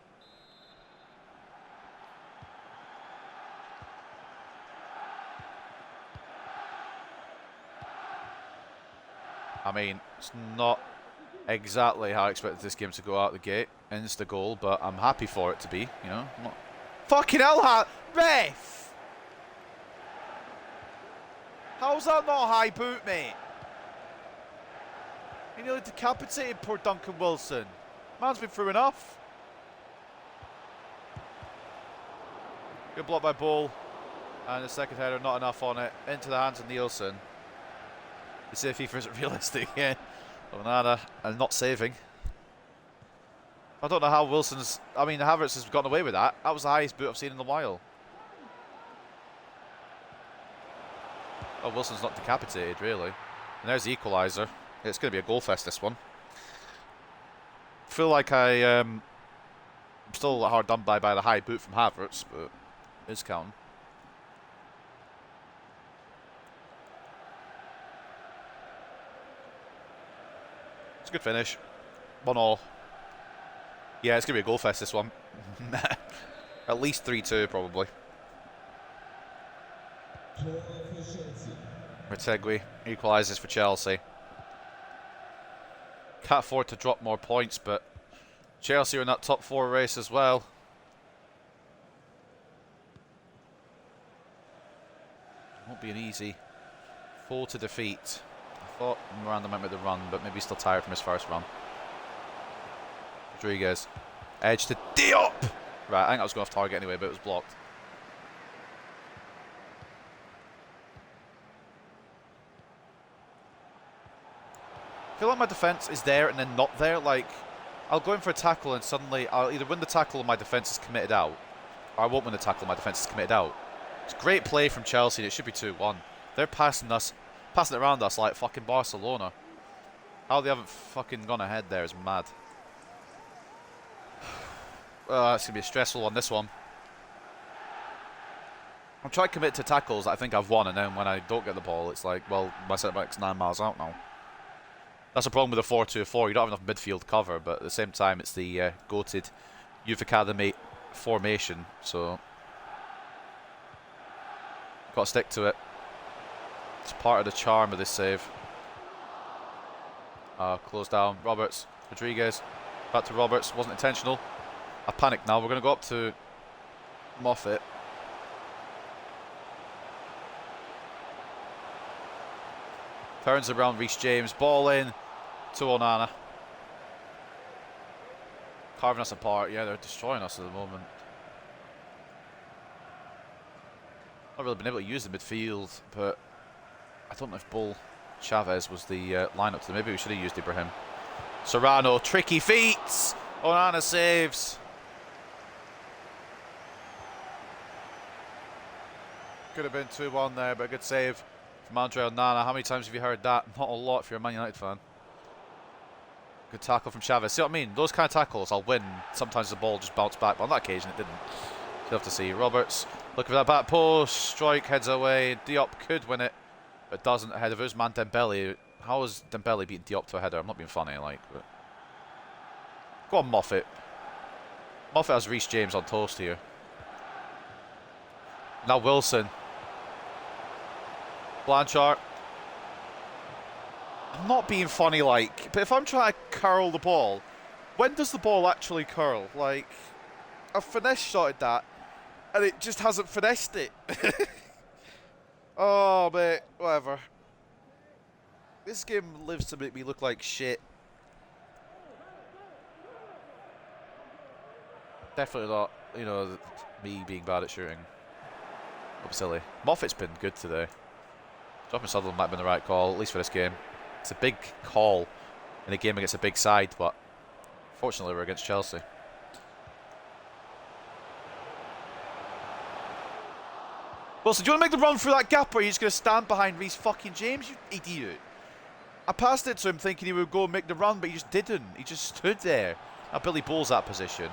Speaker 1: I mean, it's not exactly how I expected this game to go out the gate. Insta goal, but I'm happy for it to be, you know. I'm not... Fucking hell, ref! How's that not a high boot, mate? He nearly decapitated poor Duncan Wilson. Man's been through enough. Good block by Bull. And the second header, not enough on it. Into the hands of Nielsen. The S8E5 isn't realistic yet. Onana and not saving. I don't know how Wilson's... I mean, Havertz has gotten away with that. That was the highest boot I've seen in a while. Oh, Wilson's not decapitated, really. And there's the equaliser. It's going to be a goal fest, this one. Feel like I'm still hard done by the high boot from Havertz, but it's counting. It's a good finish. 1-1. Yeah, it's going to be a goal fest, this one. At least 3-2, probably. Retegui equalises for Chelsea. Can't afford to drop more points, but Chelsea are in that top 4 race as well. Won't be an easy foe to defeat. I thought Miranda might make the run, but maybe he's still tired from his first run. Rodriguez. Edge to Diop! Right, I think I was going off target anyway, but it was blocked. I feel like my defence is there and then not there. Like, I'll go in for a tackle and suddenly I'll either win the tackle and my defence is committed out, or I won't win the tackle and my defence is committed out. It's great play from Chelsea and it should be 2-1. They're passing it around us like fucking Barcelona. How they haven't fucking gone ahead there is mad. It's going to be a stressful one, this one. I'm trying to commit to tackles that I think I've won, and then when I don't get the ball, it's like, well, my centre-back's 9 miles out now. That's a problem with a 4-2-4. You don't have enough midfield cover, but at the same time, it's the goated Youth Academy formation, so got to stick to it. It's part of the charm of this save. Close down. Roberts. Rodriguez. Back to Roberts. Wasn't intentional. I panicked now. We're going to go up to Moffat. Turns around Reece James. Ball in to Onana. Carving us apart. Yeah, they're destroying us at the moment. Not really been able to use the midfield, but I don't know if Bull Chavez was the lineup to them. Maybe we should have used Ibrahim. Serrano, tricky feet. Onana saves. Could have been 2-1 there, but a good save from Andre Onana. How many times have you heard that? Not a lot if you're a Man United fan. Good tackle from Chavez. See what I mean? Those kind of tackles I'll win. Sometimes the ball just bounced back, but on that occasion it didn't. You'll have to see. Roberts looking for that back post. Strike heads away. Diop could win it, but doesn't ahead of his man Dembele. How is Dembele beating Diop to a header? I'm not being funny, like. But... Go on, Moffat. Moffat has Reece James on toast here. Now Wilson. Blanchard. I'm not being funny, like, but if I'm trying to curl the ball, when does the ball actually curl? Like, I've finesse shotted that, and it just hasn't finessed it. Oh, mate, whatever. This game lives to make me look like shit. Definitely not, you know, me being bad at shooting. I'm silly. Moffat's been good today. Dropping Sutherland might have been the right call, at least for this game. It's a big call in a game against a big side, but fortunately we're against Chelsea. Wilson, do you want to make the run through that gap, or are you just going to stand behind Reece fucking James, you idiot? I passed it to him thinking he would go and make the run, but he just didn't. He just stood there. Now Billy Bull's that position.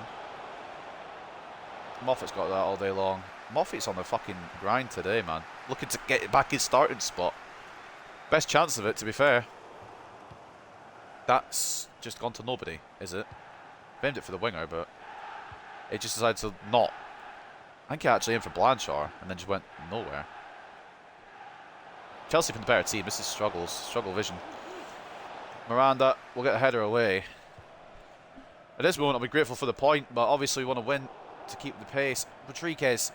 Speaker 1: Moffat's got that all day long. Moffat's on the fucking grind today, man. Looking to get back his starting spot. Best chance of it, to be fair. That's just gone to nobody, is it? Aimed it for the winger, but it just decided to not. I think he actually aimed for Blanchard and then just went nowhere. Chelsea been the better team. This is struggle vision. Miranda will get a header away. At this moment, I'll be grateful for the point, but obviously we want to win to keep the pace. Rodriguez,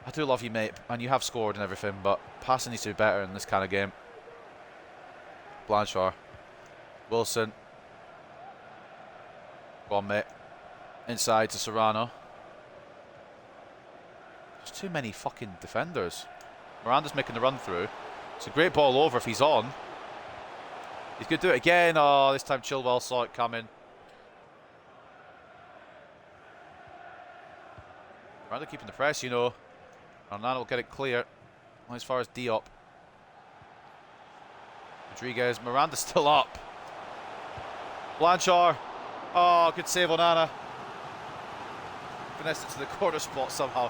Speaker 1: I do love you, mate, and you have scored and everything, but passing needs to be better in this kind of game. Blanchard. Wilson. Go on, mate. Inside to Serrano. There's too many fucking defenders. Miranda's making the run through. It's a great ball over if he's on. He's going to do it again. Oh, this time Chilwell saw it coming. Miranda keeping the press, you know. Hernando will get it clear. As far as Diop. Rodriguez. Miranda's still up. Blanchard. Oh, good save on Anna. Finessed it to the corner spot somehow.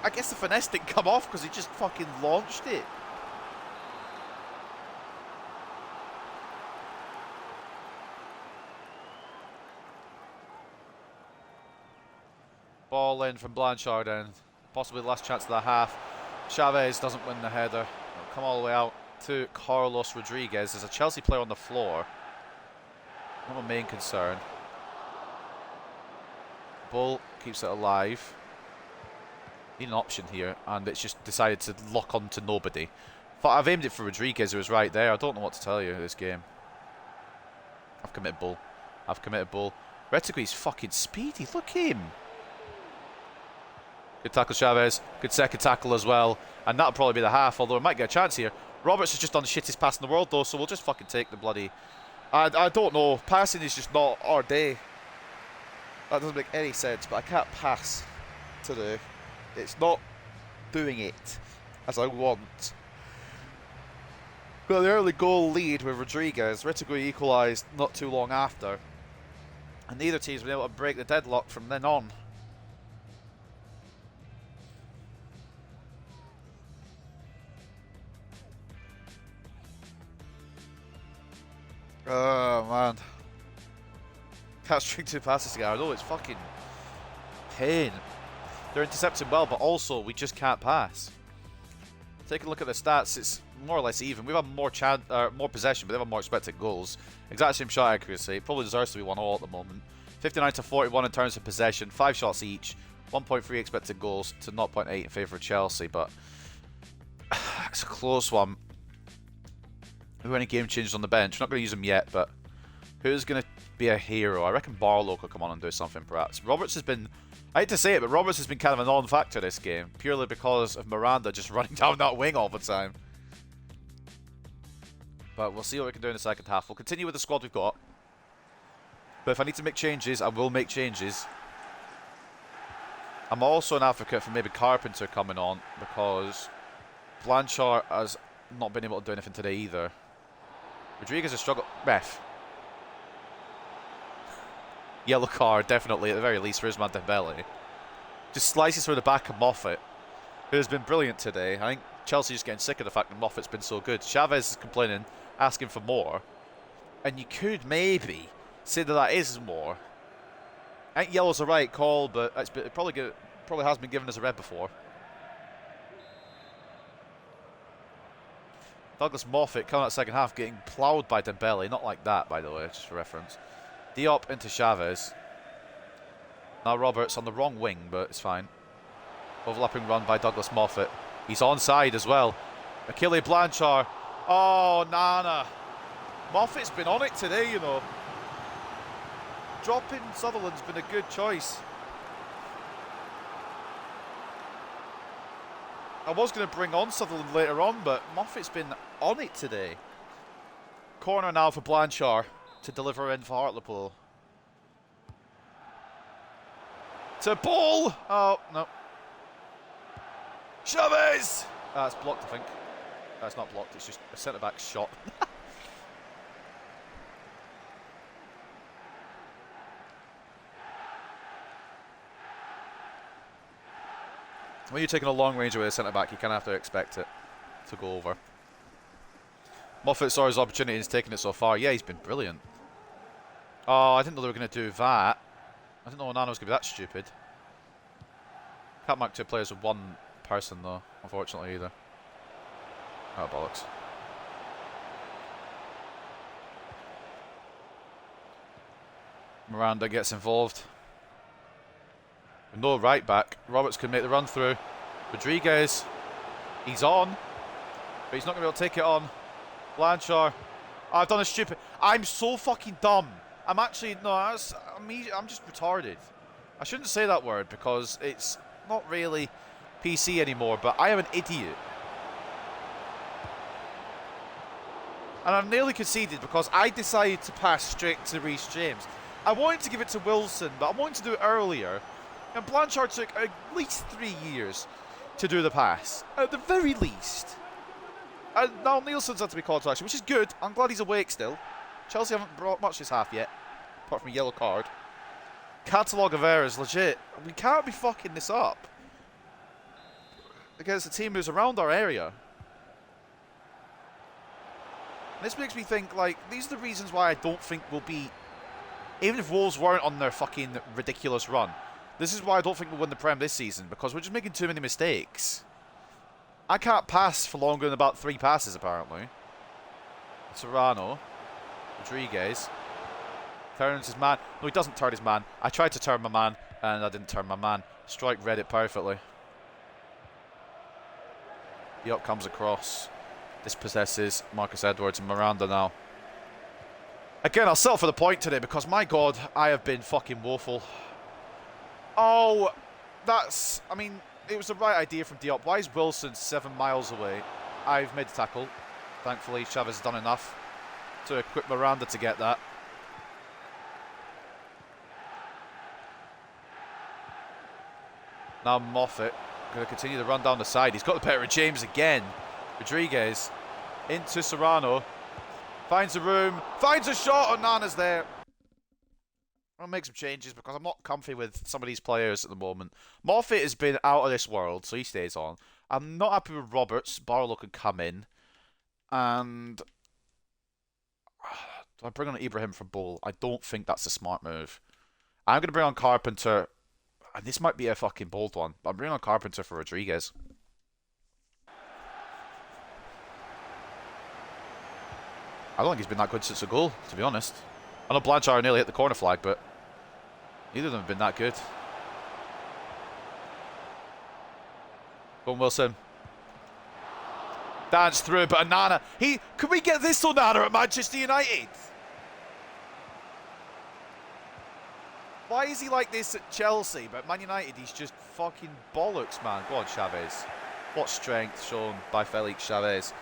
Speaker 1: I guess the finesse didn't come off because he just fucking launched it. Ball in from Blanchard and possibly the last chance of the half. Chavez doesn't win the header. It'll come all the way out to Carlos Rodriguez. There's a Chelsea player on the floor. Not my main concern. Bull keeps it alive. Need an option here, and it's just decided to lock on to nobody. I've aimed it for Rodriguez, who was right there. I don't know what to tell you this game. I've committed Bull. Retigui's fucking speedy. Look at him. Good tackle, Chavez. Good second tackle as well. And that'll probably be the half, although it might get a chance here. Roberts has just done the shittest pass in the world, though, so we'll just fucking take the bloody... I don't know. Passing is just not our day. That doesn't make any sense, but I can't pass today. It's not doing it as I want. Got the early goal lead with Rodriguez. Retegui equalised not too long after. And neither team's been able to break the deadlock from then on. Oh, man. Can't string two passes together. I know it's fucking pain. They're intercepting well, but also we just can't pass. Take a look at the stats. It's more or less even. We've had more possession, but they've had more expected goals. Exact same shot accuracy. It probably deserves to be 1-1 at the moment. 59 to 41 in terms of possession. 5 shots each. 1.3 expected goals to 0.8 in favour of Chelsea, but it's a close one. Who are any game changers on the bench? We're not going to use them yet, but who's going to be a hero? I reckon Barlow could come on and do something, perhaps. Roberts has been... I hate to say it, but Roberts has been kind of a non-factor this game, purely because of Miranda just running down that wing all the time. But we'll see what we can do in the second half. We'll continue with the squad we've got. But if I need to make changes, I will make changes. I'm also an advocate for maybe Carpenter coming on, because Blanchard has not been able to do anything today either. Rodriguez has struggled. Ref. Yellow card, definitely, at the very least, for Usman Dembele. Just slices through the back of Moffat, who has been brilliant today. I think Chelsea is getting sick of the fact that Moffat's been so good. Chavez is complaining, asking for more. And you could maybe say that that is more. I think yellow's the right call, but it probably has been given as a red before. Douglas Moffat coming out second half getting ploughed by Dembele. Not like that, by the way, just for reference. Diop into Chavez. Now Roberts on the wrong wing, but it's fine. Overlapping run by Douglas Moffat. He's onside as well. Achille Blanchard. Oh, Nana. Moffat's been on it today, you know. Dropping Sutherland's been a good choice. I was going to bring on Sutherland later on, but Moffat's been on it today. Corner now for Blanchard to deliver in for Hartlepool. To Ball! Oh, no. Chavez! It's blocked, I think. It's not blocked, it's just a centre-back shot. When you're taking a long range away a centre-back, you kind of have to expect it to go over. Moffat saw his opportunity and he's taken it so far. Yeah, he's been brilliant. Oh, I didn't know they were going to do that. I didn't know Onana was going to be that stupid. Can't mark two players with one person, though, unfortunately, either. Oh, bollocks. Miranda gets involved. With no right back. Roberts can make the run through. Rodriguez. He's on. But he's not going to be able to take it on. Blanchard. Oh, I've done a stupid... I'm so fucking dumb. I'm actually... No, I'm just retarded. I shouldn't say that word because it's not really PC anymore, but I am an idiot. And I've nearly conceded because I decided to pass straight to Reece James. I wanted to give it to Wilson, but I wanted to do it earlier. And Blanchard took at least 3 years to do the pass. At the very least. And now Nielsen's had to be called to action, which is good. I'm glad he's awake still. Chelsea haven't brought much this half yet, apart from a yellow card. Catalogue of errors, legit. We can't be fucking this up against a team who's around our area. And this makes me think, like, these are the reasons why I don't think we'll be... Even if Wolves weren't on their fucking ridiculous run, this is why I don't think we'll win the Prem this season, because we're just making too many mistakes. I can't pass for longer than about 3 passes, apparently. Serrano. Rodriguez. Turns his man. No, he doesn't turn his man. I tried to turn my man, and I didn't turn my man. Strike read it perfectly. Diop comes across. Dispossesses Marcus Edwards and Miranda now. Again, I'll settle for the point today because, my God, I have been fucking woeful. Oh, that's... I mean, it was the right idea from Diop. Why is Wilson 7 miles away? I've made the tackle. Thankfully, Chavez has done enough to equip Miranda to get that. Now Moffat going to continue the run down the side. He's got the better of James again. Rodriguez into Serrano. Finds a room. Finds a shot. Onana's there. I'll make some changes because I'm not comfy with some of these players at the moment. Moffat has been out of this world, so he stays on. I'm not happy with Roberts. Barlow can come in. And... do I bring on Ibrahim for Bull? I don't think that's a smart move. I'm going to bring on Carpenter. And this might be a fucking bold one, but I'm bringing on Carpenter for Rodriguez. I don't think he's been that good since the goal, to be honest. I know Blanchard nearly hit the corner flag, but neither of them have been that good. Go on, Wilson. Dance through, but Onana. Can we get this Onana at Manchester United? Why is he like this at Chelsea, but Man United, he's just fucking bollocks, man. Go on, Chavez. What strength shown by Felix Chavez.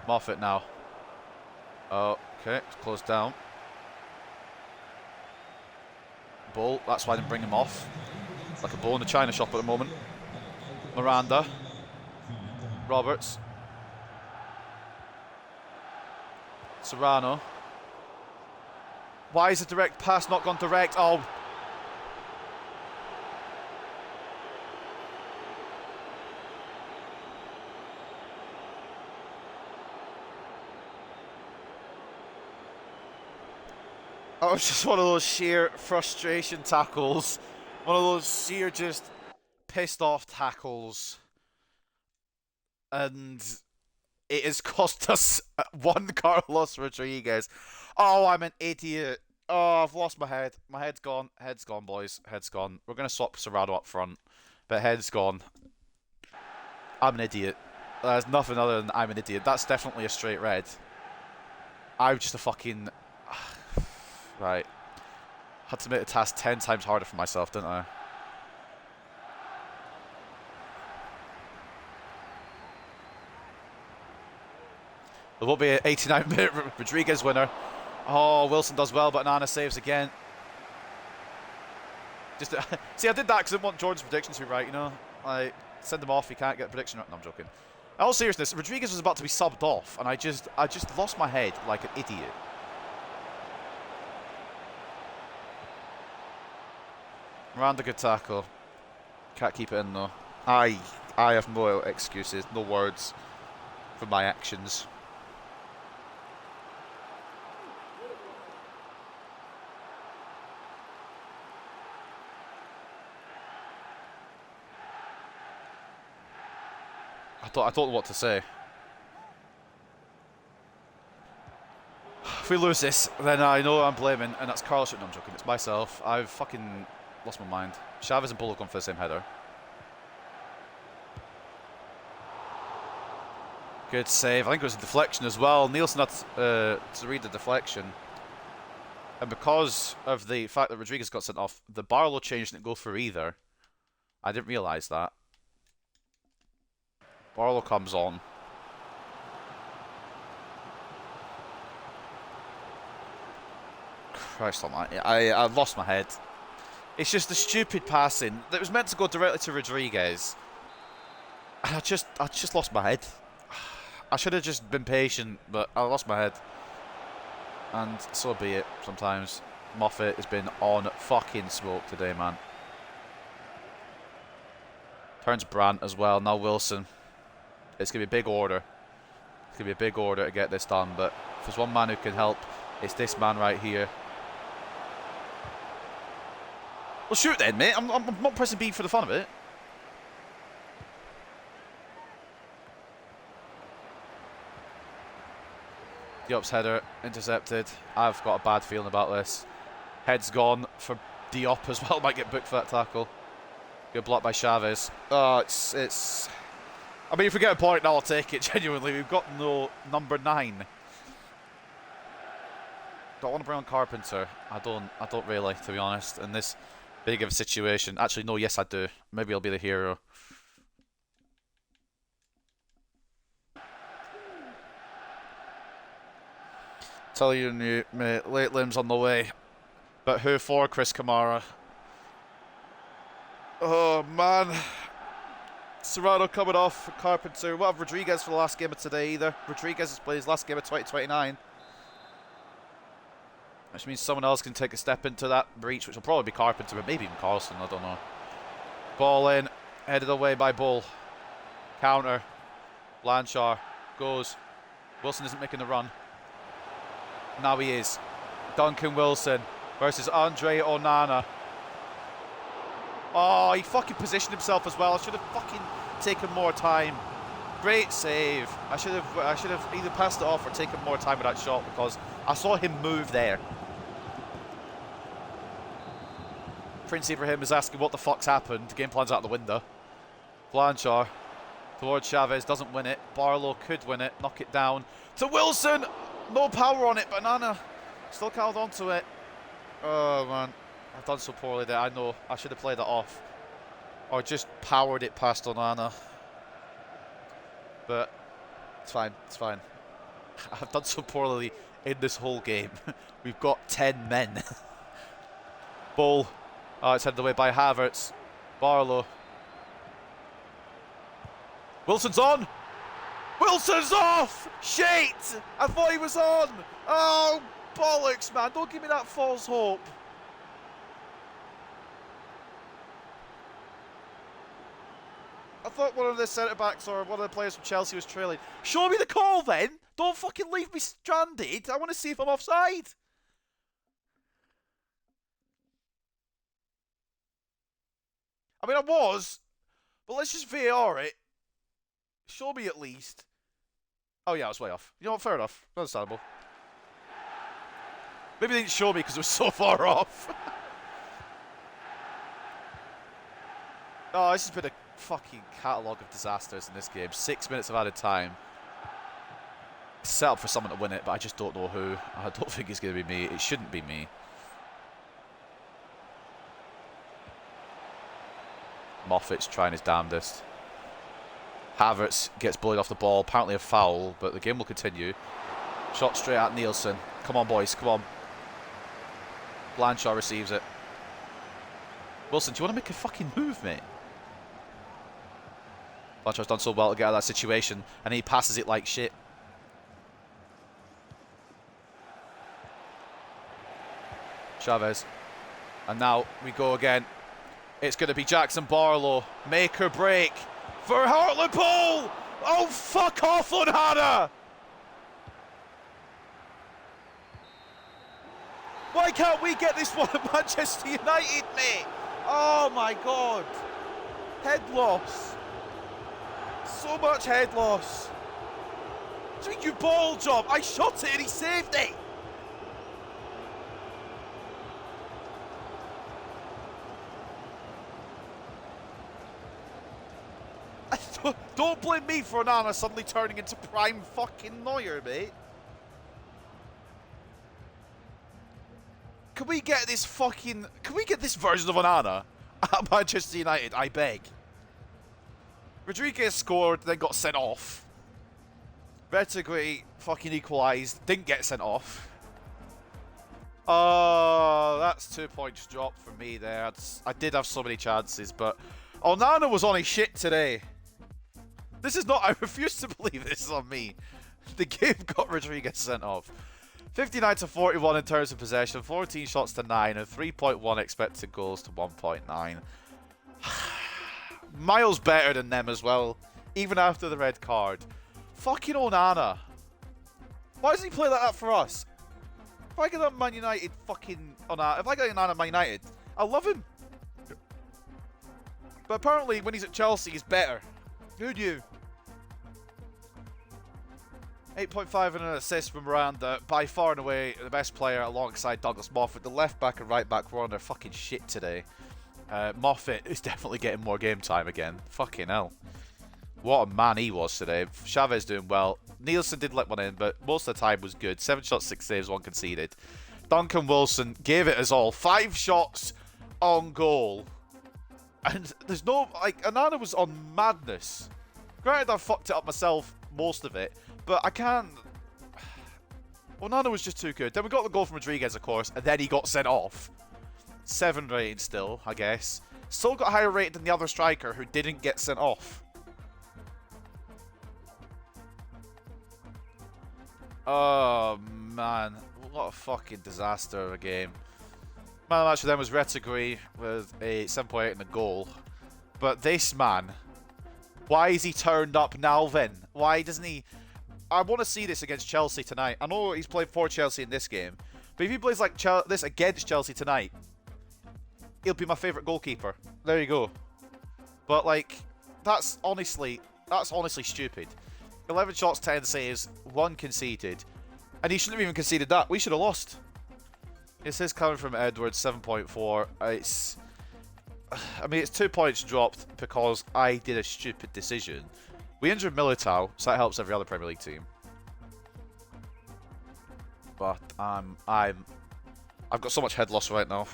Speaker 1: Moffat now. Oh, okay, it's closed down. Bull, that's why I didn't bring him off. Like a bull in a china shop at the moment. Miranda. Roberts. Serrano. Why is the direct pass not gone direct? Oh. That was just one of those sheer frustration tackles. One of those sheer just pissed off tackles. And It has cost us one Carlos Rodriguez. Oh, I'm an idiot. Oh, I've lost my head. My head's gone. Head's gone, boys. Head's gone. We're going to swap Serrano up front, but head's gone. I'm an idiot. There's nothing other than I'm an idiot. That's definitely a straight red. I'm just a fucking... Right. Had to make the task 10 times harder for myself, didn't I? There will be an 89-minute Rodriguez winner. Oh, Wilson does well, but Nana saves again. Just see, I did that because I didn't want Jordan's predictions to be right, you know? Like, send them off, you can't get a prediction right. No, I'm joking. In all seriousness, Rodriguez was about to be subbed off, and I just lost my head like an idiot. Miranda, good tackle. Can't keep it in, though. I have no excuses, no words for my actions. I don't know what to say. If we lose this, then I know I'm blaming, and that's Carlos. No, I'm joking. It's myself. I've fucking lost my mind. Chavez and Bull have gone for the same header. Good save. I think it was a deflection as well. Nielsen had to read the deflection. And because of the fact that Rodriguez got sent off, the Barlow change didn't go for either. I didn't realise that. Barlow comes on. Christ almighty. I've lost my head. It's just the stupid passing that was meant to go directly to Rodriguez. And I just lost my head. I should have just been patient, but I lost my head. And so be it sometimes. Moffat has been on fucking smoke today, man. Turns Brandt as well. Now Wilson. It's going to be a big order. It's going to be a big order to get this done. But if there's one man who can help, it's this man right here. Well, shoot then, mate. I'm not pressing B for the fun of it. Diop's header intercepted. I've got a bad feeling about this. Head's gone for Diop as well. Might get booked for that tackle. Good block by Chavez. Oh, it's. I mean, if we get a point now, I'll take it. Genuinely, we've got no number 9. Don't want to bring on Carpenter. I don't really, to be honest. In this big of a situation. Actually, no. Yes, I do. Maybe I'll be the hero. Tell you, mate, late limbs on the way. But who for? Chris Kamara. Oh, man. Serrano coming off for Carpenter. We'll have Rodriguez for the last game of today either. Rodriguez has played his last game of 2029. Which means someone else can take a step into that breach, which will probably be Carpenter, but maybe even Carlson, I don't know. Ball in, headed away by Bull. Counter. Blanchard goes. Wilson isn't making the run. Now he is. Duncan Wilson versus Andre Onana. Oh, he fucking positioned himself as well. I should have fucking taken more time. Great save. I should have either passed it off or taken more time with that shot because I saw him move there. Prince Ibrahim is asking what the fuck's happened. The game plan's out the window. Blanchard towards Chavez, doesn't win it. Barlow could win it, knock it down to Wilson. No power on it, Banana still held on to it. Oh man, I've done so poorly there. I know I should have played that off or just powered it past Onana. But it's fine, it's fine. I've done so poorly in this whole game. We've got 10 men. Bull. Oh, it's headed away by Havertz. Barlow. Wilson's on. Wilson's off! Shit! I thought he was on! Oh, bollocks, man. Don't give me that false hope. I thought one of the centre-backs or one of the players from Chelsea was trailing. Show me the call then! Don't fucking leave me stranded. I want to see if I'm offside. I mean, I was, but let's just VAR it. Show me at least. Oh yeah, I was way off. You know what? Fair enough. Understandable. Maybe they didn't show me because it was so far off. Oh, this has been a fucking catalogue of disasters in this game. 6 minutes of added time. Set up for someone to win it, but I just don't know who. I don't think it's going to be me. It shouldn't be me. Moffat's trying his damnedest. Havertz gets bullied off the ball. Apparently a foul, but the game will continue. Shot straight at Nielsen. Come on, boys. Come on. Blanchard receives it. Wilson, do you want to make a fucking move, mate? Blanchard's done so well to get out of that situation, and he passes it like shit. Chavez. And now we go again. It's going to be Jackson Barlow. Make or break for Hartlepool! Oh, fuck off, Onana! Why can't we get this one at Manchester United, mate? Oh, my God. Head loss. So much head loss. Do you ball job? I shot it and he saved it. Don't blame me for Onana suddenly turning into prime fucking Neuer, mate. Can we get this version of Onana at Manchester United, I beg? Rodriguez scored, then got sent off. Retegui fucking equalised, didn't get sent off. Oh, that's 2 points dropped for me there. I did have so many chances, but Onana was on his shit today. This is not, I refuse to believe this is on me. The game got Rodriguez sent off. 59 to 41 in terms of possession, 14 shots to 9, and 3.1 expected goals to 1.9. Miles better than them as well, even after the red card. Fucking Onana. Why doesn't he play like that for us? If I get on Man United fucking Onana, if I get Onana at Man United, I love him. But apparently when he's at Chelsea, he's better. Who knew? 8.5 and an assist from Miranda. By far and away the best player alongside Douglas Moffat. The left back and right back were on their fucking shit today. Moffat is definitely getting more game time again. Fucking hell. What a man he was today. Chavez doing well. Nielsen did let one in, but most of the time was good. 7 shots, 6 saves, 1 conceded. Duncan Wilson gave it his all. 5 shots on goal. And there's no, like, Onana was on madness. Granted, I fucked it up myself, most of it, but I can't. Onana was just too good. Then we got the goal from Rodriguez, of course, and then he got sent off. 7 rating still, I guess. Still got higher rated than the other striker who didn't get sent off. Oh, man. What a fucking disaster of a game. Man of the match for them was Retegui with a 7.8 and a goal. But this man, why is he turned up now then? Why doesn't he... I want to see this against Chelsea tonight. I know he's played for Chelsea in this game. But if he plays like this against Chelsea tonight, he'll be my favourite goalkeeper. There you go. But like, that's honestly stupid. 11 shots, 10 saves, 1 conceded. And he shouldn't have even conceded that. We should have lost. This is coming from Edwards, 7.4. I mean, it's 2 points dropped because I did a stupid decision. We injured Militao, so that helps every other Premier League team. But I've got so much head loss right now.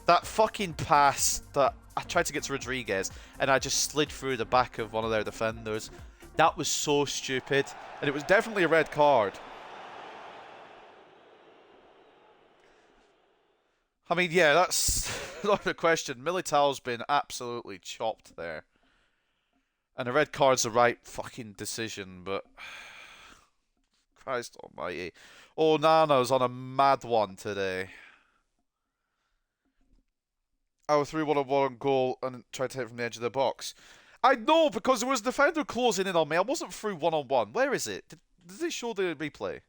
Speaker 1: That fucking pass that I tried to get to Rodriguez, and I just slid through the back of one of their defenders. That was so stupid, and it was definitely a red card. I mean, yeah, that's not a question. Militao's been absolutely chopped there. And a red card's the right fucking decision, but... Christ almighty. Onana's on a mad one today. I was through one-on-one goal and tried to hit from the edge of the box. I know, because there was a defender closing in on me. I wasn't through one-on-one. Where is it? Did it show the replay?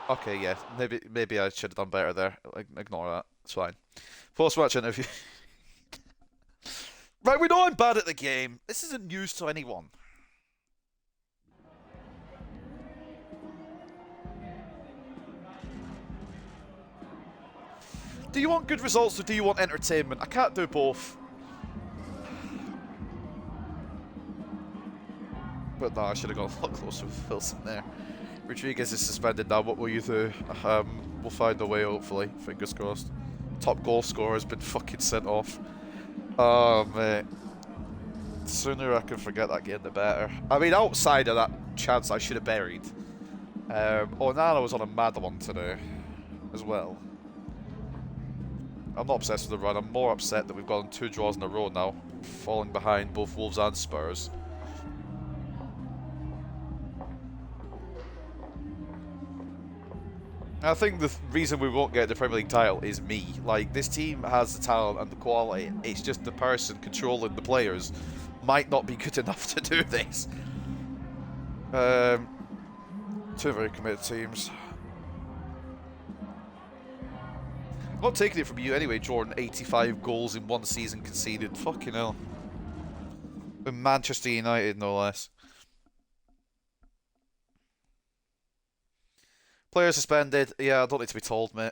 Speaker 1: Okay, yeah, maybe I should have done better there. Ignore that. It's fine. Post-match interview. Right, we know I'm bad at the game. This isn't news to anyone. Do you want good results or do you want entertainment? I can't do both. But no, I should have gone a lot closer with Wilson there. Rodriguez is suspended now. What will you do? We'll find a way, hopefully. Fingers crossed. Top goal scorer has been fucking sent off. Oh, mate. The sooner I can forget that game, the better. I mean, outside of that chance I should have buried. Onana was on a mad one today, as well. I'm not obsessed with the run. I'm more upset that we've gotten 2 draws in a row now, falling behind both Wolves and Spurs. I think the reason we won't get the Premier League title is me. Like, this team has the talent and the quality. It's just the person controlling the players might not be good enough to do this. 2 very committed teams. I'm not taking it from you anyway, Jordan. 85 goals in 1 season conceded. Fucking hell. With Manchester United, no less. Player suspended. Yeah, I don't need to be told, mate.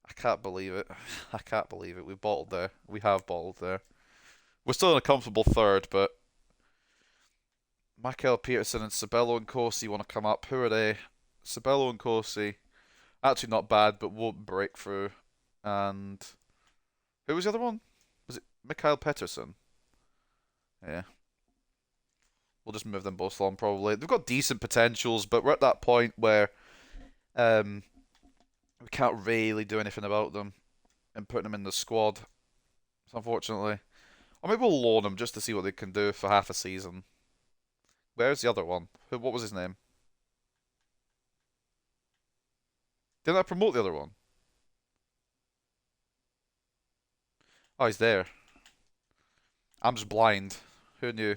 Speaker 1: I can't believe it. I can't believe it. We bottled there. We have bottled there. We're still in a comfortable third, but Michael Peterson and Sabello and Corsi want to come up. Who are they? Sabello and Corsi. Actually not bad, but won't break through. And who was the other one? Was it Mikhail Peterson? Yeah. We'll just move them both on, probably. They've got decent potentials, but we're at that point where we can't really do anything about them and putting them in the squad, unfortunately. Or maybe we'll loan them just to see what they can do for half a season. Where's the other one? What was his name? Didn't I promote the other one? Oh, he's there. I'm just blind. Who knew?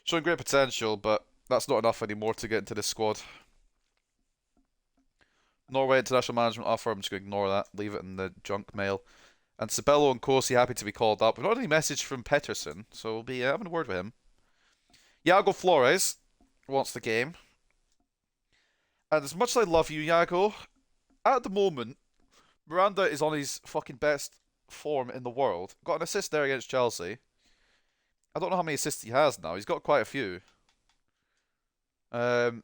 Speaker 1: Showing great potential, but that's not enough anymore to get into this squad. Norway International Management offer. I'm just going to ignore that. Leave it in the junk mail. And Sabello and Corsi happy to be called up. We've not had any message from Peterson, so we'll be having a word with him. Iago Flores wants the game. And as much as I love you, Iago, at the moment, Miranda is on his fucking best form in the world. Got an assist there against Chelsea. I don't know how many assists he has now. He's got quite a few. 2.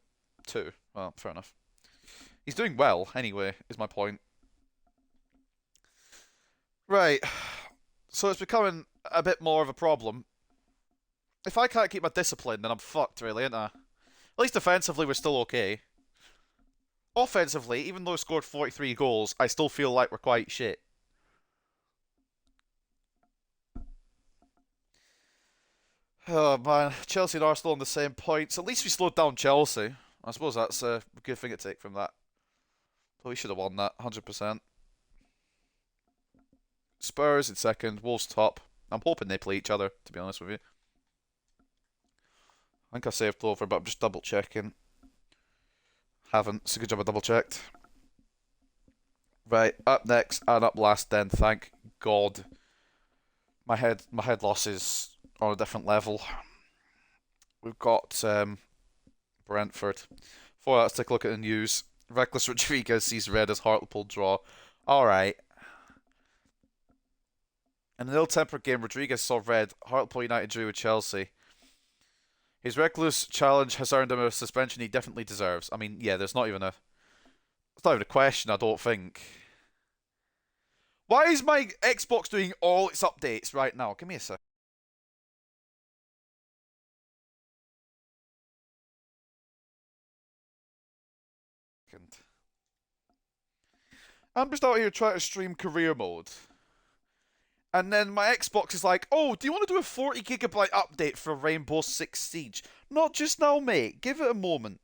Speaker 1: Well, fair enough. He's doing well, anyway, is my point. Right. So it's becoming a bit more of a problem. If I can't keep my discipline, then I'm fucked, really, ain't I? At least defensively, we're still okay. Offensively, even though we scored 43 goals, I still feel like we're quite shit. Oh man, Chelsea and Arsenal on the same points. At least we slowed down Chelsea. I suppose that's a good thing to take from that. But we should have won that, 100%. Spurs in second, Wolves top. I'm hoping they play each other, to be honest with you. I think I saved over, but I'm just double checking. Haven't. It's a good job I double checked. Right, up next and up last then, thank God. My head loss is on a different level. We've got Brentford. Before that, let's take a look at the news. Reckless Rodriguez sees red as Hartlepool draw. Alright. In an ill-tempered game, Rodriguez saw red. Hartlepool United drew with Chelsea. His reckless challenge has earned him a suspension he definitely deserves. I mean, yeah, it's not even a question, I don't think. Why is my Xbox doing all its updates right now? Give me a sec. I'm just out here trying to stream career mode. And then my Xbox is like, oh, do you want to do a 40 gigabyte update for Rainbow Six Siege? Not just now, mate. Give it a moment.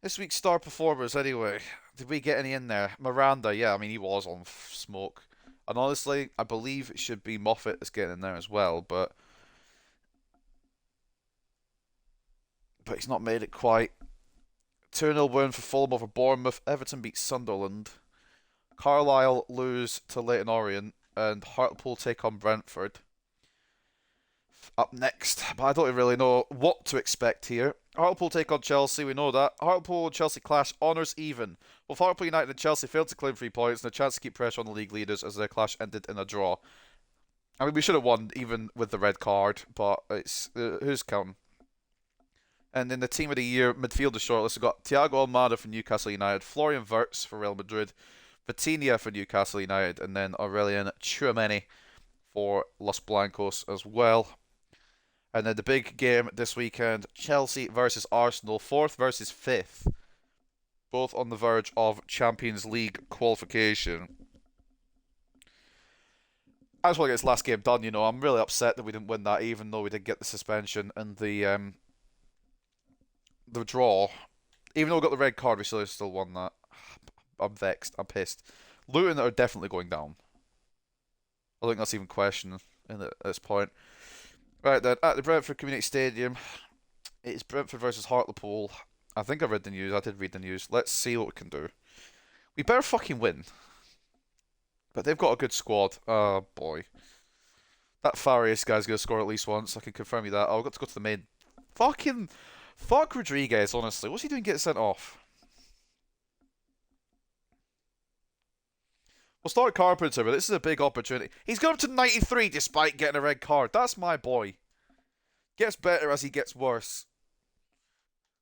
Speaker 1: This week's star performers, anyway. Did we get any in there? Miranda, yeah, I mean, he was on smoke. And honestly, I believe it should be Moffat that's getting in there as well, but he's not made it quite 2-0 win for Fulham over Bournemouth. Everton beat Sunderland. Carlisle lose to Leyton Orient. And Hartlepool take on Brentford. Up next, but I don't really know what to expect here. Hartlepool take on Chelsea, we know that. Hartlepool and Chelsea clash, honours even. Both Hartlepool United and Chelsea failed to claim 3 points and a chance to keep pressure on the league leaders as their clash ended in a draw. I mean, we should have won even with the red card, but it's who's counting? And in the Team of the Year midfielder shortlist, we've got Thiago Almada for Newcastle United, Florian Wirtz for Real Madrid, Vitinha for Newcastle United, and then Aurelien Tchouameni for Los Blancos as well. And then the big game this weekend, Chelsea versus Arsenal, 4th versus 5th. Both on the verge of Champions League qualification. I just want to get this last game done, you know. I'm really upset that we didn't win that, even though we did get the suspension and the draw. Even though we got the red card, we still won that. I'm vexed. I'm pissed. Luton are definitely going down. I think that's even questioned at this point. Right then, at the Brentford Community Stadium, it's Brentford versus Hartlepool. I think I read the news. I did read the news. Let's see what we can do. We better fucking win. But they've got a good squad. Oh boy. That Farias guy's going to score at least once. I can confirm you that. I've got to go to the main. Fuck Rodriguez, honestly. What's he doing getting sent off? We'll start Carpenter, but this is a big opportunity. He's gone up to 93 despite getting a red card. That's my boy. Gets better as he gets worse.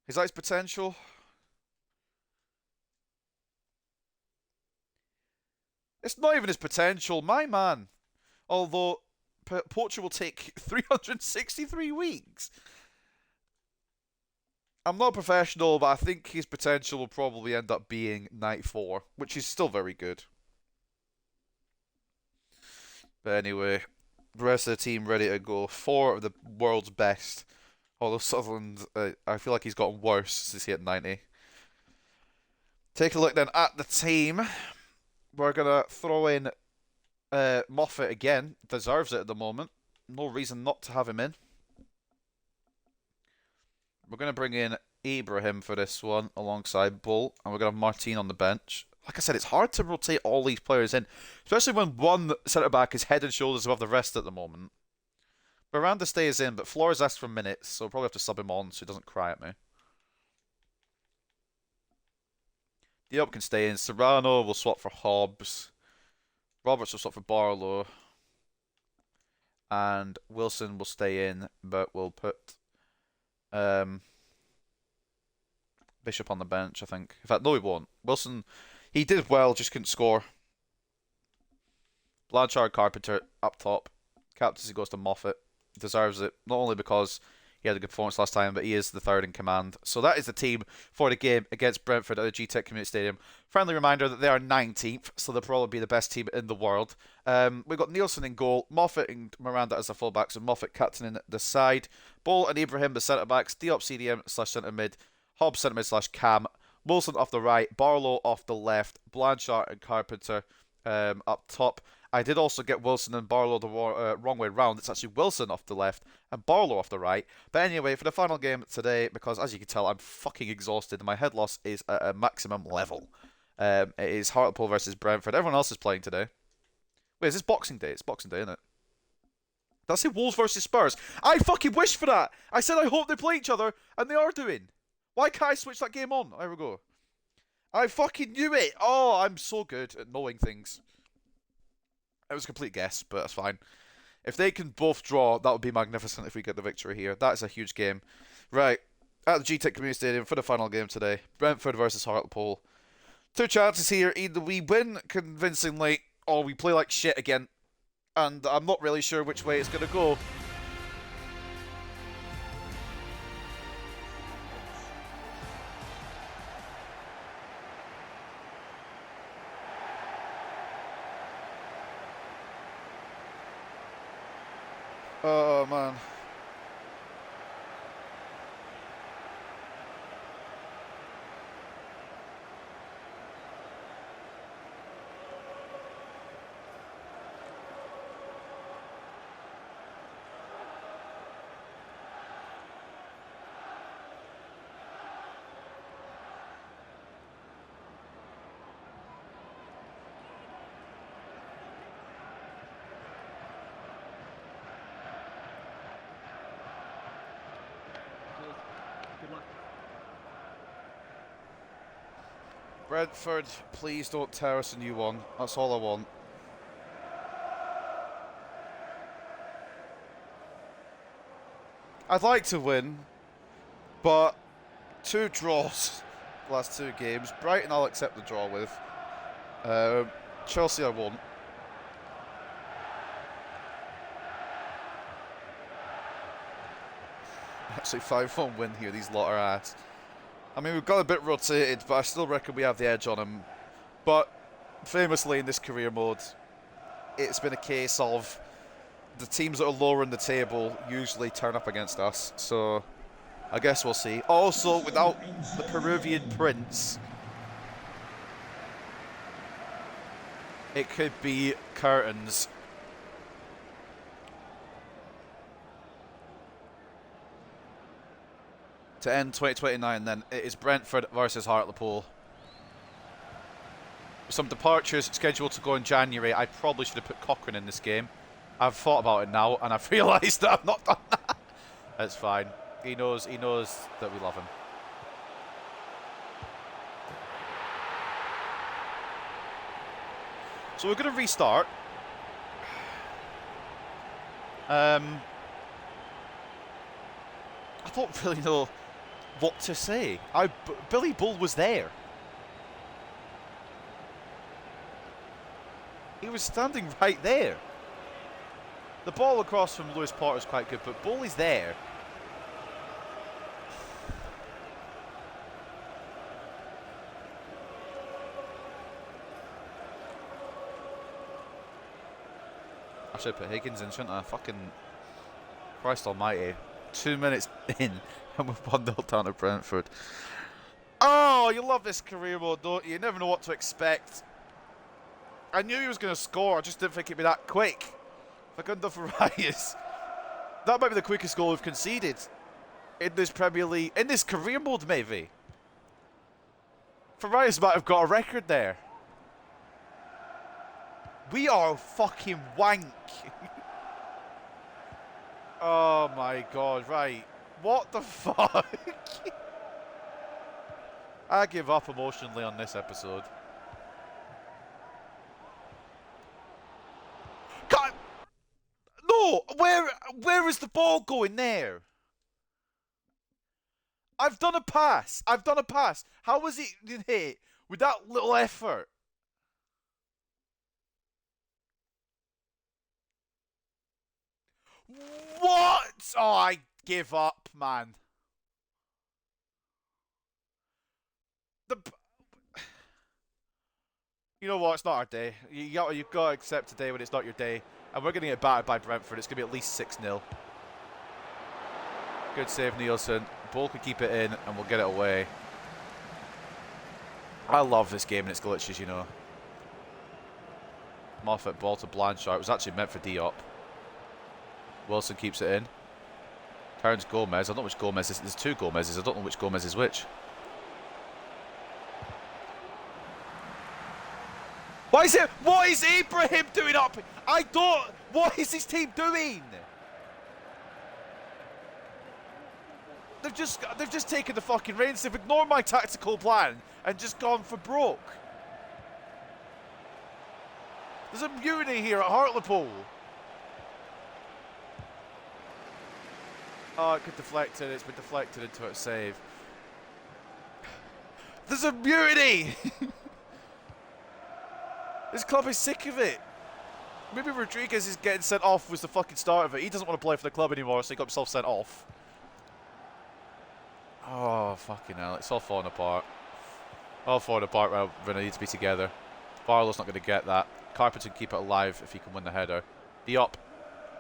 Speaker 1: Is that his potential? It's not even his potential, my man. Although, Portugal will take 363 weeks. I'm not a professional, but I think his potential will probably end up being 94, which is still very good. But anyway, the rest of the team ready to go. 4 of the world's best. Although Sutherland, I feel like he's gotten worse since he hit 90. Take a look then at the team. We're going to throw in Moffat again. Deserves it at the moment. No reason not to have him in. We're going to bring in Ibrahim for this one alongside Bull. And we're going to have Martin on the bench. Like I said, it's hard to rotate all these players in, especially when one centre-back is head and shoulders above the rest at the moment. Miranda stays in, but Flores asked for minutes, so we'll probably have to sub him on so he doesn't cry at me. Diop can stay in. Serrano will swap for Hobbs. Roberts will swap for Barlow. And Wilson will stay in, but we'll put Bishop on the bench, I think. In fact, no, he won't. Wilson... He did well, just couldn't score. Blanchard, Carpenter up top. Captaincy goes to Moffat. Deserves it, not only because he had a good performance last time, but he is the 3rd in command. So that is the team for the game against Brentford at the G-Tech Community Stadium. Friendly reminder that they are 19th, so they'll probably be the best team in the world. We've got Nielsen in goal, Moffat and Miranda as the fullbacks, and Moffat captaining the side. Bull and Ibrahim the centre-backs, Diop CDM/centre-mid, Hobbs centre-mid/cam, Wilson off the right, Barlow off the left, Blanchard and Carpenter up top. I did also get Wilson and Barlow the wrong way round. It's actually Wilson off the left and Barlow off the right. But anyway, for the final game today, because as you can tell, I'm fucking exhausted and my head loss is at a maximum level. It is Hartlepool versus Brentford. Everyone else is playing today. Wait, is this Boxing Day? It's Boxing Day, isn't it? Did I say Wolves versus Spurs? I fucking wished for that! I said I hope they play each other, and they are doing. Why can't I switch that game on? There we go. I fucking knew it! Oh, I'm so good at knowing things. It was a complete guess, but that's fine. If they can both draw, that would be magnificent if we get the victory here. That is a huge game. Right, at the G-Tech Community Stadium for the final game today. Brentford versus Hartlepool. 2 chances here. Either we win convincingly, or we play like shit again. And I'm not really sure which way it's going to go. Oh, man. Brentford, please don't tear us a new one. That's all I want. I'd like to win, but 2 draws the last 2 games. Brighton I'll accept the draw with. Chelsea I won't. Actually 5-1 win here, these lot are ass. I mean, we've got a bit rotated, but I still reckon we have the edge on them. But famously in this career mode, it's been a case of the teams that are lower in the table usually turn up against us. So I guess we'll see. Also, without the Peruvian Prince, it could be curtains. To end 2029 then, it is Brentford versus Hartlepool. With some departures scheduled to go in January, I probably should have put Cochrane in this game. I've thought about it now, and I've realised that I've not done that. That's fine. He knows that we love him. So we're going to restart. I don't really know what to say. Billy Bull was there. He was standing right there. The ball across from Lewis Potter is quite good, but Bull is there. I should put Higgins in, shouldn't I? Fucking Christ almighty. 2 minutes in and we're 1-0 down at Brentford. Oh, you love this career mode, don't you? You never know what to expect. I knew he was going to score, I just didn't think it'd be that quick. Facundo Farias. That might be the quickest goal we've conceded in this Premier League, in this career mode maybe. Farias might have got a record there. We are fucking wank. Oh my god, right. What the fuck? I give up emotionally on this episode. God! No! Where is the ball going there? I've done a pass. I've done a pass. How was it hit with that little effort? What? Oh, I give up, man. You know what? It's not our day. You've got to accept today when it's not your day. And we're going to get battered by Brentford. It's going to be at least 6-0. Good save, Nielsen. Bull can keep it in, and we'll get it away. I love this game and its glitches, you know. Moffat, ball to Blanchard. It was actually meant for Diop. Wilson keeps it in. Turns Gomez. I don't know which Gomez is. There's 2 Gomez's. I don't know which Gomez is which. What is Ibrahim doing up? What is his team doing? They've just taken the fucking reins. They've ignored my tactical plan and just gone for broke. There's a mutiny here at Hartlepool. Oh, it could deflect it. It's been deflected into a save. There's a mutiny! This club is sick of it. Maybe Rodriguez is getting sent off was the fucking start of it. He doesn't want to play for the club anymore, so he got himself sent off. Oh, fucking hell. It's all falling apart. All falling apart when they need to be together. Barlow's not going to get that. Carpenter can keep it alive if he can win the header. Diop.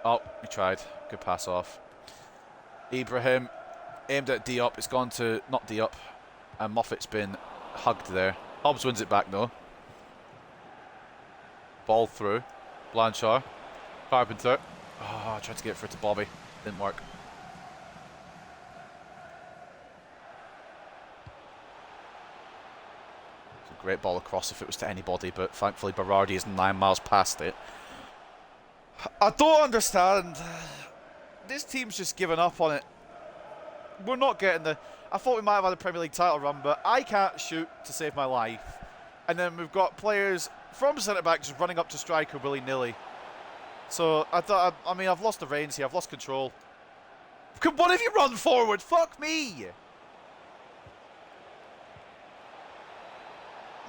Speaker 1: Oh, he tried. Good pass off. Ibrahim aimed at Diop. It's gone to not Diop. And Moffat's been hugged there. Hobbs wins it back though. Ball through. Blanchard. Carpenter. Oh, I tried to get it through to Bobby. Didn't work. It's a great ball across if it was to anybody, but thankfully Berardi is 9 miles past it. I don't understand. This team's just given up on it. We're not getting the... I thought we might have had a Premier League title run, but I can't shoot to save my life. And then we've got players from centre-back just running up to striker willy-nilly. So I thought, I mean, I've lost the reins here. I've lost control. Can one of you run forward? Fuck me!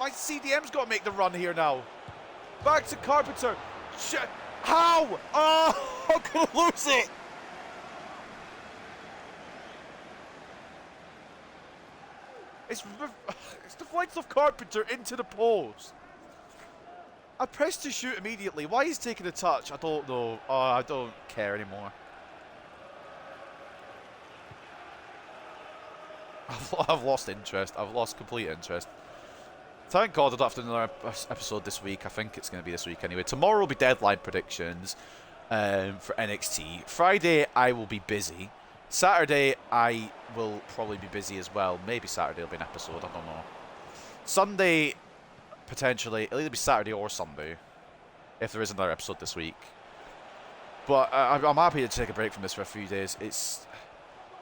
Speaker 1: My CDM's got to make the run here now. Back to Carpenter. How? Oh, I'm going to lose it. It's the flights of Carpenter into the post. I pressed to shoot immediately. Why he's taking a touch, I don't know. Oh, I don't care anymore. I've lost interest. I've lost complete interest. Thank God I don't have to do another episode this week. I think it's going to be this week anyway. Tomorrow will be deadline predictions for NXT. Friday, I will be busy. Saturday, I will probably be busy as well. Maybe Saturday will be an episode. I don't know. Sunday, potentially. It'll either be Saturday or Sunday, if there is another episode this week. But I'm happy to take a break from this for a few days. It's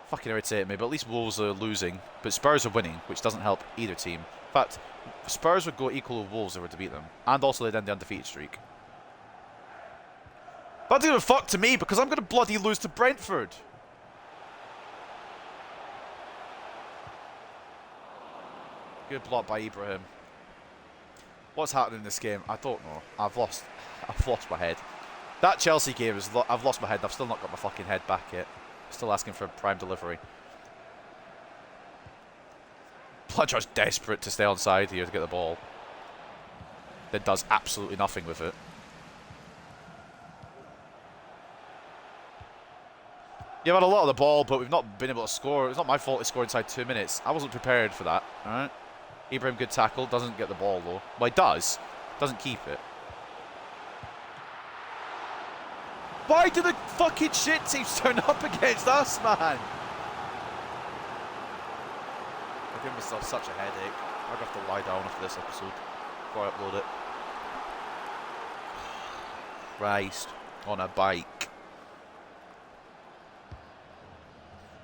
Speaker 1: fucking irritating me, but at least Wolves are losing. But Spurs are winning, which doesn't help either team. In fact, Spurs would go equal with Wolves if we were to beat them. And also they'd end the undefeated streak. But that doesn't fuck to me, because I'm going to bloody lose to Brentford. Good block by Ibrahim. What's happening in this game? I don't know. I've lost my head. That Chelsea game is. I've lost my head. I've still not got my fucking head back yet. Still asking for prime delivery. Bludger's desperate to stay on side here to get the ball. Then does absolutely nothing with it. Yeah, we've had a lot of the ball, but we've not been able to score. It's not my fault they scored inside 2 minutes. I wasn't prepared for that. All right. Ibrahim, good tackle. Doesn't get the ball, though. Well, he does. Doesn't keep it. Why do the fucking shit teams turn up against us, man? I give myself such a headache. I'm going to have to lie down after this episode before I upload it. Christ. On a bike.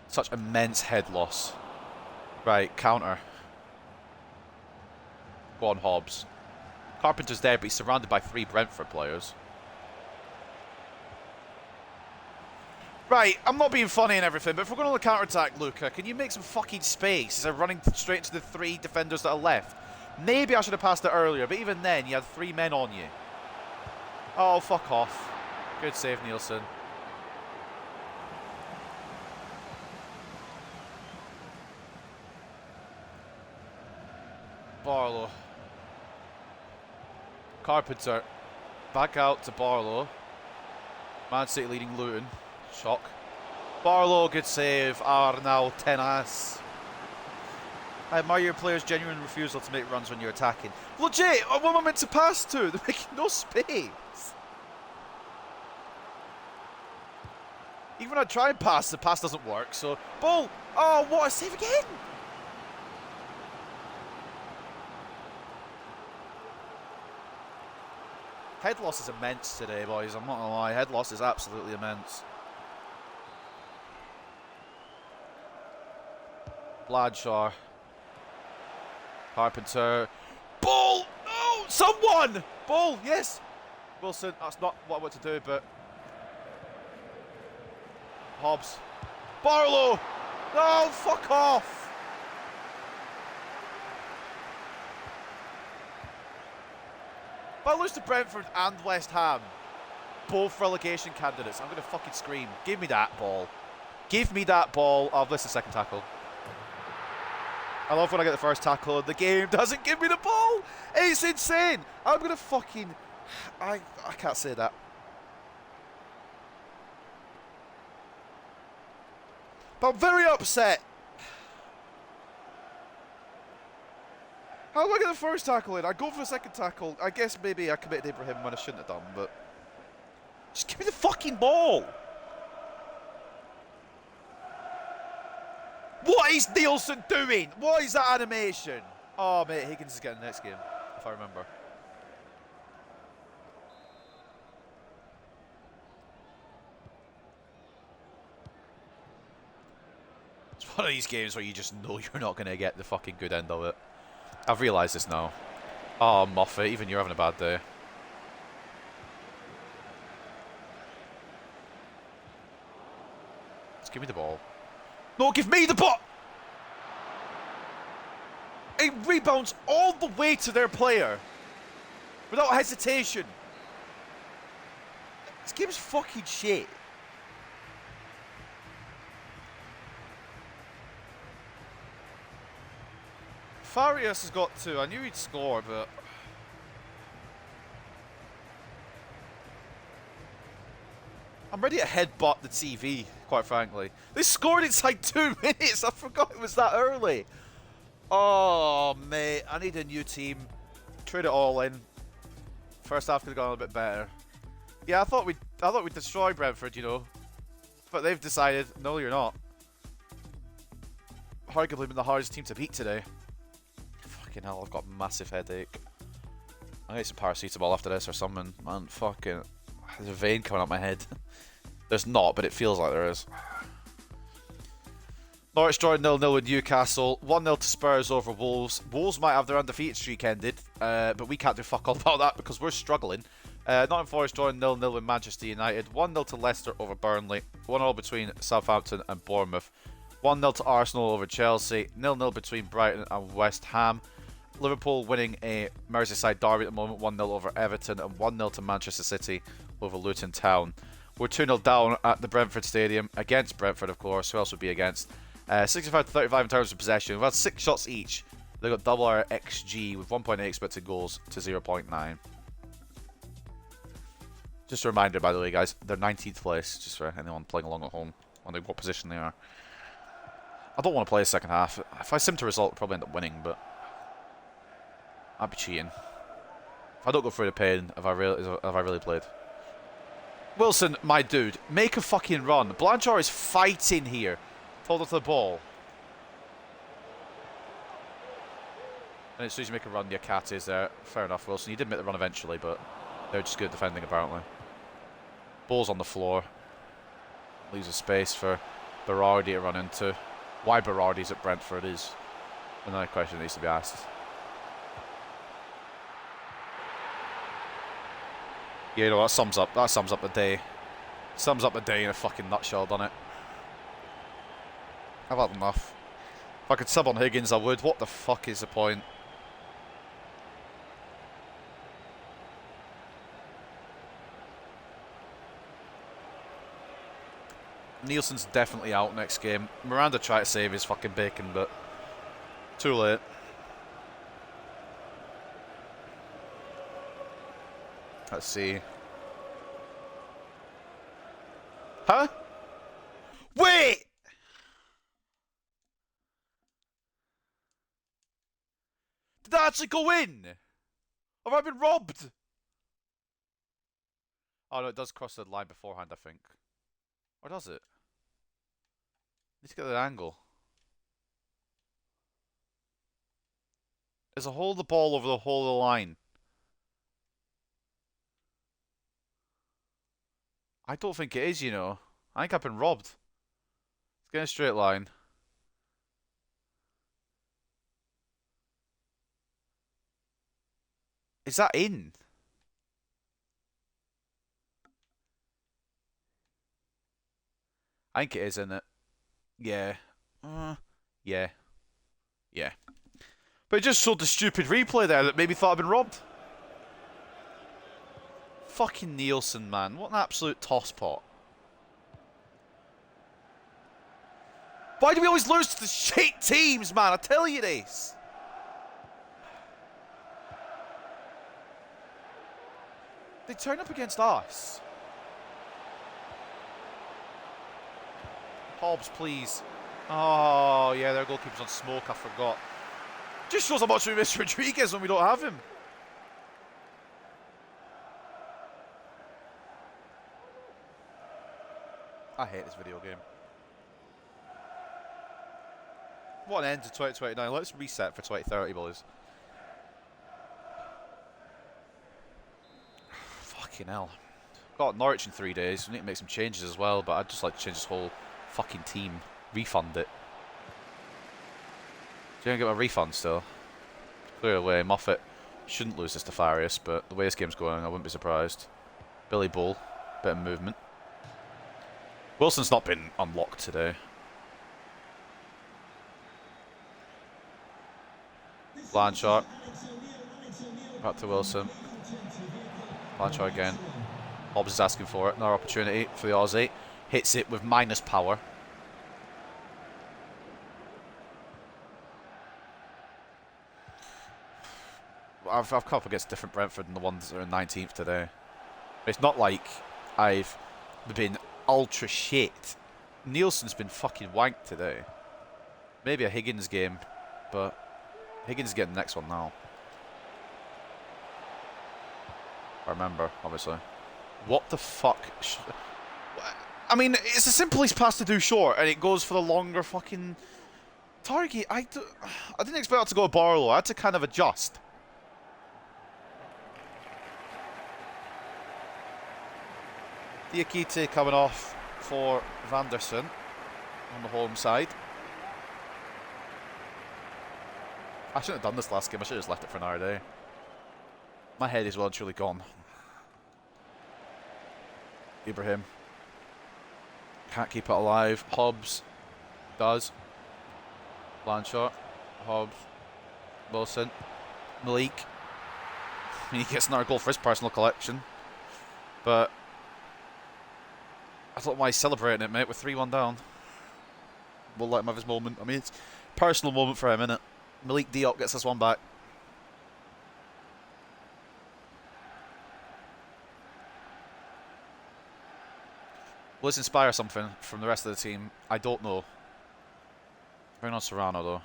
Speaker 1: Such immense head loss. Right, counter. Go on, Hobbs. Carpenter's there, but he's surrounded by 3 Brentford players. Right, I'm not being funny and everything, but if we're going on the counter-attack, Luca, can you make some fucking space instead of running straight into the 3 defenders that are left? Maybe I should have passed it earlier, but even then, you had 3 men on you. Oh, fuck off. Good save, Nielsen. Barlow. Carpenter. Back out to Barlow. Man City leading Luton. Shock. Barlow, good save. Arnau Tenas. I admire your players' genuine refusal to make runs when you're attacking. Legit, what am I meant to pass to? They're making no space. Even when I try and pass, the pass doesn't work, so... Ball! Oh, what a save again! Head loss is immense today, boys. I'm not gonna lie. Head loss is absolutely immense. Bladshaw. Carpenter. Ball! No! Someone! Ball, yes! Wilson, that's not what I want to do, but... Hobbs. Barlow! No, fuck off! If I lose to Brentford and West Ham, both relegation candidates, I'm going to fucking scream. Give me that ball. Give me that ball. Oh, I've missed the second tackle. I love when I get the first tackle and the game doesn't give me the ball. It's insane. I'm going to fucking... I can't say that. But I'm very upset. How do I get the first tackle in? I go for the second tackle. I guess maybe I committed Ibrahim when I shouldn't have done, but... Just give me the fucking ball! What is Nielsen doing? What is that animation? Oh, mate, Higgins is getting the next game, if I remember. It's one of these games where you just know you're not going to get the fucking good end of it. I've realised this now. Oh, Moffat, even you're having a bad day. Just give me the ball. No, give me the ball! It rebounds all the way to their player. Without hesitation. This game's fucking shit. Farias has got 2. I knew he'd score, but... I'm ready to headbutt the TV, quite frankly. They scored inside 2 minutes! I forgot it was that early! Oh, mate. I need a new team. Trade it all in. First half could have gone a little bit better. Yeah, I thought we'd destroy Brentford, you know. But they've decided, no, you're not. Arguably been the hardest team to beat today. Fucking hell, I've got a massive headache. I need some paracetamol after this or something. Man, fucking... There's a vein coming up my head. There's not, but it feels like there is. Norwich drawing 0-0 with Newcastle. 1-0 to Spurs over Wolves. Wolves might have their undefeated streak ended, but we can't do fuck all about that because we're struggling. Nottingham Forest drawing 0-0 with Manchester United. 1-0 to Leicester over Burnley. 1-0 between Southampton and Bournemouth. 1-0 to Arsenal over Chelsea. 0-0 between Brighton and West Ham. Liverpool winning a Merseyside derby at the moment. 1-0 over Everton and 1-0 to Manchester City over Luton Town. We're 2-0 down at the Brentford Stadium against Brentford, of course. Who else would be against? 65 to 35 in terms of possession. We've had 6 shots each. They've got double our XG with 1.8 expected goals to 0.9. Just a reminder, by the way, guys, they're 19th place, just for anyone playing along at home, wondering what position they are. I don't want to play a second half. If I sim to result, I'll probably end up winning, but I'd be cheating. If I don't go through the pain, have I really played? Wilson, my dude, make a fucking run. Blanchard is fighting here. Hold on to the ball. And as soon as you make a run, the Akate is there. Fair enough, Wilson. You did make the run eventually, but they're just good at defending, apparently. Ball's on the floor. Leaves a space for Berardi to run into. Why Berardi's at Brentford is another question that needs to be asked. Yeah, you know, that sums up the day. Sums up the day in a fucking nutshell, doesn't it? I've had enough. If I could sub on Higgins, I would. What the fuck is the point? Nielsen's definitely out next game. Miranda tried to save his fucking bacon, but too late. Let's see. Huh? Wait! Did that actually go in? Have I been robbed? Oh no, it does cross the line beforehand, I think. Or does it? Need to get that angle. There's a hold the ball over the whole of the line. I don't think it is, you know. I think I've been robbed. Let's get a straight line. Is that in? I think it is, isn't it? Yeah. Yeah. Yeah. But it just showed the stupid replay there that made me thought I'd been robbed. Fucking Nielsen, man. What an absolute tosspot. Why do we always lose to the shit teams, man? I tell you this. They turn up against us. Hobbs, please. Oh, yeah, their goalkeeper's on smoke, I forgot. Just shows how much we miss Rodriguez when we don't have him. I hate this video game. What an end to 2029. Let's reset for 2030, boys. Fucking hell. Got Norwich in 3 days. We need to make some changes as well, but I'd just like to change this whole fucking team. Refund it. So you're going to get a refund still. Clear away. Moffat shouldn't lose this to Farius, but the way this game's going, I wouldn't be surprised. Billy Bull. Bit of movement. Wilson's not been unlocked today. Blanchard. Back to Wilson. Blanchard again. Hobbs is asking for it. Another opportunity for the Aussie. Hits it with minus power. I've come up against different Brentford than the ones that are in 19th today. It's not like I've been ultra shit. Nielsen's been fucking wanked today. Maybe a Higgins game, but Higgins is getting the next one now. I remember, obviously. What the fuck? I mean, it's the simplest pass to do short, and it goes for the longer fucking target. I didn't expect it to go Barlow. I had to kind of adjust. Diakite coming off for Vanderson on the home side. I shouldn't have done this last game. I should have just left it for another day. My head is well and truly gone. Ibrahim. Can't keep it alive. Hobbs does. Blanchard. Hobbs. Wilson. Malik. I mean, he gets another goal for his personal collection. But I don't know why he's celebrating it, mate, with 3-1 down. We'll let him have his moment. I mean, it's a personal moment for him, innit? Malik Diop gets this one back. Will this inspire something from the rest of the team? I don't know. Bring on Serrano, though.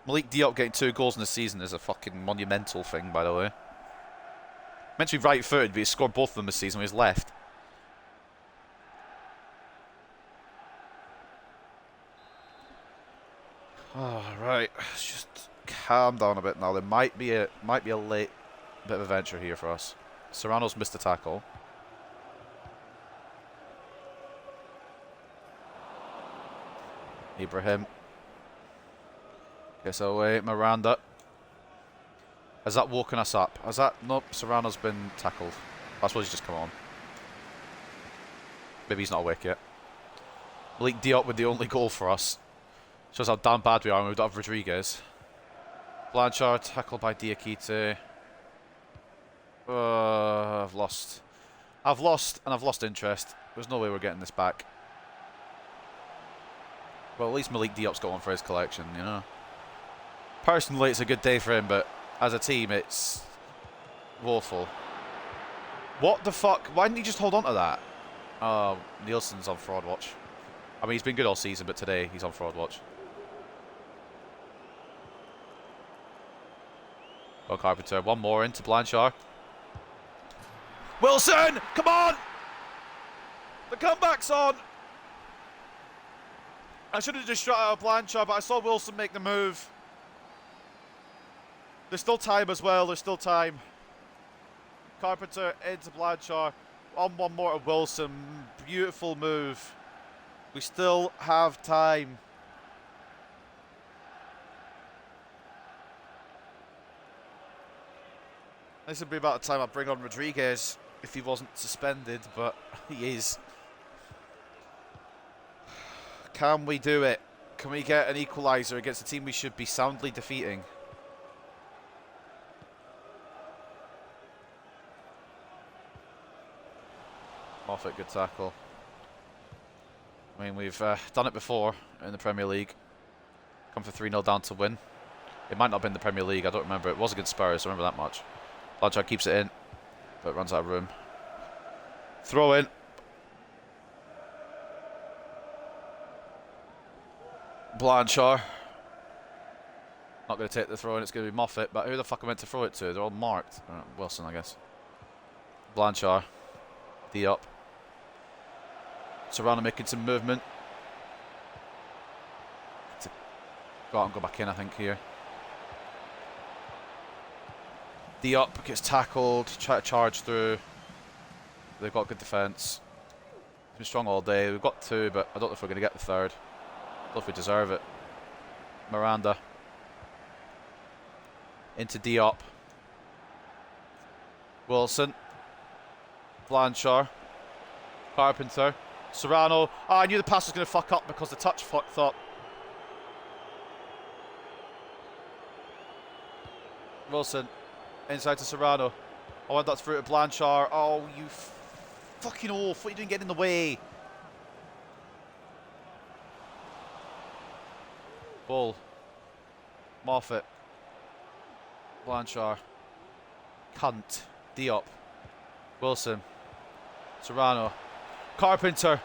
Speaker 1: Malik Diop getting 2 goals in the season is a fucking monumental thing, by the way. Meant to be right-footed, but he scored both of them this season with his left. Oh, right. Let's just calm down a bit now. There might be a late bit of a venture here for us. Serrano's missed a tackle. Ibrahim gets away. Miranda. Has that woken us up? Has that... Nope, Serrano's been tackled. I suppose he's just come on. Maybe he's not awake yet. Malik Diop with the only goal for us. Shows how damn bad we are when we don't have Rodriguez. Blanchard tackled by Diakite. I've lost and I've lost interest. There's no way we're getting this back. Well, at least Malik Diop's got one for his collection, you know. Personally, it's a good day for him, but as a team, it's woeful. What the fuck? Why didn't he just hold on to that? Oh, Nielsen's on fraud watch. I mean, he's been good all season, but today he's on fraud watch. Oh, Carpenter. One more into Blanchard. Wilson! Come on! The comeback's on! I should have just shot out Blanchard, but I saw Wilson make the move. There's still time as well. There's still time. Carpenter into Blanchard. On one more to Wilson. Beautiful move. We still have time. This would be about the time I bring on Rodriguez if he wasn't suspended, but he is. Can we do it? Can we get an equaliser against a team we should be soundly defeating? Moffat, good tackle. I mean, we've done it before in the Premier League. Come for 3-0 down to win. It might not have been the Premier League, I don't remember. It was against Spurs, I remember that much. Blanchard keeps it in, but runs out of room. Throw in. Blanchard. Not going to take the throw in, it's going to be Moffat, but who the fuck am I meant to throw it to? They're all marked. Wilson, I guess. Blanchard. Diop. Serrano making some movement. To go out and go back in, I think, here. Diop gets tackled, try to charge through. They've got good defence. Been strong all day. We've got 2, but I don't know if we're going to get the 3rd. I don't know if we deserve it. Miranda. Into Diop. Wilson. Blanchard. Carpenter. Serrano. Oh, I knew the pass was going to fuck up because the touch fucked up. Wilson. Inside to Serrano. I want that through to Blanchard. Oh, you fucking oaf. What are you doing getting in the way? Bull. Moffat. Blanchard. Cunt. Diop. Wilson. Serrano. Carpenter.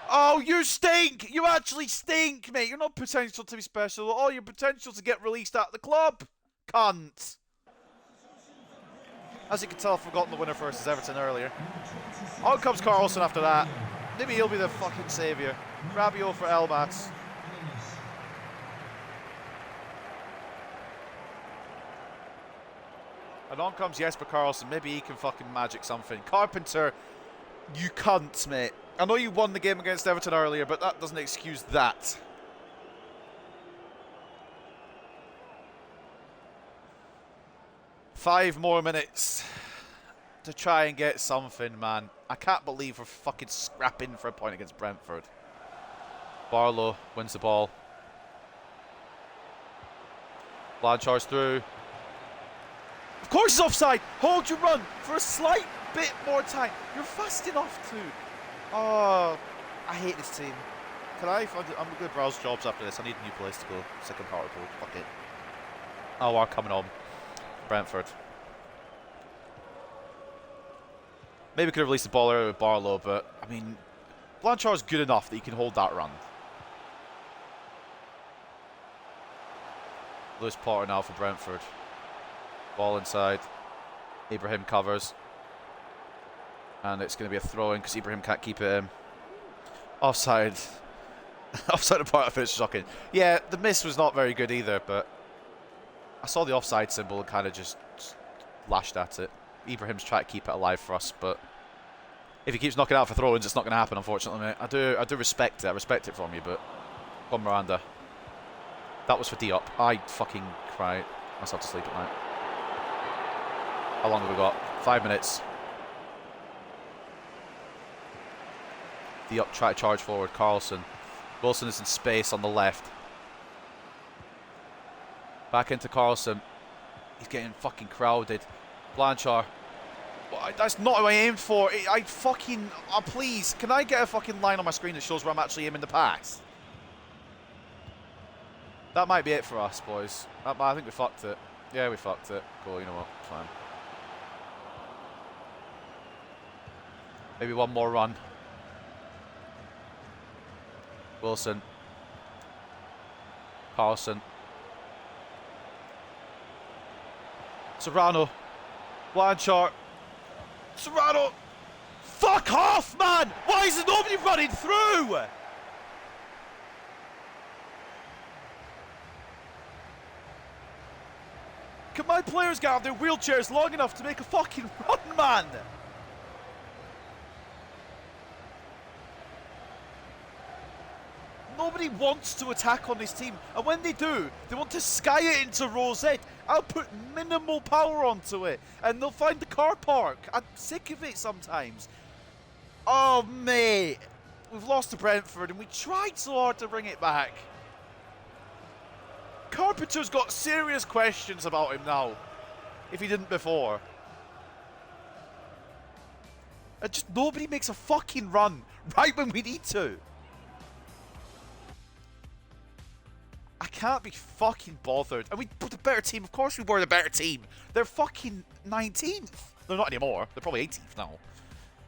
Speaker 1: Oh, you stink! You actually stink, mate! You're not potential to be special at all. You're potential to get released out of the club. Cunt. As you can tell, I've forgotten the winner versus Everton earlier. Out comes Carlson after that. Maybe he'll be the fucking saviour. Rabiot for Elmas. And on comes Jesper Carlson. Maybe he can fucking magic something. Carpenter, you cunt, mate. I know you won the game against Everton earlier, but that doesn't excuse that. Five more minutes to try and get something, man. I can't believe we're fucking scrapping for a point against Brentford. Barlow wins the ball. Blanchard's through. Of course it's offside. Hold your run for a slight bit more time. You're fast enough to. Oh, I hate this team. I'm going to browse jobs after this. I need a new place to go. Sick of Hartlepool. Fuck it. Oh, we're coming on. Brentford. Maybe could have released the ball earlier with Barlow, but I mean, Blanchard's good enough that he can hold that run. Lewis Potter now for Brentford. Ball inside. Ibrahim covers. And it's going to be a throw-in because Ibrahim can't keep it in. Offside. Offside apart, I finished shocking. Yeah, the miss was not very good either, but I saw the offside symbol and kind of just lashed at it. Ibrahim's trying to keep it alive for us, but if he keeps knocking out for throw-ins, it's not going to happen, unfortunately, mate. I do respect it. I respect it from you, but go on, Miranda. That was for Diop. I fucking cry myself to sleep at night. How long have we got? 5 minutes. Diop try to charge forward. Carlson. Wilson is in space on the left. Back into Carlson. He's getting fucking crowded. Blanchard. That's not what I aimed for. I fucking... Oh, please. Can I get a fucking line on my screen that shows where I'm actually aiming the pass? That might be it for us, boys. I think we fucked it. Yeah, we fucked it. Cool, you know what? It's fine. Maybe one more run. Wilson. Carlson. Serrano. Blanchard. Serrano. Fuck off, man! Why is there nobody running through? Can my players get out of their wheelchairs long enough to make a fucking run, man? Nobody wants to attack on this team, and when they do, they want to sky it into Rosette. I'll put minimal power onto it, and they'll find the car park. I'm sick of it sometimes. Oh, mate. We've lost to Brentford, and we tried so hard to bring it back. Carpenter's got serious questions about him now, if he didn't before. And just nobody makes a fucking run right when we need to. I can't be fucking bothered. And we were the better team. Of course we were the better team. They're fucking 19th. They're not anymore. They're probably 18th now.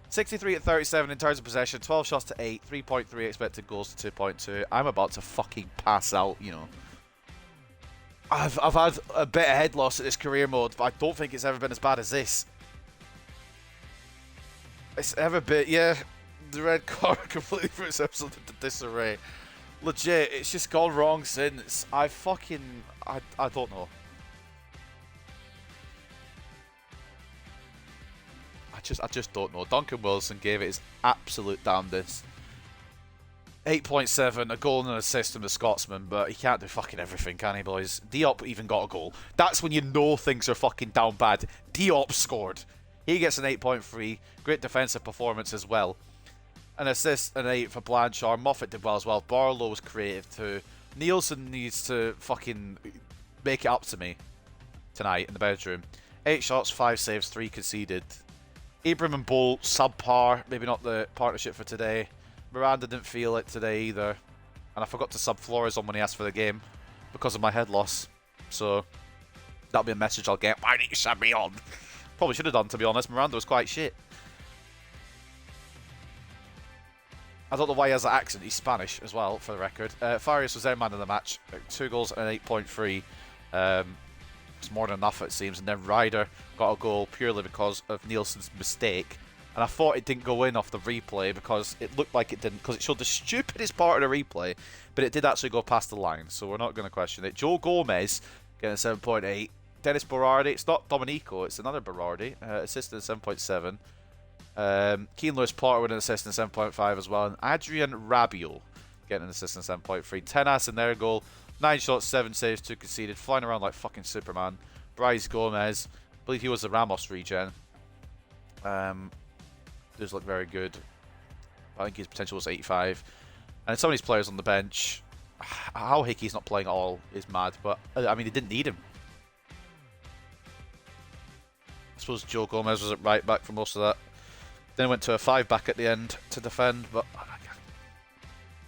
Speaker 1: 63 at 37 in terms of possession. 12 shots to 8. 3.3 expected goals to 2.2. I'm about to fucking pass out, you know. I've had a bit of head loss at this career mode, but I don't think it's ever been as bad as this. It's ever been, yeah. The red card completely puts episode into disarray. Legit, it's just gone wrong since. I don't know. I just don't know. Duncan Wilson gave it his absolute damnedest. 8.7, a goal and an assist from the Scotsman, but he can't do fucking everything, can he, boys? Diop even got a goal. That's when you know things are fucking down bad. Diop scored. He gets an 8.3. Great defensive performance as well. An assist, an 8 for Blanchard. Moffat did well as well. Barlow was creative too. Nielsen needs to fucking make it up to me tonight in the bedroom. 8 shots, 5 saves, 3 conceded. Abram and Bolt, subpar. Maybe not the partnership for today. Miranda didn't feel it today either. And I forgot to sub Flores on when he asked for the game because of my head loss. So that'll be a message I'll get. Why didn't you sub me on? Probably should have done, to be honest. Miranda was quite shit. I don't know why he has an accent. He's Spanish as well, for the record. Farias was their man of the match. 2 goals and an 8.3. It's more than enough, it seems. And then Ryder got a goal purely because of Nielsen's mistake. And I thought it didn't go in off the replay because it looked like it didn't, because it showed the stupidest part of the replay, but it did actually go past the line, so we're not going to question it. Joe Gomez getting a 7.8. Dennis Berardi, it's not Domenico, it's another Berardi, assistant 7.7. Keane Lewis Potter with an assistant 7.5 as well, and Adrian Rabiot getting an assistant 7.3. 10 ass in their goal, 9 shots, 7 saves, 2 conceded, flying around like fucking Superman. Bryce Gomez, I believe he was the Ramos regen. Does look very good. I think his potential was 85. And some of these players on the bench, how Hickey's not playing at all is mad, but I mean, they didn't need him. I suppose Joe Gomez was at right back for most of that. Then went to a 5 back at the end to defend, but do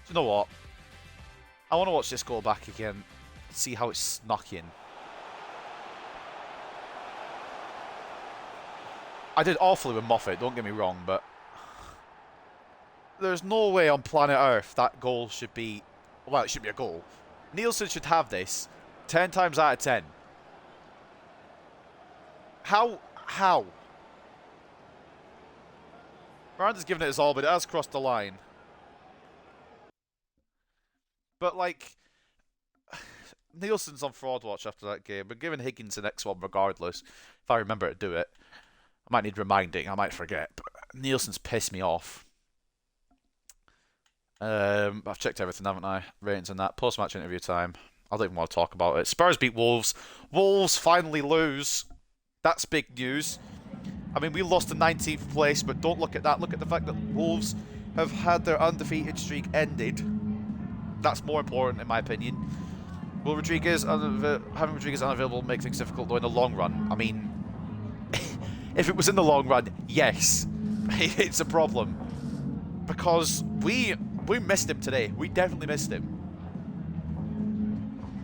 Speaker 1: you know what? I want to watch this goal back again, see how it snuck in. I did awfully with Moffat, don't get me wrong, but there's no way on planet Earth that goal should be... Well, it should be a goal. Nielsen should have this 10 times out of 10. How? Miranda's given it his all, but it has crossed the line. But, like, Nielsen's on fraud watch after that game. We're giving Higgins the next one regardless, if I remember to do it. I might need reminding, I might forget, but Nielsen's pissed me off. I've checked everything, haven't I? Ratings and that. Post-match interview time. I don't even want to talk about it. Spurs beat Wolves. Wolves finally lose. That's big news. I mean, we lost to 19th place, but don't look at that. Look at the fact that Wolves have had their undefeated streak ended. That's more important, in my opinion. Will Rodriguez, having Rodriguez unavailable make things difficult, though, in the long run? I mean... If it was in the long run, yes, it's a problem. Because we missed him today. We definitely missed him.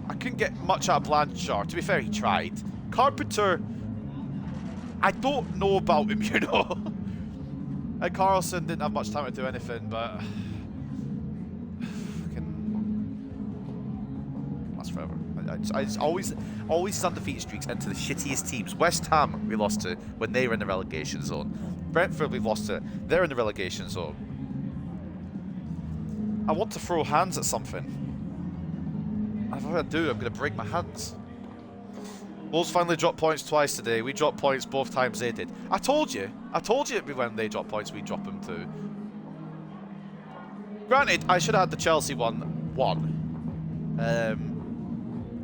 Speaker 1: I couldn't get much out of Blanchard. To be fair, he tried. Carpenter, I don't know about him, you know. And Carlson didn't have much time to do anything, but... That's forever. It's always undefeated streaks into the shittiest teams. West Ham we lost to when they were in the relegation zone. Brentford we've lost to. They're in the relegation zone. I want to throw hands at something. If I do, I'm going to break my hands. Wolves finally dropped points twice today. We dropped points both times they did. I told you it'd be when they drop points we drop them too. Granted, I should have had the Chelsea one.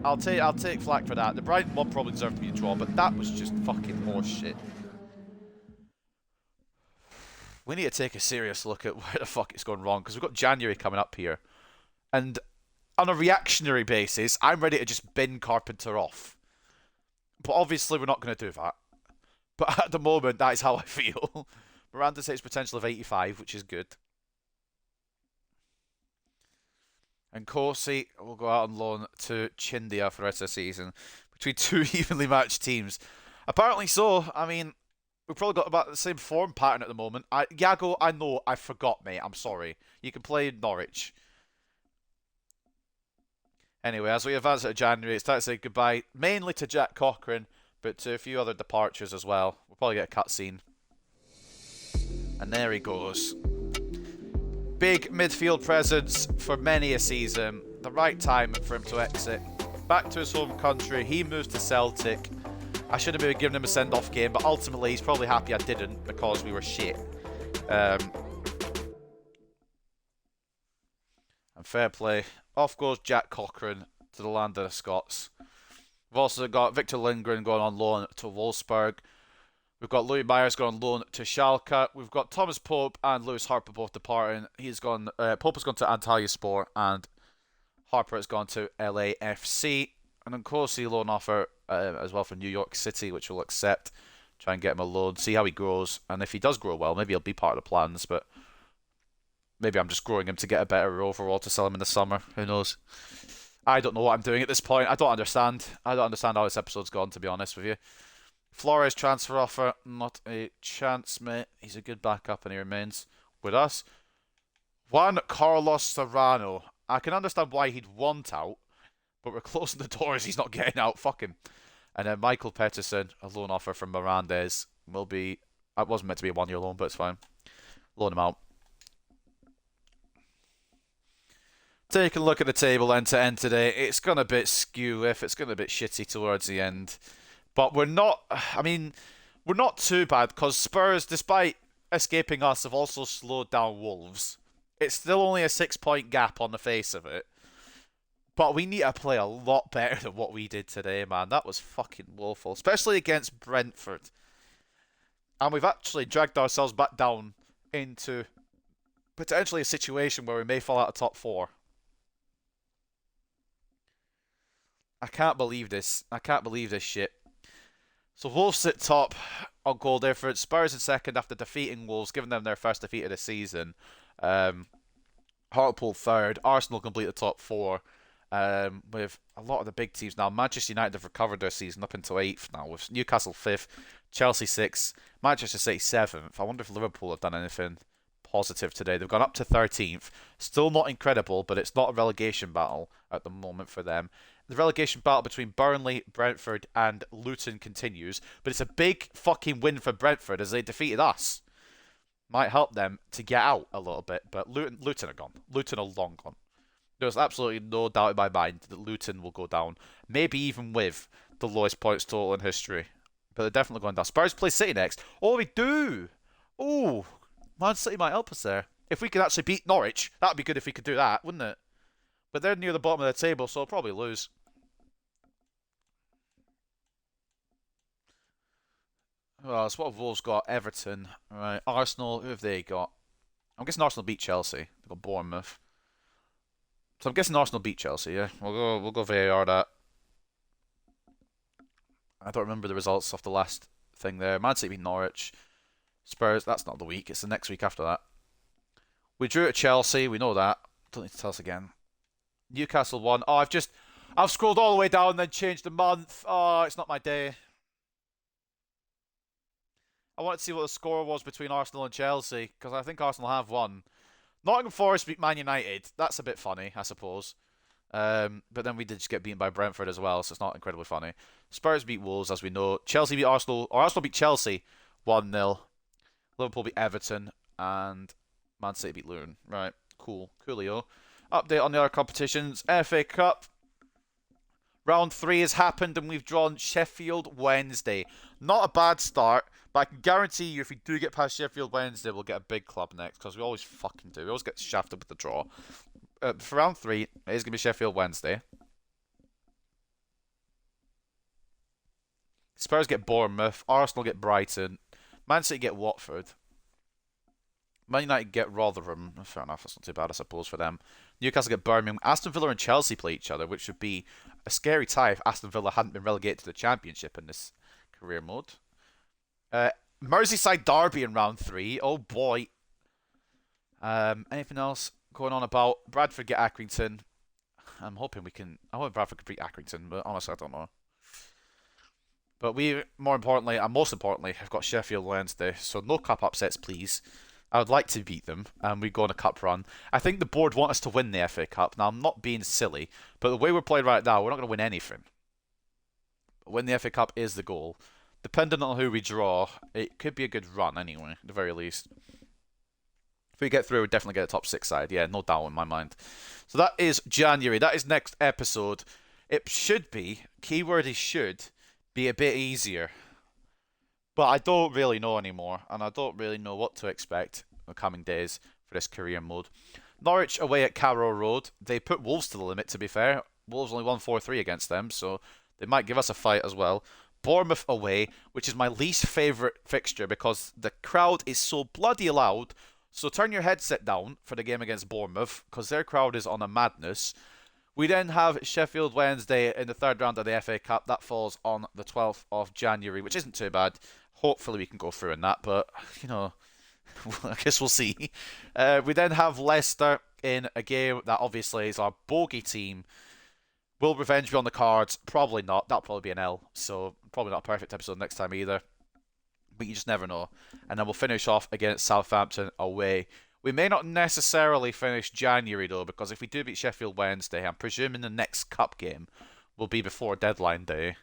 Speaker 1: I'll take flack for that. The Brighton one probably deserved to be a draw, but that was just fucking horse shit. We need to take a serious look at where the fuck it's going wrong, because we've got January coming up here. And on a reactionary basis, I'm ready to just bin Carpenter off. But obviously we're not going to do that. But at the moment, that is how I feel. Miranda says potential of 85, which is good. And Corsi will go out on loan to Chindia for the rest of the season between 2 evenly matched teams. Apparently so. I mean, we've probably got about the same form pattern at the moment. Yago, I know, I forgot, mate. I'm sorry. You can play Norwich. Anyway, as we advance into January, it's time to say goodbye, mainly to Jack Cochran, but to a few other departures as well. We'll probably get a cutscene. And there he goes. Big midfield presence for many a season. The right time for him to exit. Back to his home country. He moves to Celtic. I should have maybe given him a send-off game, but ultimately he's probably happy I didn't because we were shit. And fair play. Off goes Jack Cochrane to the land of the Scots. We've also got Victor Lindgren going on loan to Wolfsburg. We've got Louis Myers going on loan to Schalke. We've got Thomas Pope and Lewis Harper both departing. Pope has gone to Antalyaspor and Harper has gone to LAFC. And then Nkosi loan offer as well for New York City, which we'll accept. Try and get him a loan, see how he grows. And if he does grow well, maybe he'll be part of the plans. But maybe I'm just growing him to get a better overall to sell him in the summer. Who knows? I don't know what I'm doing at this point. I don't understand. I don't understand how this episode's gone, to be honest with you. Flores transfer offer, not a chance, mate. He's a good backup and he remains with us. Juan Carlos Serrano. I can understand why he'd want out, but we're closing the doors. He's not getting out. Fuck him. And then Michael Pettersson, a loan offer from Mirandes, will be. It wasn't meant to be a 1 year loan, but it's fine. Loan him out. Taking a look at the table end to end today, it's gone a bit skew if it's gone a bit shitty towards the end. But we're not, we're not too bad because Spurs, despite escaping us, have also slowed down Wolves. It's still only a 6-point gap on the face of it. But we need to play a lot better than what we did today, man. That was fucking woeful, especially against Brentford. And we've actually dragged ourselves back down into potentially a situation where we may fall out of top 4. I can't believe this. I can't believe this shit. So Wolves sit top on goal difference. Spurs in second after defeating Wolves, giving them their first defeat of the season. Hartlepool third. Arsenal complete the top 4. With a lot of the big teams now. Manchester United have recovered their season up into 8th now. With Newcastle 5th, Chelsea 6th, Manchester City 7th. I wonder if Liverpool have done anything positive today. They've gone up to 13th. Still not incredible, but it's not a relegation battle at the moment for them. The relegation battle between Burnley, Brentford, and Luton continues, but it's a big fucking win for Brentford as they defeated us. Might help them to get out a little bit, but Luton are gone. Luton are long gone. There's absolutely no doubt in my mind that Luton will go down, maybe even with the lowest points total in history. But they're definitely going down. Spurs play City next. Oh, we do! Oh, Man City might help us there. If we could actually beat Norwich, that would be good if we could do that, wouldn't it? But they're near the bottom of the table, so they'll probably lose. Well, so what have Wolves got? Everton. Right. Arsenal, who have they got? I'm guessing Arsenal beat Chelsea. They've got Bournemouth. So I'm guessing Arsenal beat Chelsea, yeah. We'll go VAR that. I don't remember the results of the last thing there. Man City beat Norwich. Spurs, that's not the week, it's the next week after that. We drew at Chelsea, we know that. Don't need to tell us again. Newcastle won. Oh, I've scrolled all the way down and then changed the month. Oh, it's not my day. I wanted to see what the score was between Arsenal and Chelsea, because I think Arsenal have won. Nottingham Forest beat Man United. That's a bit funny, I suppose. But then we did just get beaten by Brentford as well, so it's not incredibly funny. Spurs beat Wolves, as we know. Chelsea beat Arsenal, or Arsenal beat Chelsea 1-0. Liverpool beat Everton, and Man City beat Luton. Right, cool. Coolio. Update on the other competitions. FA Cup. Round 3 has happened, and we've drawn Sheffield Wednesday. Not a bad start, but I can guarantee you if we do get past Sheffield Wednesday, we'll get a big club next, because we always fucking do. We always get shafted with the draw. For round 3, it is going to be Sheffield Wednesday. Spurs get Bournemouth. Arsenal get Brighton. Man City get Watford. Man United get Rotherham. Fair enough, that's not too bad, I suppose, for them. Newcastle get Birmingham. Aston Villa and Chelsea play each other, which would be a scary tie if Aston Villa hadn't been relegated to the Championship in this career mode. Merseyside Derby in round 3. Oh boy. Anything else going on about Bradford get Accrington? I hope Bradford could beat Accrington, but honestly I don't know. But we, more importantly, and most importantly, have got Sheffield Wednesday, so no cup upsets, please. I would like to beat them, and we go on a cup run. I think the board want us to win the FA Cup. Now, I'm not being silly, but the way we're playing right now, we're not going to win anything. Win the FA Cup is the goal. Depending on who we draw, it could be a good run anyway, at the very least. If we get through, we'll definitely get a top 6 side. Yeah, no doubt in my mind. So that is January. That is next episode. It should be, keyword is should, be a bit easier. But I don't really know anymore, and I don't really know what to expect in the coming days for this career mode. Norwich away at Carrow Road. They put Wolves to the limit, to be fair. Wolves only won 4-3 against them, so they might give us a fight as well. Bournemouth away, which is my least favourite fixture because the crowd is so bloody loud. So turn your headset down for the game against Bournemouth because their crowd is on a madness. We then have Sheffield Wednesday in the third round of the FA Cup. That falls on the 12th of January, which isn't too bad. Hopefully we can go through in that, but, I guess we'll see. We then have Leicester in a game that obviously is our bogey team. Will revenge be on the cards? Probably not. That'll probably be an L, so probably not a perfect episode next time either. But you just never know. And then we'll finish off against Southampton away. We may not necessarily finish January though, because if we do beat Sheffield Wednesday, I'm presuming the next cup game will be before deadline day.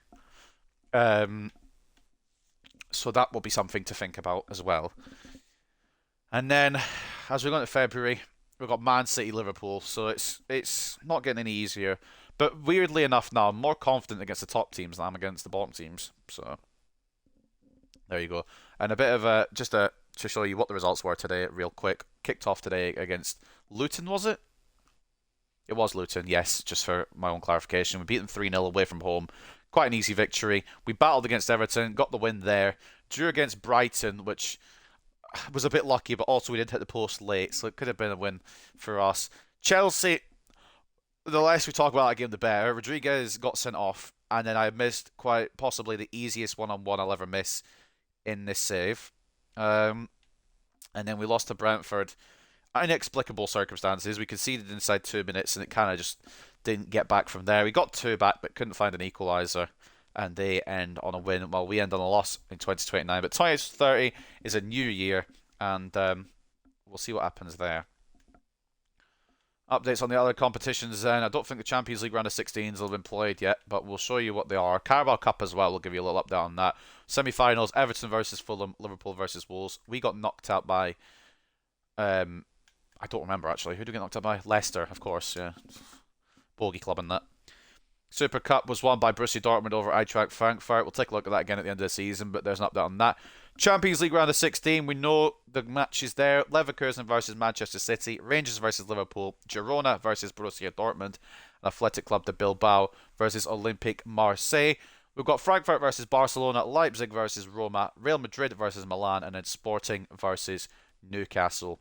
Speaker 1: So that will be something to think about as well. And then, as we go into February, we've got Man City, Liverpool. So it's not getting any easier. But weirdly enough, now I'm more confident against the top teams than I am against the bottom teams. So there you go. And a bit of to show you what the results were today, real quick. Kicked off today against Luton, was it? It was Luton, yes, just for my own clarification. We beat them 3-0 away from home. Quite an easy victory. We battled against Everton, got the win there. Drew against Brighton, which was a bit lucky, but also we did hit the post late, so it could have been a win for us. Chelsea, the less we talk about that game, the better. Rodriguez got sent off, and then I missed quite possibly the easiest one-on-one I'll ever miss in this save. And then we lost to Brentford. Inexplicable circumstances. We conceded inside 2 minutes, and it kind of just didn't get back from there. We got 2 back, but couldn't find an equaliser, and they end on a win. Well, we end on a loss in 2029. But 2030 is a new year, and we'll see what happens there. Updates on the other competitions then. I don't think the Champions League round of 16s have been played yet, but we'll show you what they are. Carabao Cup as well, we'll give you a little update on that. Semi-finals, Everton versus Fulham, Liverpool versus Wolves. We got knocked out by... I don't remember actually. Who did we get knocked out by? Leicester, of course, yeah. Bogey club in that. Super Cup was won by Borussia Dortmund over Eintracht Frankfurt. We'll take a look at that again at the end of the season, but there's an update on that. Champions League round of 16, we know the matches there. Leverkusen versus Manchester City, Rangers versus Liverpool, Girona versus Borussia Dortmund, and Athletic Club de Bilbao versus Olympique Marseille. We've got Frankfurt versus Barcelona, Leipzig versus Roma, Real Madrid versus Milan, and then Sporting versus Newcastle.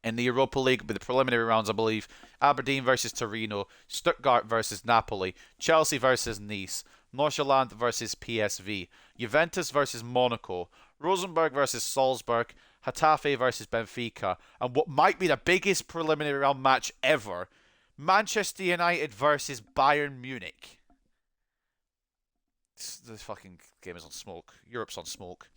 Speaker 1: In the Europa League, with the preliminary rounds, I believe, Aberdeen versus Torino, Stuttgart versus Napoli, Chelsea versus Nice, Nordsjælland versus PSV, Juventus versus Monaco, Rosenborg versus Salzburg, Getafe versus Benfica, and what might be the biggest preliminary round match ever, Manchester United versus Bayern Munich. This fucking game is on smoke. Europe's on smoke.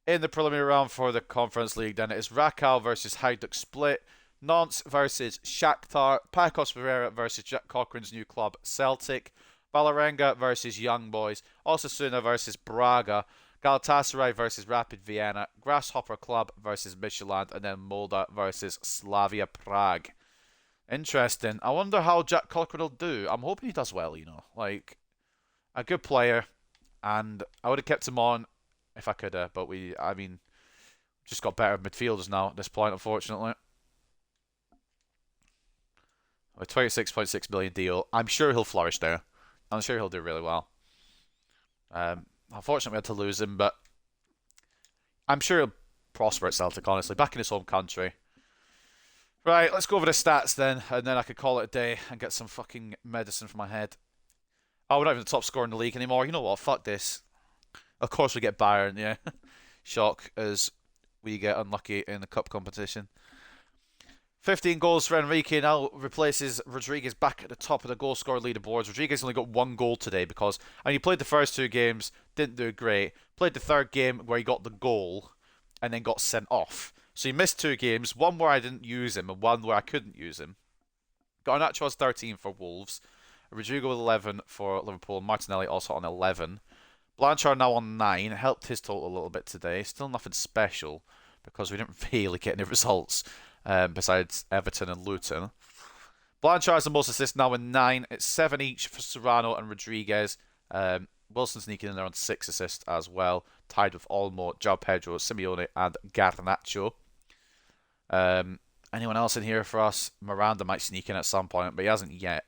Speaker 1: In the preliminary round for the Conference League, then it is Rakow versus Hajduk Split, Nantes versus Shakhtar, Pacos Ferreira versus Jack Cochrane's new club Celtic, Vålerenga versus Young Boys, Osasuna versus Braga, Galatasaray versus Rapid Vienna, Grasshopper Club versus Midtjylland, and then Molde versus Slavia Prague. Interesting. I wonder how Jack Cochrane will do. I'm hoping he does well, like a good player, and I would have kept him on if I could, but just got better midfielders now at this point, unfortunately. A 26.6 million deal. I'm sure he'll flourish there. I'm sure he'll do really well. Unfortunately, we had to lose him, but I'm sure he'll prosper at Celtic, honestly. Back in his home country. Right, let's go over the stats then, and then I could call it a day and get some fucking medicine for my head. Oh, we're not even the top scorer in the league anymore. You know what? Fuck this. Of course we get Bayern, yeah. Shock as we get unlucky in the cup competition. 15 goals for Enrique now replaces Rodriguez back at the top of the goal scorer leaderboards. Rodriguez only got 1 goal today because, and he played the first 2 games, didn't do great. Played the third game where he got the goal and then got sent off. So he missed 2 games, one where I didn't use him and one where I couldn't use him. Garnacho has 13 for Wolves. Rodrigo with 11 for Liverpool. Martinelli also on 11. Blanchard now on 9. Helped his total a little bit today. Still nothing special because we didn't really get any results besides Everton and Luton. Blanchard has the most assists now with 9. It's 7 each for Serrano and Rodriguez. Wilson sneaking in there on 6 assists as well. Tied with Olmo, João Pedro, Simeone and Garnacho. anyone else in here for us? Miranda might sneak in at some point, but he hasn't yet.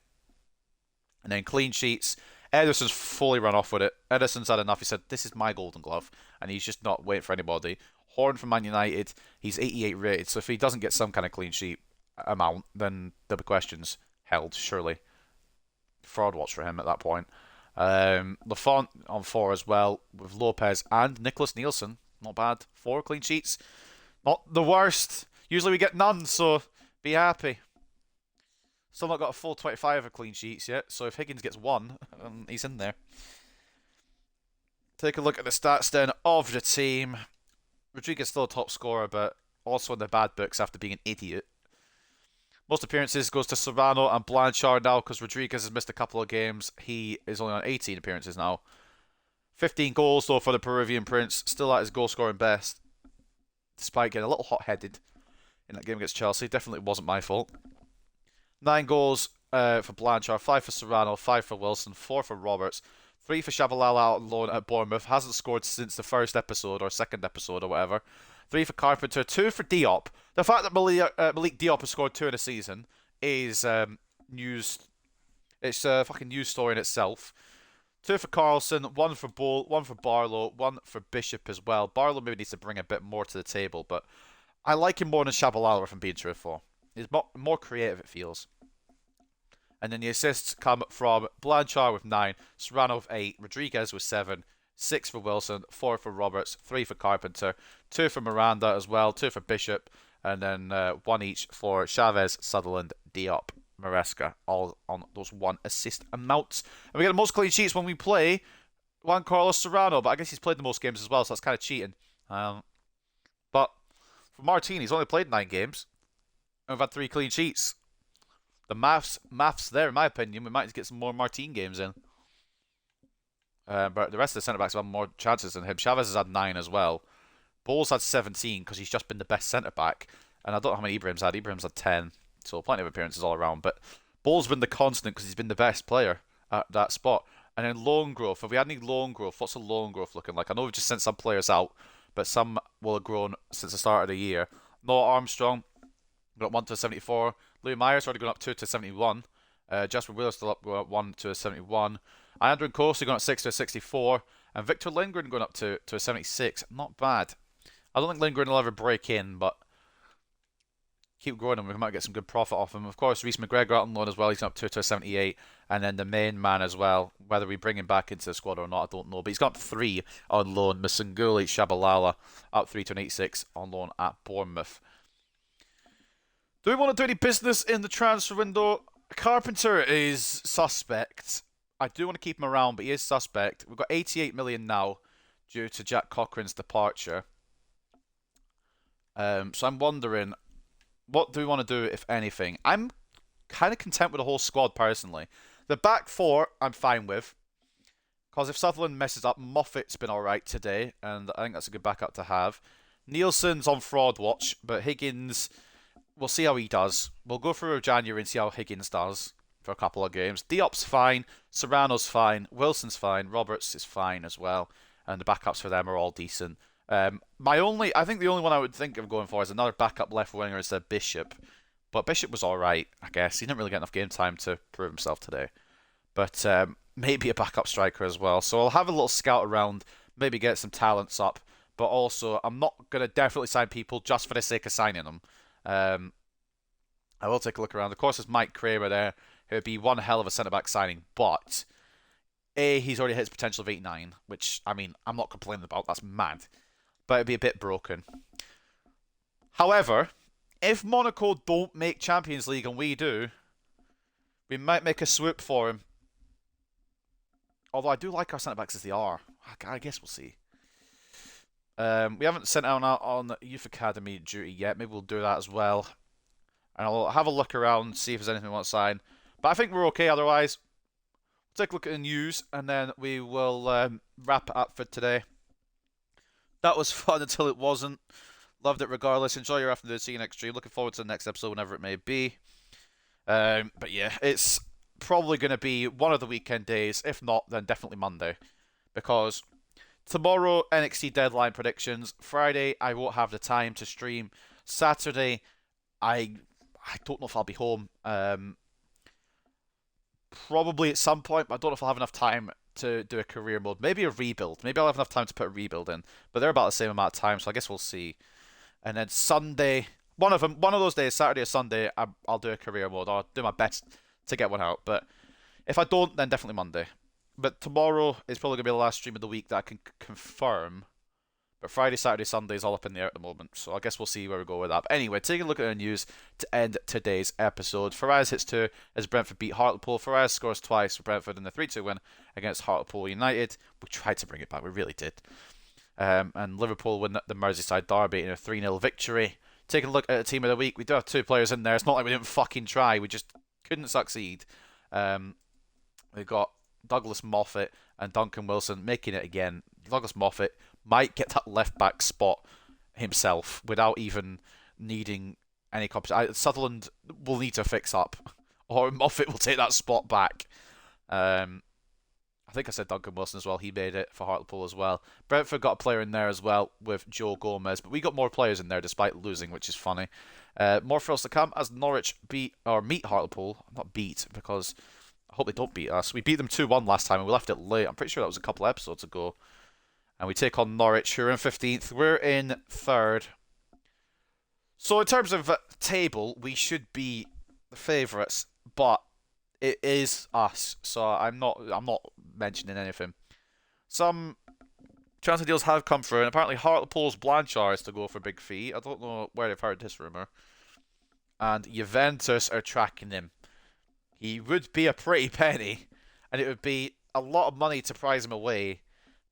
Speaker 1: And then clean sheets. Ederson's fully run off with it. Ederson's had enough. He said, this is my golden glove. And he's just not waiting for anybody. Horn from Man United. He's 88 rated. So if he doesn't get some kind of clean sheet amount, then there'll be questions held, surely. Fraud watch for him at that point. Lafont on 4 as well, with Lopez and Nicholas Nielsen. Not bad. 4 clean sheets. Not the worst. Usually we get none, so be happy. Still not got a full 25 of clean sheets yet, so if Higgins gets 1, he's in there. Take a look at the stats then of the team. Rodriguez still a top scorer, but also in the bad books after being an idiot. Most appearances goes to Serrano and Blanchard now, because Rodriguez has missed a couple of games. He is only on 18 appearances now. 15 goals though for the Peruvian Prince, still at his goal scoring best, despite getting a little hot-headed in that game against Chelsea. Definitely wasn't my fault. 9 goals for Blanchard, 5 for Serrano, 5 for Wilson, 4 for Roberts, 3 for Shabalala out on loan at Bournemouth. Hasn't scored since the first episode or second episode or whatever. 3 for Carpenter, 2 for Diop. The fact that Malik Diop has scored 2 in a season is news. It's a fucking news story in itself. 2 for Carlson, 1 for Bowl, 1 for Barlow, 1 for Bishop as well. Barlow maybe needs to bring a bit more to the table, but I like him more than Shabalala, if I'm being truthful. He's more creative, it feels. And then the assists come from Blanchard with 9, Serrano with 8, Rodriguez with 7, 6 for Wilson, 4 for Roberts, 3 for Carpenter, 2 for Miranda as well, 2 for Bishop, and then 1 each for Chavez, Sutherland, Diop, Maresca, all on those 1 assist amounts. And we get the most clean sheets when we play Juan Carlos Serrano, but I guess he's played the most games as well, so that's kind of cheating. But for Martin, he's only played 9 games, and we've had 3 clean sheets. The maths there, in my opinion. We might get some more Martin games in. But the rest of the centre-backs have had more chances than him. Chavez has had 9 as well. Bowles had 17 because he's just been the best centre-back. And I don't know how many Ibrahim's had. Ibrahim's had 10. So plenty of appearances all around. But Bowles has been the constant because he's been the best player at that spot. And then loan growth. Have we had any loan growth? What's the loan growth looking like? I know we've just sent some players out, but some will have grown since the start of the year. Noah Armstrong got 1 to 74. Louis Myers already gone up 2 to 71. Jasper Wheeler still up 1 to 71. Andrew Nkosi going up 6 to 64. And Victor Lindgren going up to a 76. Not bad. I don't think Lindgren will ever break in, but keep growing him. We might get some good profit off him. Of course, Reece McGregor out on loan as well. He's up 2 to a 78. And then the main man as well. Whether we bring him back into the squad or not, I don't know. But he's got up 3 on loan. Masanguli Shabalala up 3 to an 86 on loan at Bournemouth. Do we want to do any business in the transfer window? Carpenter is suspect. I do want to keep him around, but he is suspect. We've got 88 million now due to Jack Cochrane's departure. So I'm wondering, what do we want to do, if anything? I'm kind of content with the whole squad, personally. The back 4, I'm fine with. Because if Sutherland messes up, Moffat's been alright today, and I think that's a good backup to have. Nielsen's on fraud watch, but Higgins, we'll see how he does. We'll go through January and see how Higgins does for a couple of games. Diop's fine, Serrano's fine, Wilson's fine, Roberts is fine as well, and the backups for them are all decent. I think the only one I would think of going for is another backup left winger instead of Bishop. But Bishop was alright, I guess. He didn't really get enough game time to prove himself today. But maybe a backup striker as well. So I'll have a little scout around, maybe get some talents up. But also, I'm not going to definitely sign people just for the sake of signing them. I will take a look around. Of course, there's Mike Kramer there. It would be one hell of a centre-back signing. But, he's already hit his potential of 89. Which, I mean, I'm not complaining about. That's mad. But it'd be a bit broken. However, if Monaco don't make Champions League and we do, we might make a swoop for him. Although I do like our centre-backs as they are. I guess we'll see. We haven't sent out on Youth Academy duty yet. Maybe we'll do that as well. And I'll have a look around, see if there's anything we want to sign. But I think we're okay otherwise. We'll take a look at the news, and then we will wrap it up for today. That was fun until it wasn't. Loved it regardless. Enjoy your afternoon. See you next stream. Looking forward to the next episode, whenever it may be. But yeah, it's probably going to be one of the weekend days. If not, then definitely Monday. Because tomorrow, NXT deadline predictions. Friday, I won't have the time to stream. Saturday, I don't know if I'll be home. Probably at some point, but I don't know if I'll have enough time to do a career mode. Maybe a rebuild. Maybe I'll have enough time to put a rebuild in. But they're about the same amount of time, so I guess we'll see. And then Sunday, one of those days, Saturday or Sunday, I'll do a career mode. I'll do my best to get one out. But if I don't, then definitely Monday. But tomorrow is probably gonna be the last stream of the week that I can confirm. But Friday, Saturday, Sunday is all up in the air at the moment, so I guess we'll see where we go with that. But anyway, taking a look at the news to end today's episode. Faraz hits two as Brentford beat Hartlepool. Faraz scores twice for Brentford in the 3-2 win against Hartlepool United. We tried to bring it back, we really did. And Liverpool win the Merseyside derby in a 3-0 victory. Taking a look at the team of the week, we do have two players in there. It's not like we didn't fucking try, we just couldn't succeed. We've got Douglas Moffat and Duncan Wilson making it again. Douglas Moffat might get that left back spot himself without even needing any competition. Sutherland will need to fix up, or Moffat will take that spot back. I think I said Duncan Wilson as well. He made it for Hartlepool as well. Brentford got a player in there as well with Joe Gomez, but we got more players in there despite losing, which is funny. More thrills to come as Norwich meet Hartlepool. Not beat, because I hope they don't beat us. We beat them 2-1 last time and we left it late. I'm pretty sure that was a couple episodes ago. And we take on Norwich, who are in 15th. We're in 3rd. So in terms of table, we should be the favourites, but it is us. So I'm not mentioning anything. Some transfer deals have come through, and apparently Hartlepool's Blanchard is to go for a big fee. I don't know where they've heard this rumour. And Juventus are tracking him. He would be a pretty penny, and it would be a lot of money to prize him away.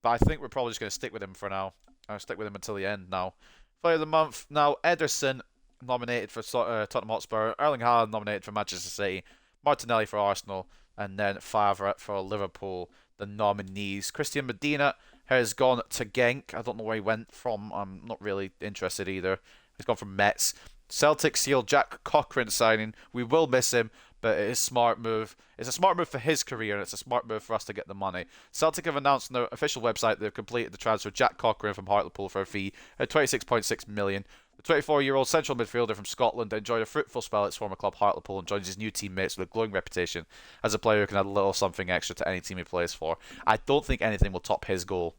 Speaker 1: But I think we're probably just going to stick with him for now. I'll stick with him until the end now. Player of the month. Now, Ederson nominated for Tottenham Hotspur. Erling Haaland nominated for Manchester City. Martinelli for Arsenal. And then Favre for Liverpool, the nominees. Christian Medina has gone to Genk. I don't know where he went from. I'm not really interested either. He's gone from Metz. Celtic sealed Jack Cochrane signing. We will miss him, but it is a smart move. It's a smart move for his career, and it's a smart move for us to get the money. Celtic have announced on their official website they've completed the transfer of Jack Cochrane from Hartlepool for a fee at £26.6 million. The 24-year-old central midfielder from Scotland enjoyed a fruitful spell at his former club Hartlepool and joins his new teammates with a glowing reputation as a player who can add a little something extra to any team he plays for. I don't think anything will top his goal.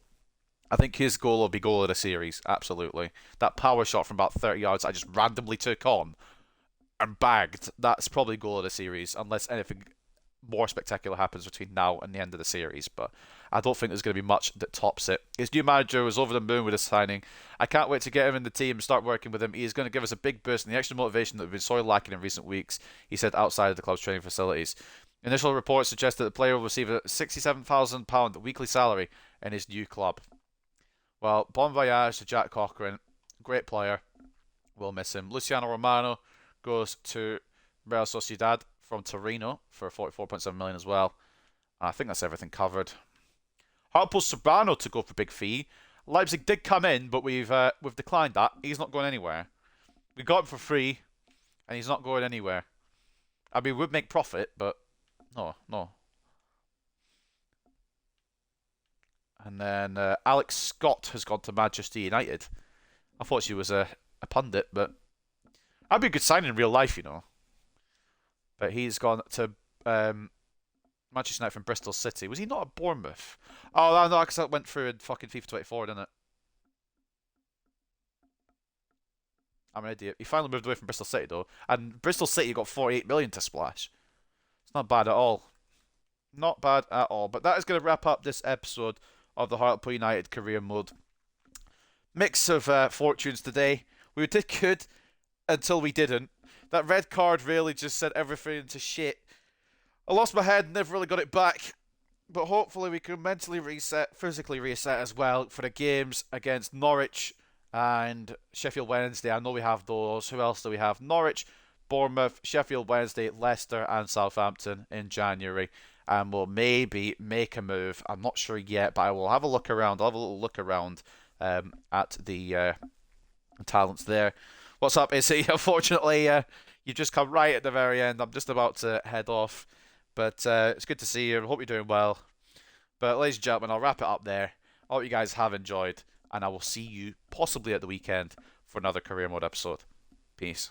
Speaker 1: I think his goal will be goal of the series, absolutely. That power shot from about 30 yards I just randomly took on and bagged, that's probably goal of the series, unless anything more spectacular happens between now and the end of the series. But I don't think there's going to be much that tops it. His new manager was over the moon with his signing. I can't wait to get him in the team and start working with him. He is going to give us a big boost in the extra motivation that we've been sorely lacking in recent weeks, he said outside of the club's training facilities. Initial reports suggest that the player will receive a £67,000 weekly salary in his new club. Well, bon voyage to Jack Cochrane. Great player. We'll miss him. Luciano Romano goes to Real Sociedad from Torino for 44.7 million as well. I think that's everything covered. Hartlepool Sobrano to go for big fee. Leipzig did come in, but we've declined that. He's not going anywhere. We got him for free, and he's not going anywhere. I mean, we would make profit, but no. And then Alex Scott has gone to Manchester United. I thought she was a pundit, but that'd be a good sign in real life, you know. But he's gone to Manchester United from Bristol City. Was he not at Bournemouth? Oh, no, because that went through in fucking FIFA 24, didn't it? I'm an idiot. He finally moved away from Bristol City, though. And Bristol City got 48 million to splash. It's not bad at all. Not bad at all. But that is going to wrap up this episode of the Hartlepool United career mode. Mix of fortunes today. We did good until we didn't. That red card really just sent everything into shit. I lost my head and never really got it back. But hopefully we can mentally reset, physically reset as well for the games against Norwich and Sheffield Wednesday. I know we have those. Who else do we have? Norwich, Bournemouth, Sheffield Wednesday, Leicester and Southampton in January. And we'll maybe make a move. I'm not sure yet, but I will have a look around. I'll have a little look around at the talents there. What's up, Izzy? Unfortunately, you've just come right at the very end. I'm just about to head off. But it's good to see you. I hope you're doing well. But ladies and gentlemen, I'll wrap it up there. I hope you guys have enjoyed. And I will see you possibly at the weekend for another Career Mode episode. Peace.